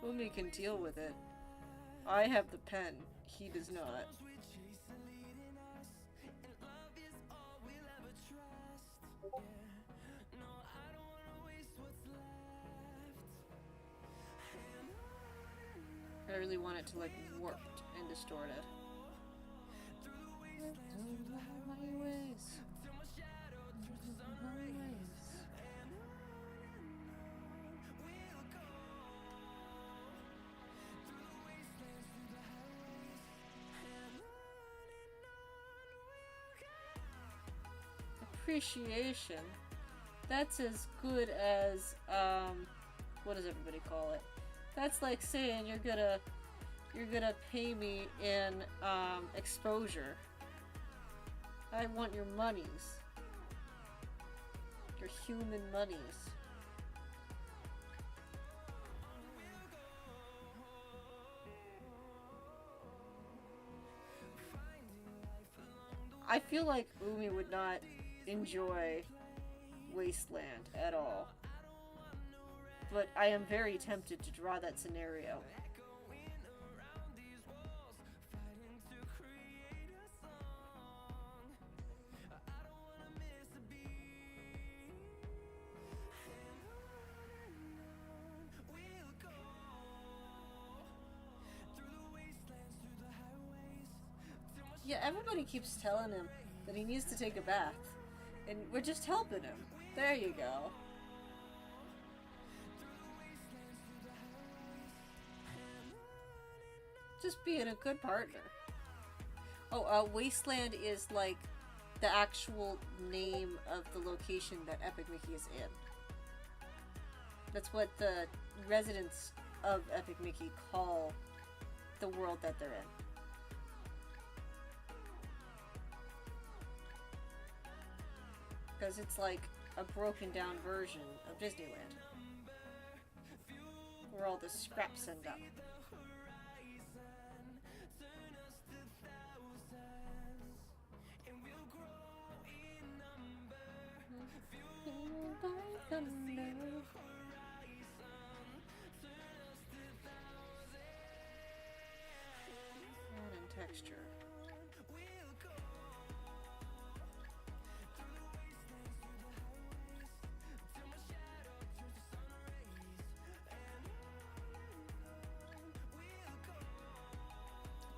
Umi can deal with it. I have the pen. He does not. I really want it to like warped and distorted. Appreciation. That's as good as what does everybody call it? That's like saying you're gonna pay me in exposure. I want your monies. Your human monies. I feel like Umi would not enjoy Wasteland at all. But I am very tempted to draw that scenario. Yeah, everybody keeps telling him that he needs to take a bath. And we're just helping him. There you go. Just being a good partner. Oh, Wasteland is like the actual name of the location that Epic Mickey is in. That's what the residents of Epic Mickey call the world that they're in. Because it's like a broken down version of Disneyland. Where all the scraps end up. And texture.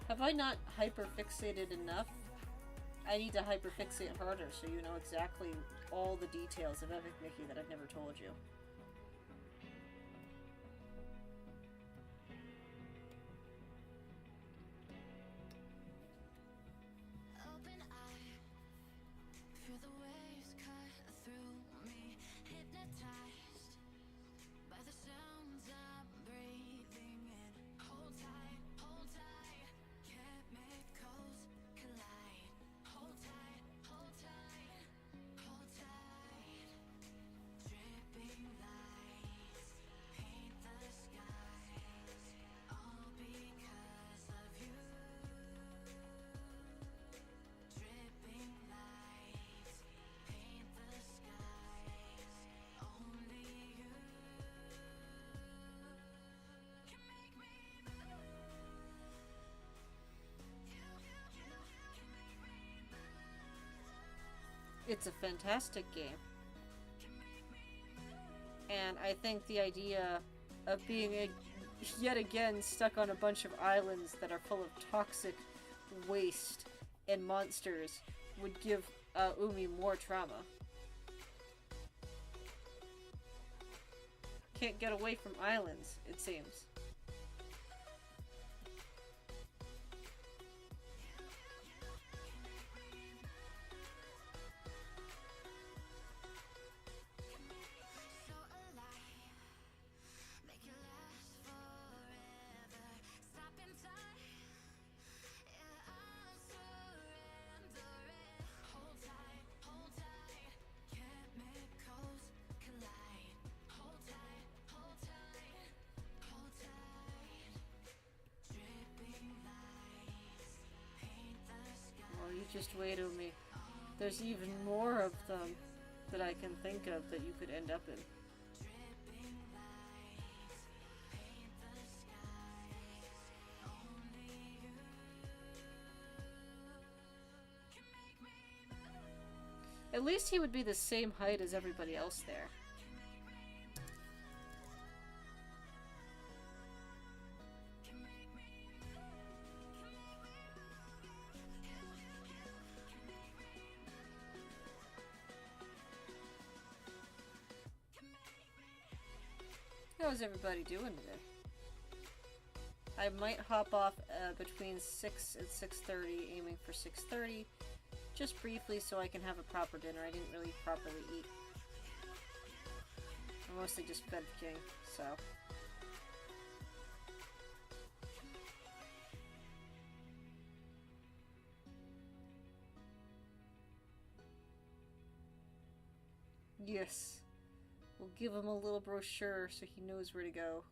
Have I not hyperfixated enough? I need to hyperfixate harder so you know exactly all the details of Epic Mickey that I've never told you. Open eye, feel the waves cut through me, hypnotized by the sounds I'm breathing in. Hold tight, chemicals collide. Hold tight, hold tight, hold tight. Dripping lights paint the skies, all because of you. Dripping lights paint the skies, only you can make me move. It's a fantastic game. And I think the idea of being yet again stuck on a bunch of islands that are full of toxic waste and monsters would give Umi more trauma. Can't get away from islands, it seems. So alive, make it last forever. Stop in time, yeah, I'm surrendering. Hold tight, chemicals collide. Hold tight, hold tight, hold tight. Dripping lights paint the sky. Well, you just wait, Umi. There's even more of them that I can think of that you could end up in. Dripping lights paint the skies, only you can make me move. At least he would be the same height as everybody else there. How's everybody doing today? I might hop off between 6 and 6:30, aiming for 6:30, just briefly so I can have a proper dinner. I didn't really properly eat. I mostly just fed King, so... Yes. We'll give him a little brochure so he knows where to go.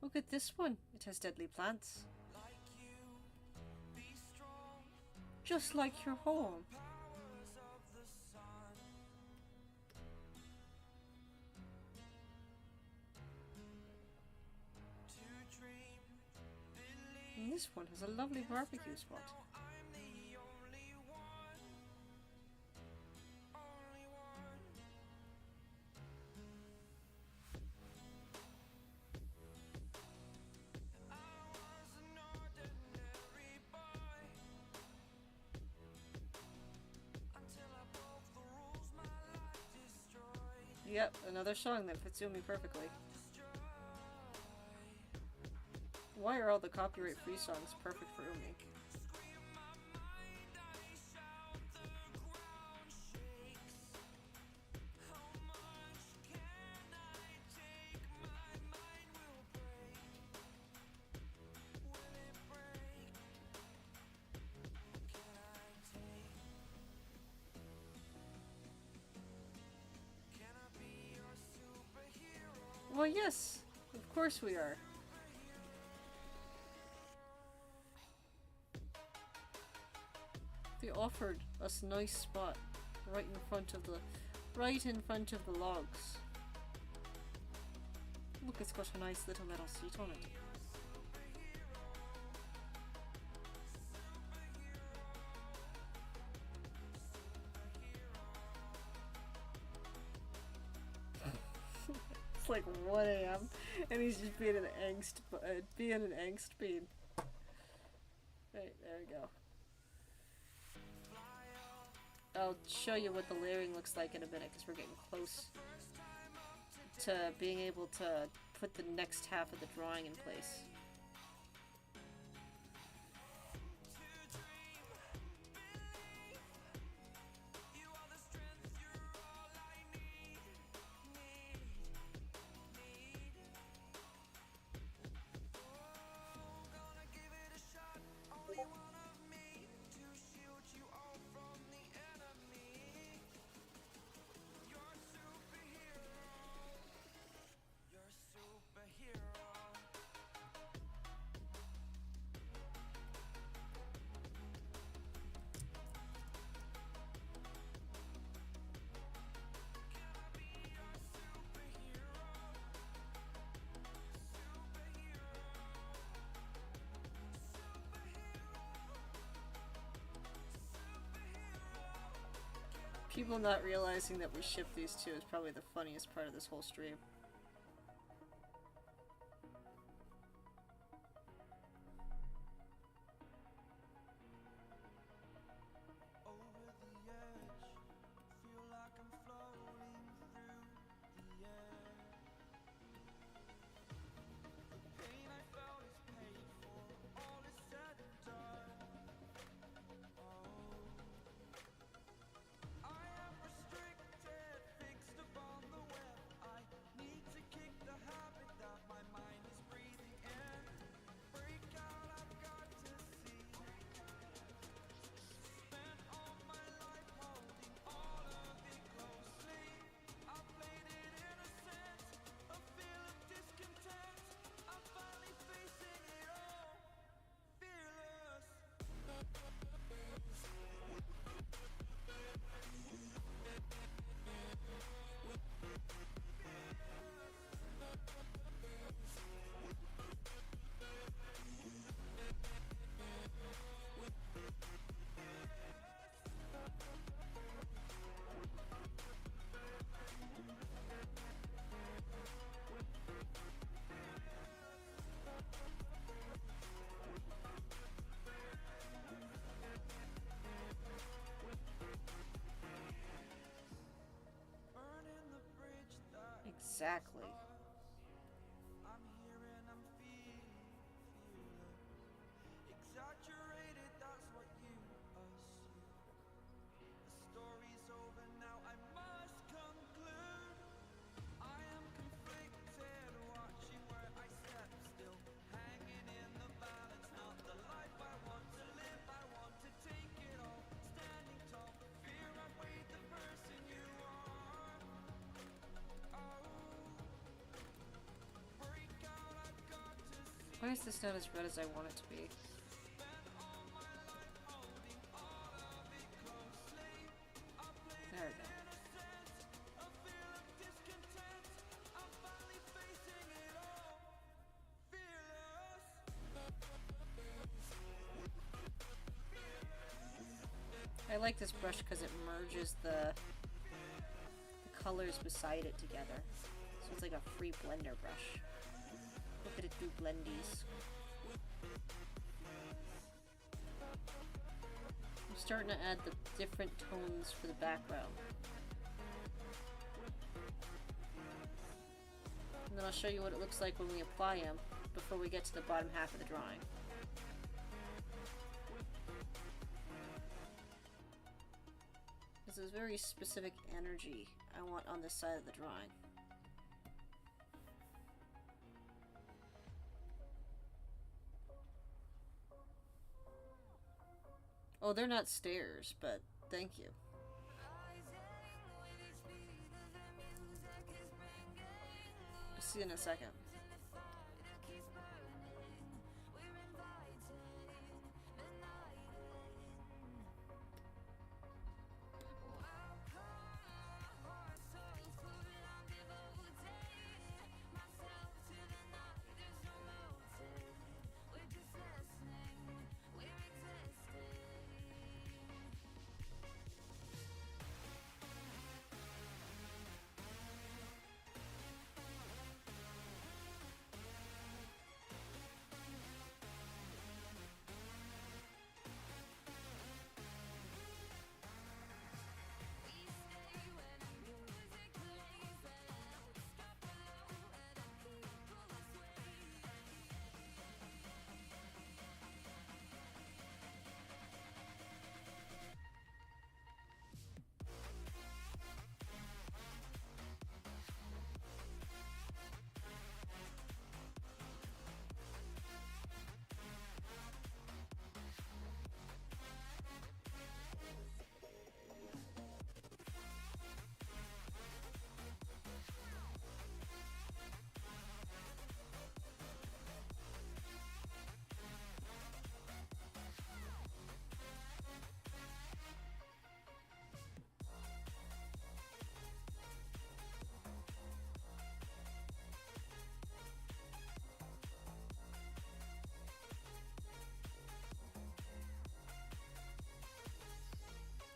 Look at this one. It has deadly plants. Just like your home. And this one has a lovely barbecue spot. Yep, another song that fits Umi perfectly. Why are all the copyright-free songs perfect for Umi? Well, yes, of course we are. They offered us a nice spot right in front of the logs. Look, it's got a nice little metal seat on it. It's like 1 AM and he's just being an angst bean. Right, there we go. I'll show you what the layering looks like in a minute because we're getting close to being able to put the next half of the drawing in place. People not realizing that we ship these two is probably the funniest part of this whole stream. Exactly. I'm here and I'm feeling exaggerated, that's what you assume. The story's over now, I must conclude. I am conflicted, watching where I step still, hanging in the balance, not the life I want to live. I want to take it all, standing tall, fear I weighed the person you are. Oh, break out, I've got to see. Why is this not as red as I want it to be? There we go. I like this brush because it merges the colors beside it together. So it's like a free blender brush. Look at it do blendies. I'm starting to add the different tones for the background. And then I'll show you what it looks like when we apply them before we get to the bottom half of the drawing. There's very specific energy I want on this side of the drawing. Oh, they're not stairs, but thank you. I'll see you in a second.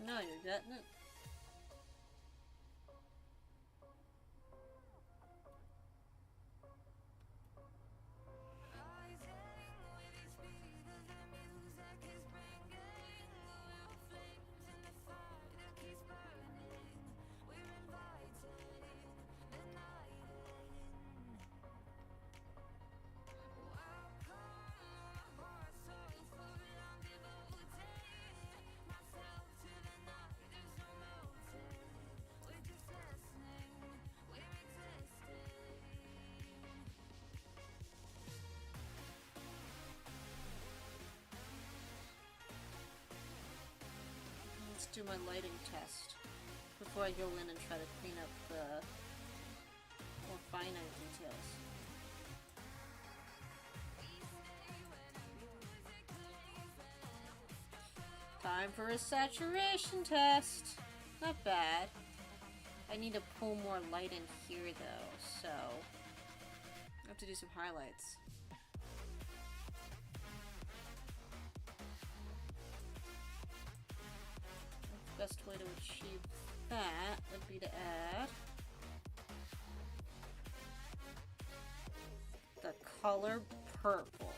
No, you're getting it. Let's do my lighting test before I go in and try to clean up the more finite details. Time for a saturation test. Not bad. I need to pull more light in here though, so I have to do some highlights. The best way to achieve that would be to add the color purple.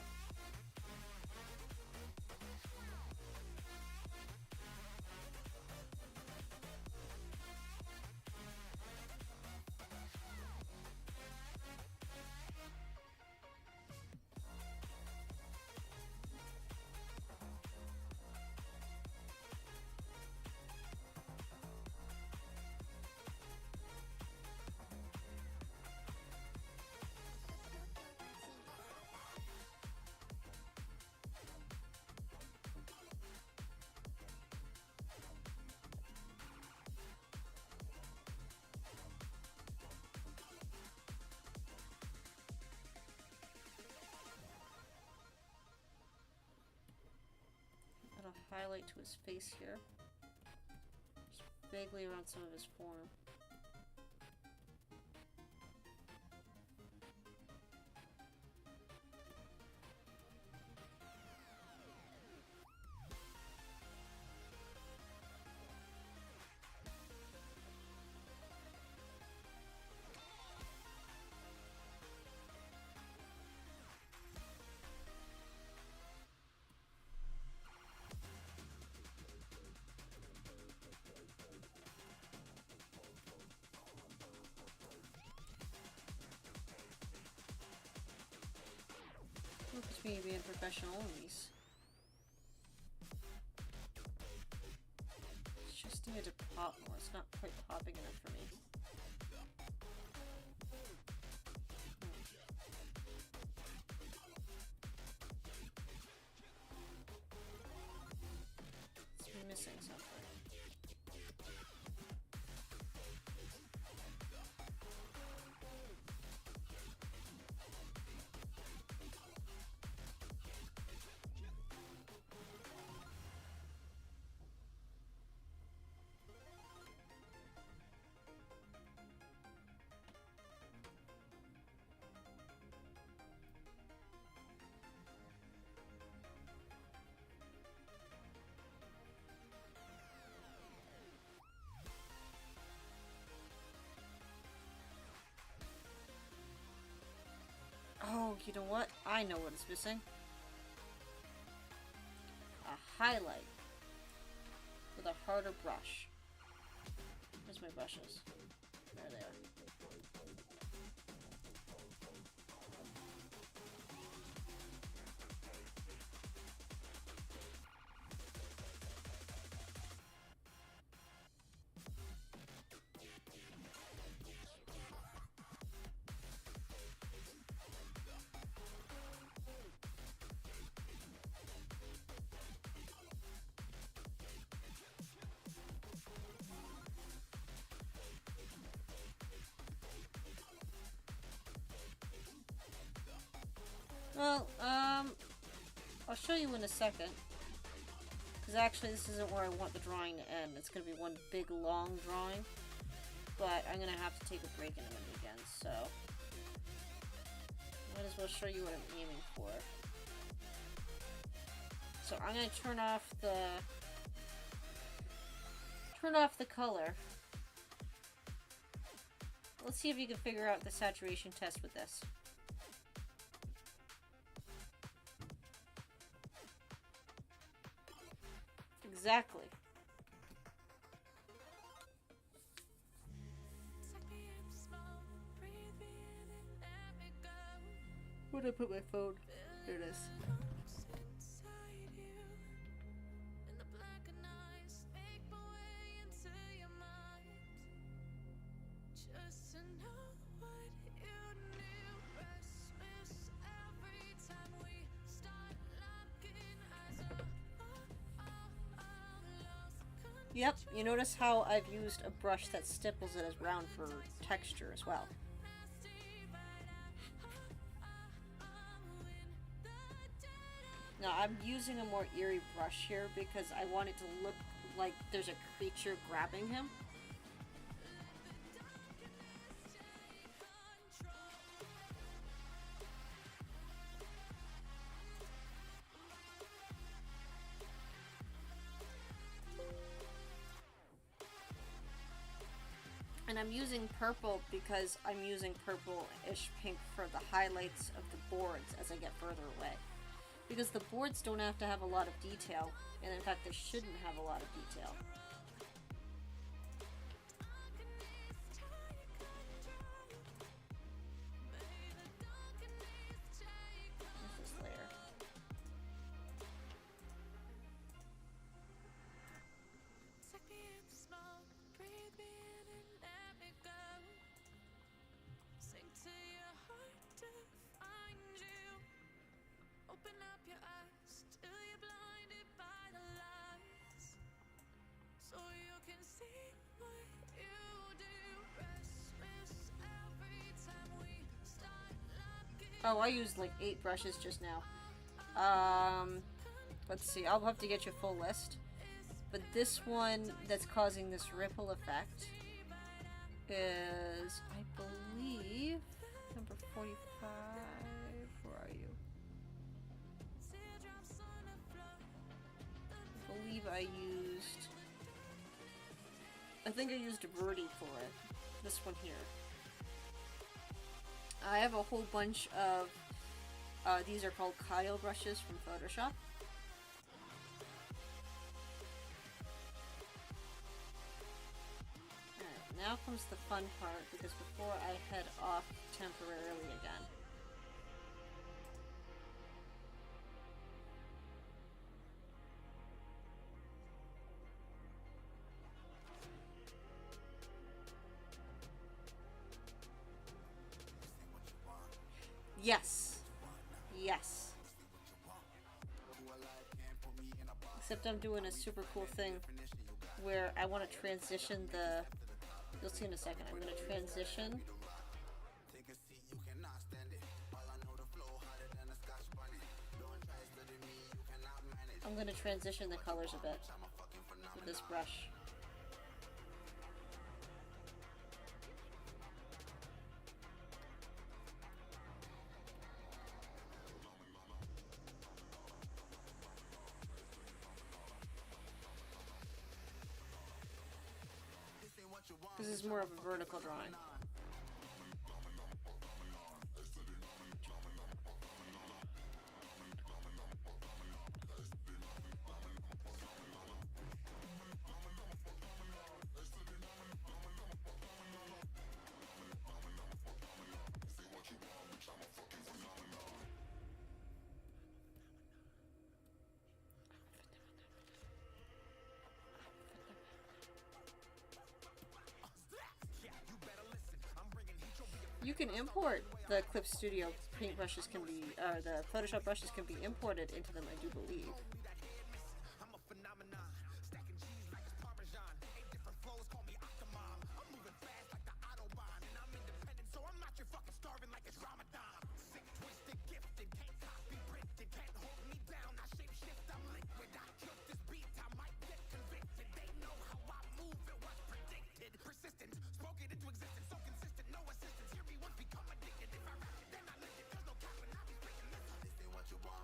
highlight to his face here. Just vaguely around some of his form. Look at me being professional in these. It's just needed to pop more. It's not quite popping enough for me. It's missing something. Oh, you know what? I know what is missing. A highlight with a harder brush. Where's my brushes? There they are. Well, I'll show you in a second. Because actually this isn't where I want the drawing to end. It's going to be one big long drawing. But I'm going to have to take a break in a minute again, so... might as well show you what I'm aiming for. So I'm going to turn off the color. Let's see if you can figure out the saturation test with this. Exactly. Where'd I put my phone? There it is. Yep, you notice how I've used a brush that stipples it as round for texture as well. Now I'm using a more eerie brush here because I want it to look like there's a creature grabbing him. And I'm using purple because I'm using purple-ish pink for the highlights of the boards as I get further away. Because the boards don't have to have a lot of detail, and in fact they shouldn't have a lot of detail. Where's this layer? Oh, I used like 8 brushes just now. Let's see, I'll have to get you a full list. But this one that's causing this ripple effect is, I believe, number 45. Where are you? I believe I think I used Verdi for it. This one here. I have a whole bunch of, these are called Kyle brushes from Photoshop. Alright, now comes the fun part, because before I head off temporarily again. Yes. Yes. Except I'm doing a super cool thing where I want to transition the... You'll see in a second. I'm going to transition... I'm going to transition the colors a bit with this brush. This is more of a vertical drawing. You can import the Clip Studio paintbrushes can be, the Photoshop brushes can be imported into them, I do believe.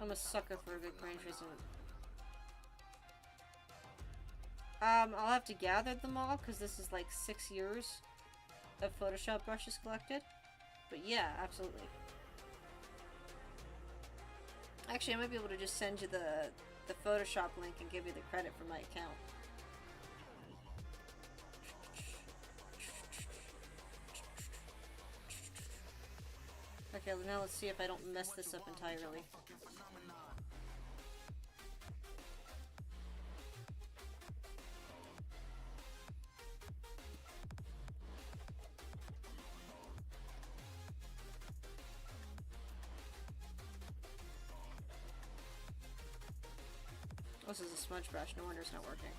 I'm a sucker for a good grain tracing. I'll have to gather them all because this is like 6 years of Photoshop brushes collected. But yeah, absolutely. Actually, I might be able to just send you the Photoshop link and give you the credit for my account. Okay, now let's see if I don't mess this up entirely. This is a smudge brush, no wonder it's not working.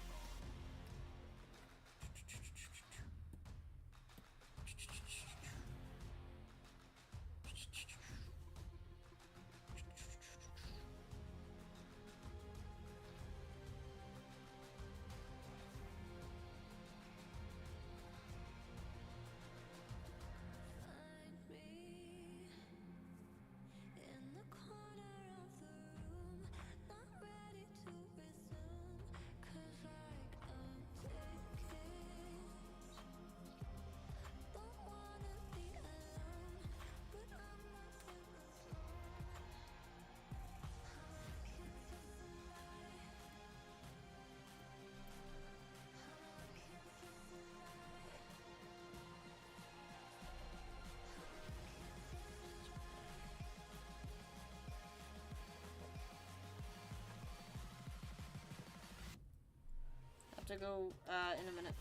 To go in a minute.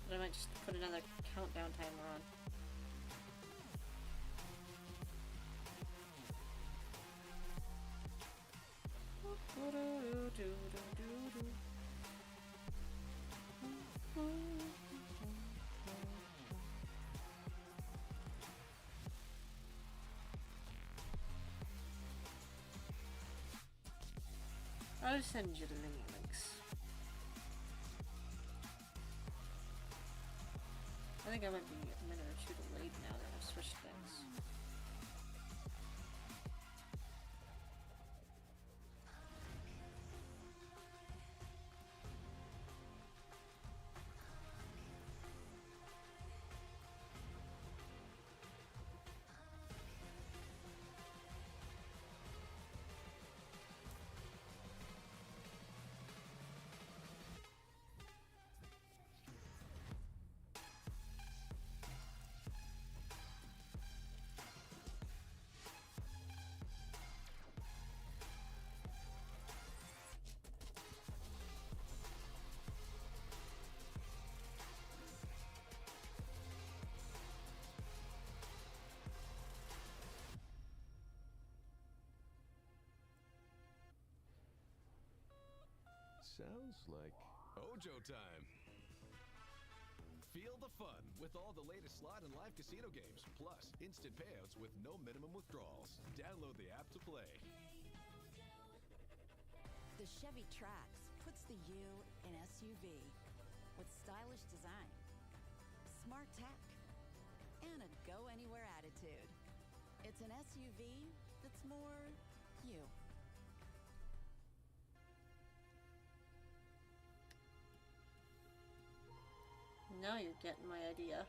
But I might just put another countdown timer on. I'll send you the mini links. I think I might be a minute or two delayed now that I've switched things. Sounds like Ojo time. Feel the fun with all the latest slot and live casino games, plus instant payouts with no minimum withdrawals. Download the app to play. The Chevy Trax puts the U in SUV with stylish design, smart tech, and a go-anywhere attitude. It's an SUV that's more you. Now you're getting my idea.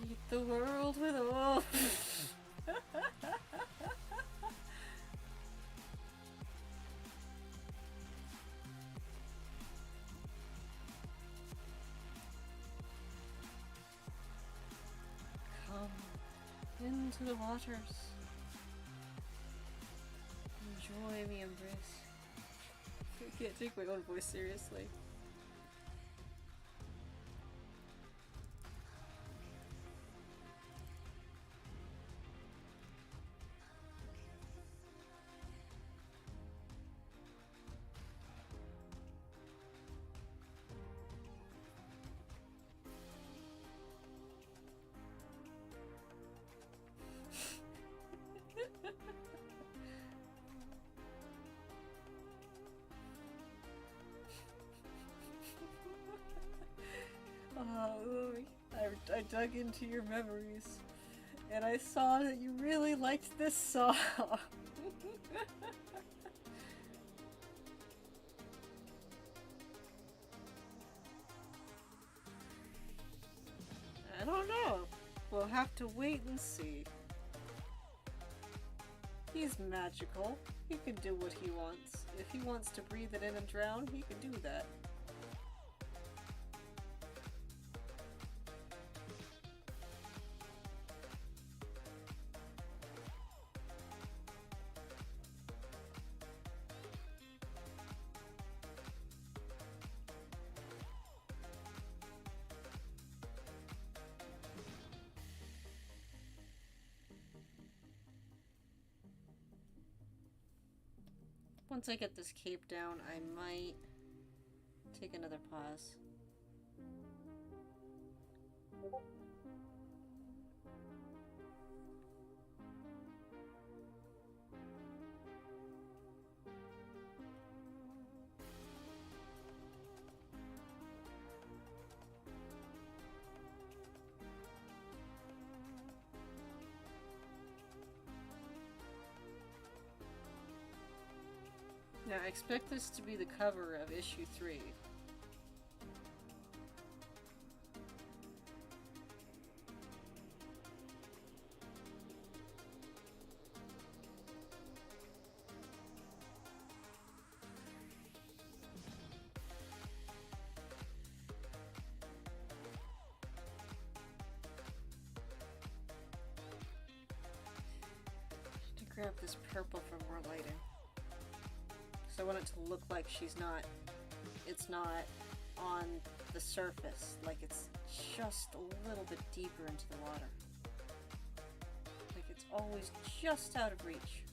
Eat the world with a wolf. Come into the waters. Enjoy the embrace. I can't take my own voice seriously. I dug into your memories, and I saw that you really liked this song. I don't know. We'll have to wait and see. He's magical. He can do what he wants. If he wants to breathe it in and drown, he can do that. Once I get this cape down, I might take another pause. Now, I expect this to be the cover of issue 3. grab this purple for more lighting. So I want it to look like it's not on the surface, like it's just a little bit deeper into the water. Like it's always just out of reach.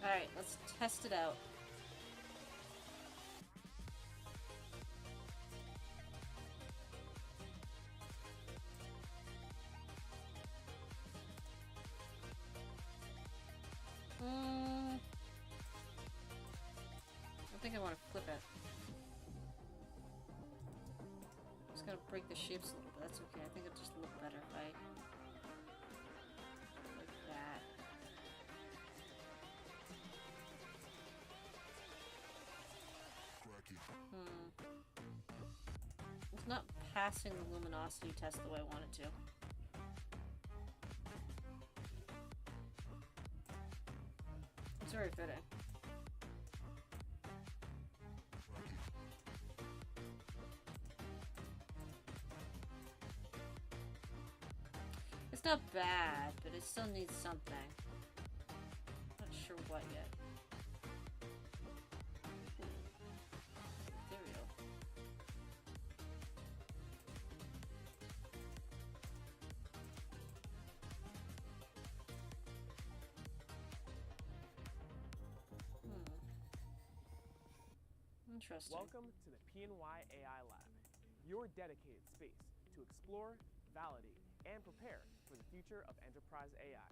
Alright, let's test it out. I think I want to flip it. Just gotta break the shapes a little bit. That's okay. I think it'll just look better if I... like that. It's not passing the luminosity test the way I want it to. It's very fitting. It's not bad, but it still needs something. Not sure what yet. Ethereal. Interesting. Welcome to the PNY AI Lab, your dedicated space to explore, validate, and prepare for the future of enterprise AI.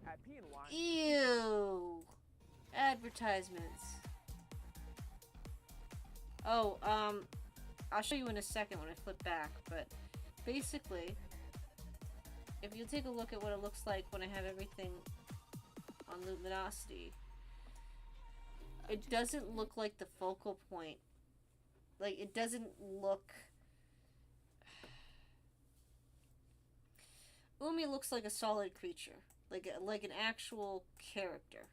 At PNY... Ew! Advertisements. Oh, I'll show you in a second when I flip back, but basically, if you take a look at what it looks like when I have everything on luminosity, it doesn't look like the focal point. Like, it doesn't look... Umi looks like a solid creature. Like an actual character.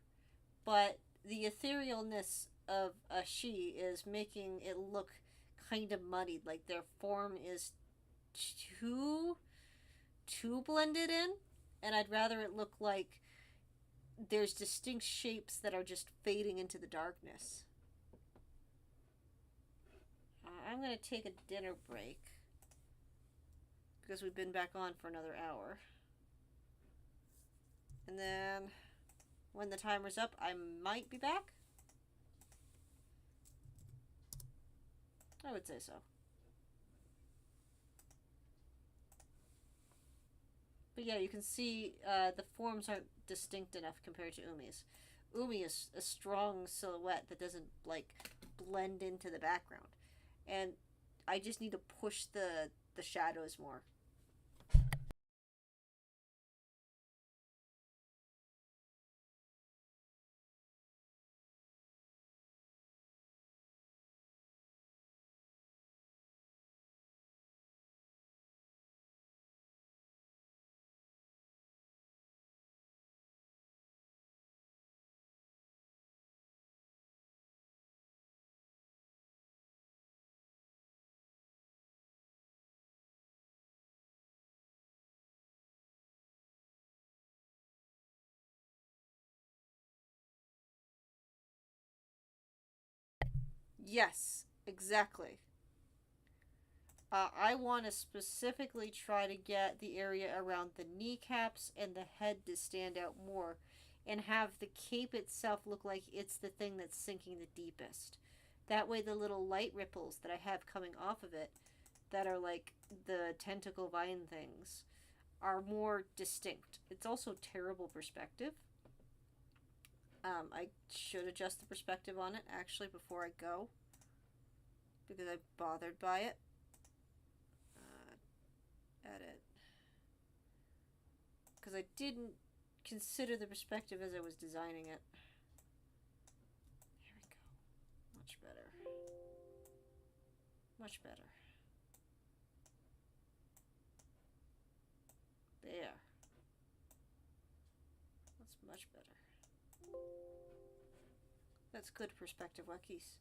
But the etherealness of a she is making it look kind of muddied. Like, their form is too blended in. And I'd rather it look like there's distinct shapes that are just fading into the darkness. I'm going to take a dinner break because we've been back on for another hour. And then when the timer's up, I might be back. I would say so. But yeah, you can see the forms aren't distinct enough compared to Umi's. Umi is a strong silhouette that doesn't, like, blend into the background. And I just need to push the shadows more. Yes, exactly. I want to specifically try to get the area around the kneecaps and the head to stand out more, and have the cape itself look like it's the thing that's sinking the deepest. That way the little light ripples that I have coming off of it, that are like the tentacle vine things, are more distinct. It's also terrible perspective. I should adjust the perspective on it actually before I go, because I'm bothered by it. Edit. Because I didn't consider the perspective as I was designing it. There we go. Much better. Much better. There. That's much better. That's good perspective, Wakis.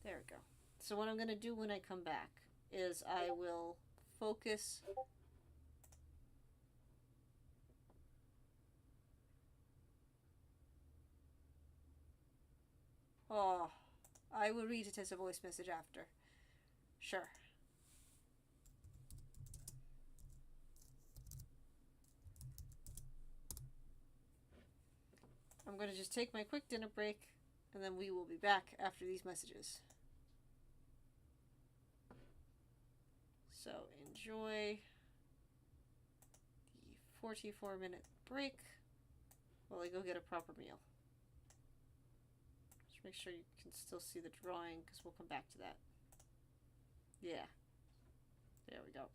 There we go. So what I'm going to do when I come back is I will focus Oh, I will read it as a voice message after. Sure. I'm going to just take my quick dinner break, and then we will be back after these messages. So enjoy the 44-minute break while I go get a proper meal. Just make sure you can still see the drawing, because we'll come back to that. Yeah. There we go.